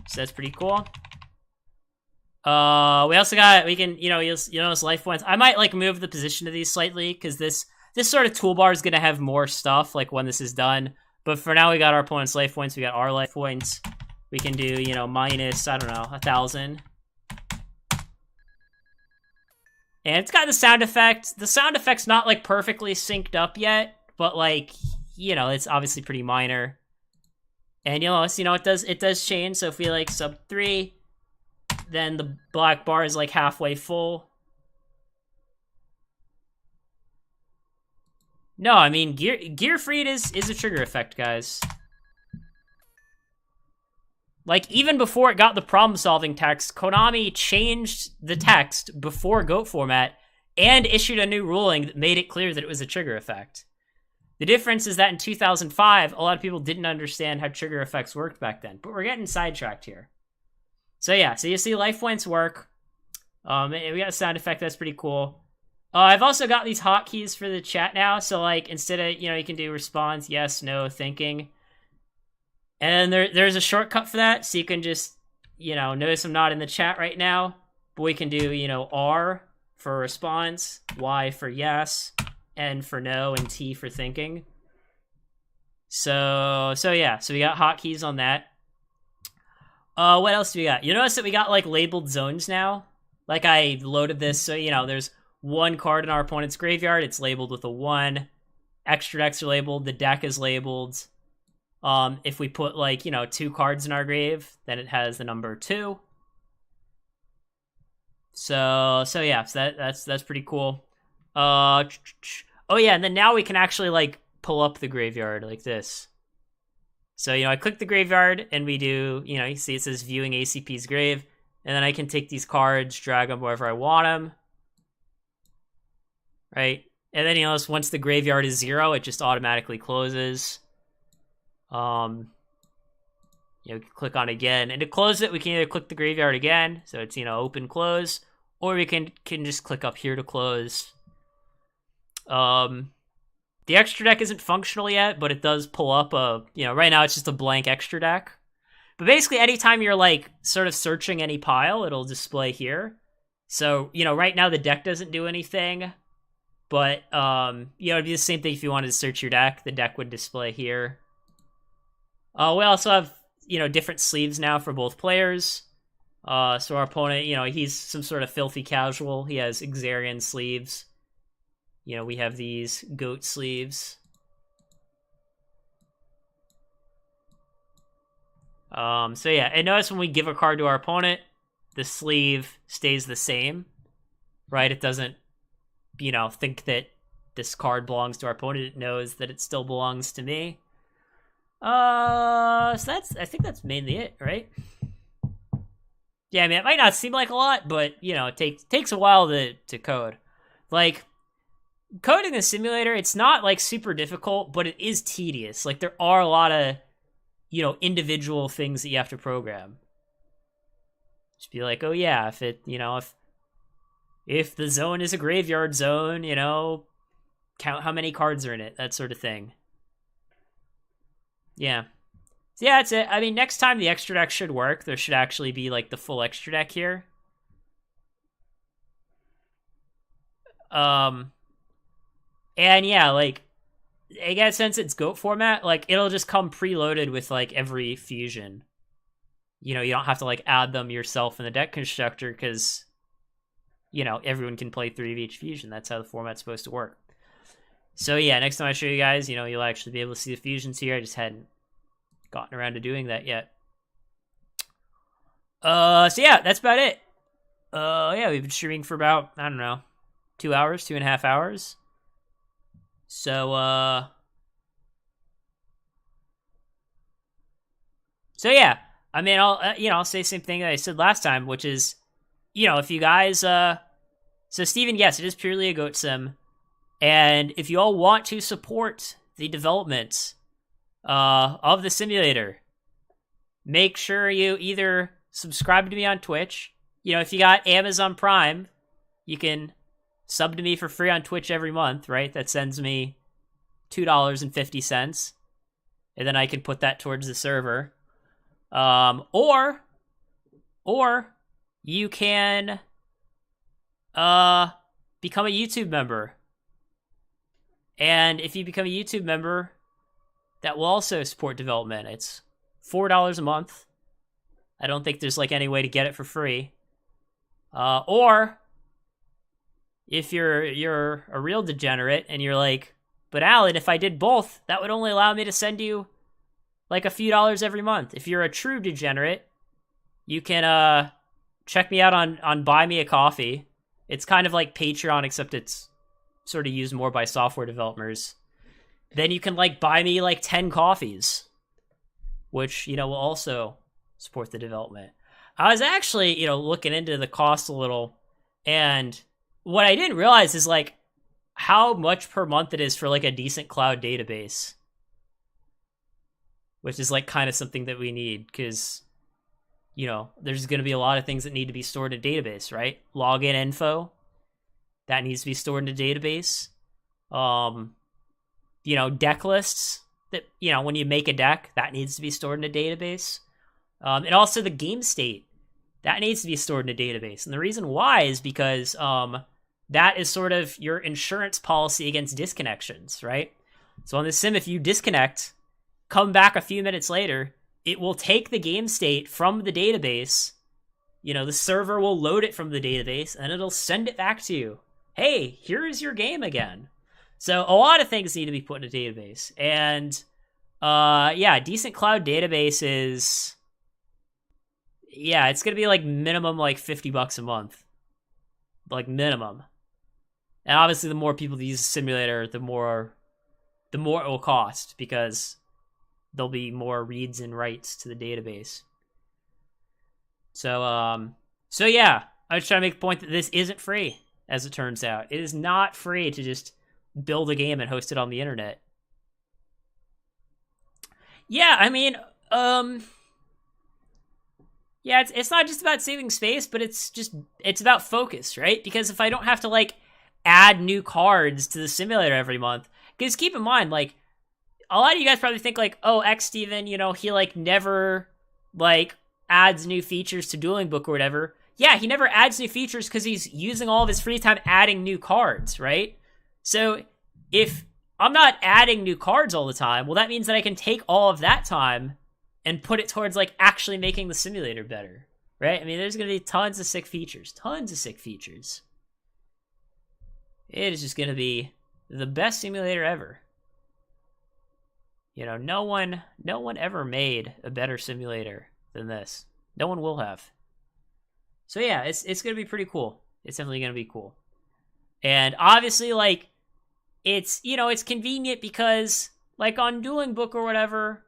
So that's pretty cool. We also got, we can, you'll notice life points. I might like move the position of these slightly, because this sort of toolbar is going to have more stuff like when this is done. But for now, we got our opponent's life points. We got our life points. We can do, minus, I don't know, 1,000. And it's got the sound effect. The sound effect's not like perfectly synced up yet, but like, it's obviously pretty minor. And it does change. So if we like sub 3, then the black bar is like halfway full. No, I mean, gear freed is a trigger effect, guys. Like, even before it got the problem-solving text, Konami changed the text before GOAT format and issued a new ruling that made it clear that it was a trigger effect. The difference is that in 2005, a lot of people didn't understand how trigger effects worked back then. But we're getting sidetracked here. So yeah, so you see life points work. We got a sound effect, that's pretty cool. I've also got these hotkeys for the chat now, so like instead of, you can do response, yes, no, thinking. And there's a shortcut for that, so you can just, notice I'm not in the chat right now, but we can do, R for response, Y for yes, N for no, and T for thinking. So yeah, so we got hotkeys on that. What else do we got? You notice that we got, like, labeled zones now? Like, I loaded this, so, there's one card in our opponent's graveyard. It's labeled with a 1. Extra decks are labeled. The deck is labeled. If we put, like, 2 cards in our grave, then it has the number 2. So yeah, so that's pretty cool. Oh, yeah, and then now we can actually, like, pull up the graveyard like this. So, I click the graveyard, and we do, you see it says viewing ACP's grave, and then I can take these cards, drag them wherever I want them, right? And then, once the graveyard is 0, it just automatically closes. Click on again, and to close it, we can either click the graveyard again, so it's, open, close, or we can just click up here to close. The extra deck isn't functional yet, but it does pull up right now it's just a blank extra deck. But basically, anytime you're, like, sort of searching any pile, it'll display here. So, right now the deck doesn't do anything. But, it'd be the same thing if you wanted to search your deck. The deck would display here. We also have, different sleeves now for both players. So our opponent, he's some sort of filthy casual. He has Xarian sleeves. We have these goat sleeves. So yeah, and notice when we give a card to our opponent, the sleeve stays the same, right? It doesn't, think that this card belongs to our opponent. It knows that it still belongs to me. So I think that's mainly it, right? Yeah, I mean, it might not seem like a lot, but, it takes a while to code. Like, coding a simulator, it's not, like, super difficult, but it is tedious. Like, there are a lot of, individual things that you have to program. Just be like, oh yeah, if it, if the zone is a graveyard zone, count how many cards are in it, that sort of thing. Yeah. So yeah, that's it. I mean, next time the extra deck should work. There should actually be, like, the full extra deck here. And yeah, like, I guess since it's GOAT format, like, it'll just come preloaded with, like, every fusion. You don't have to, like, add them yourself in the deck constructor, because, everyone can play 3 of each fusion. That's how the format's supposed to work. So yeah, next time I show you guys, you'll actually be able to see the fusions here. I just hadn't gotten around to doing that yet. So yeah, that's about it. Yeah, we've been streaming for about, I don't know, 2 hours, 2.5 hours. So yeah, I mean, I'll say the same thing that I said last time, which is, if you guys, so Steven, yes, it is purely a GOAT sim, and if you all want to support the development of the simulator, make sure you either subscribe to me on Twitch. If you got Amazon Prime, you can sub to me for free on Twitch every month, right? That sends me $2.50, and then I can put that towards the server. Or you can become a YouTube member. And if you become a YouTube member, that will also support development. It's $4 a month. I don't think there's, like, any way to get it for free. Or if you're a real degenerate and you're like, but Alan, if I did both, that would only allow me to send you, like, a few dollars every month. If you're a true degenerate, you can check me out on Buy Me a Coffee. It's kind of like Patreon, except it's sort of used more by software developers. Then you can, like, buy me, like, 10 coffees, which, will also support the development. I was actually, looking into the cost a little, and what I didn't realize is, like, how much per month it is for, like, a decent cloud database. Which is, like, kind of something that we need, because, there's going to be a lot of things that need to be stored in a database, right? Login info, that needs to be stored in a database. Deck lists, that, when you make a deck, that needs to be stored in a database. And also the game state, that needs to be stored in a database. And the reason why is because that is sort of your insurance policy against disconnections, right? So on the sim, if you disconnect, come back a few minutes later, it will take the game state from the database. The server will load it from the database, and it'll send it back to you. Hey, here is your game again. So a lot of things need to be put in a database. And, yeah, decent cloud database is, yeah, it's going to be, like, minimum, like, $50 a month. Like, minimum. And obviously the more people that use the simulator, the more it will cost, because there'll be more reads and writes to the database. So yeah, I was trying to make the point that this isn't free, as it turns out. It is not free to just build a game and host it on the internet. Yeah, I mean, yeah, it's not just about saving space, but it's about focus, right? Because if I don't have to, like, add new cards to the simulator every month, because keep in mind, like, a lot of you guys probably think, like, oh, X Steven, he, like, never, like, adds new features to Dueling Book or whatever. Yeah, he never adds new features because he's using all of his free time adding new cards, right? So if I'm not adding new cards all the time, well, that means that I can take all of that time and put it towards, like, actually making the simulator better. right? I mean, there's going to be tons of sick features. Tons of sick features. It is just going to be the best simulator ever. You know, no one ever made a better simulator than this. No one will have. So yeah, it's going to be pretty cool. It's definitely going to be cool. And obviously, like, it's, you know, it's convenient because, like, on Dueling Book or whatever,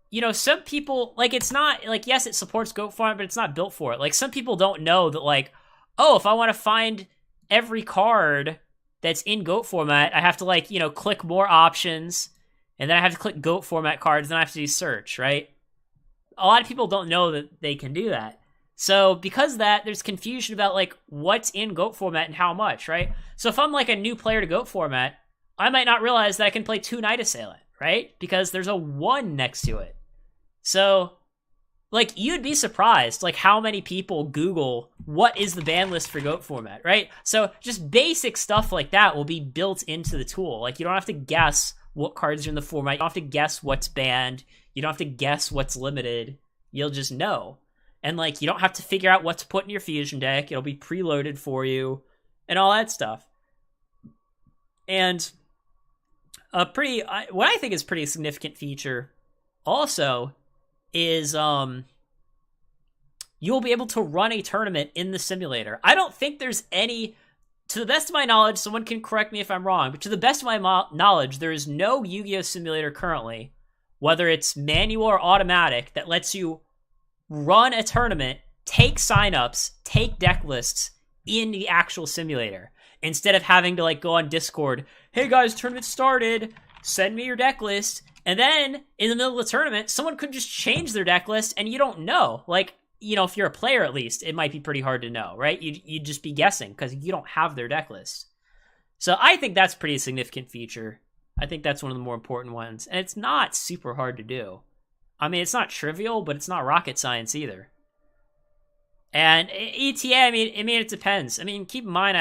you know, some people, like, it's not, like, yes, it supports Goat format, but it's not built for it. Like, some people don't know that, like, oh, if I want to find every card that's in Goat format, I have to, like, you know, click more options, and then I have to click Goat format cards, then I have to do search, right? A lot of people don't know that they can do that. So because of that, there's confusion about, like, what's in Goat format and how much, right? So if I'm, like, a new player to Goat format, I might not realize that I can play 2 Night Assailant, right? Because there's a 1 next to it. So, like, you'd be surprised, like, how many people Google what is the ban list for Goat format, right? So just basic stuff like that will be built into the tool. Like, you don't have to guess what cards are in the format. You don't have to guess what's banned. You don't have to guess what's limited. You'll just know. And, like, you don't have to figure out what to put in your Fusion deck. It'll be preloaded for you and all that stuff. And what I think is a pretty significant feature also is you'll be able to run a tournament in the simulator. I don't think there's any, to the best of my knowledge, someone can correct me if I'm wrong, but to the best of my knowledge, there is no Yu-Gi-Oh! Simulator currently, whether it's manual or automatic, that lets you run a tournament, take signups, take deck lists in the actual simulator, instead of having to, like, go on Discord, hey guys, tournament started, send me your deck list, and then in the middle of the tournament, someone could just change their deck list and you don't know. Like, you know, if you're a player at least, it might be pretty hard to know, right? You'd just be guessing because you don't have their deck list. So I think that's a pretty significant feature. I think that's one of the more important ones. And it's not super hard to do. I mean, it's not trivial, but it's not rocket science either. And ETA, I mean, it depends. I mean, keep in mind,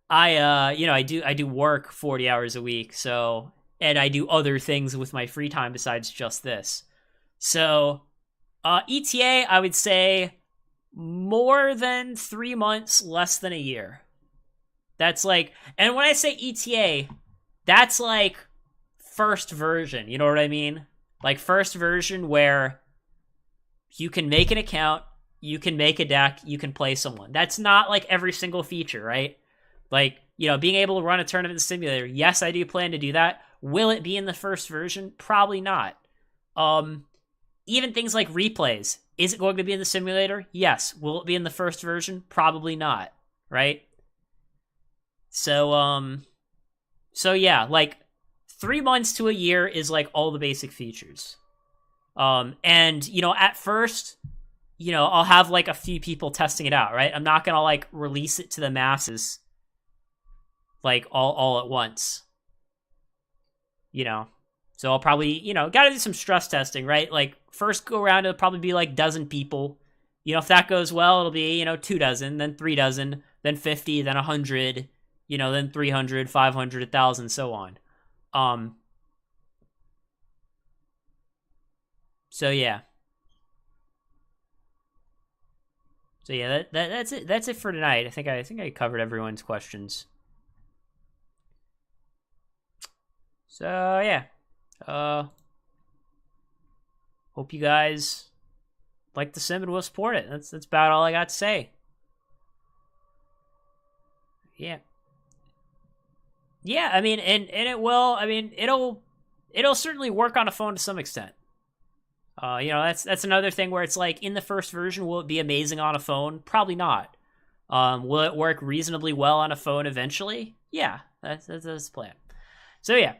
I do work 40 hours a week, so, and I do other things with my free time besides just this. So, ETA, I would say more than 3 months, less than a year. That's like, and when I say ETA, that's like first version, you know what I mean? Like first version where you can make an account, you can make a deck, you can play someone. That's not like every single feature, right? Like, you know, being able to run a tournament in the simulator, yes, I do plan to do that. Will it be in the first version? Probably not. Even things like replays, is it going to be in the simulator? Yes. Will it be in the first version? Probably not, right? So yeah, like 3 months to a year is like all the basic features. And, you know, at first, you know, I'll have like a few people testing it out, right? I'm not going to like release it to the masses like all at once, you know? So I'll probably, you know, got to do some stress testing, right? Like first go around, it'll probably be like 12 people. You know, if that goes well, it'll be, you know, 24, then 36, then 50, then 100, you know, then 300, 500, 1,000, so on. So yeah. So yeah, that's it. That's it for tonight. I think I covered everyone's questions. So yeah. Hope you guys like the sim and will support it. That's about all I got to say. Yeah. Yeah, I mean, and it will, I mean, it'll certainly work on a phone to some extent. You know, that's another thing where it's like, in the first version, will it be amazing on a phone? Probably not. Will it work reasonably well on a phone eventually? Yeah, that's the plan. So yeah,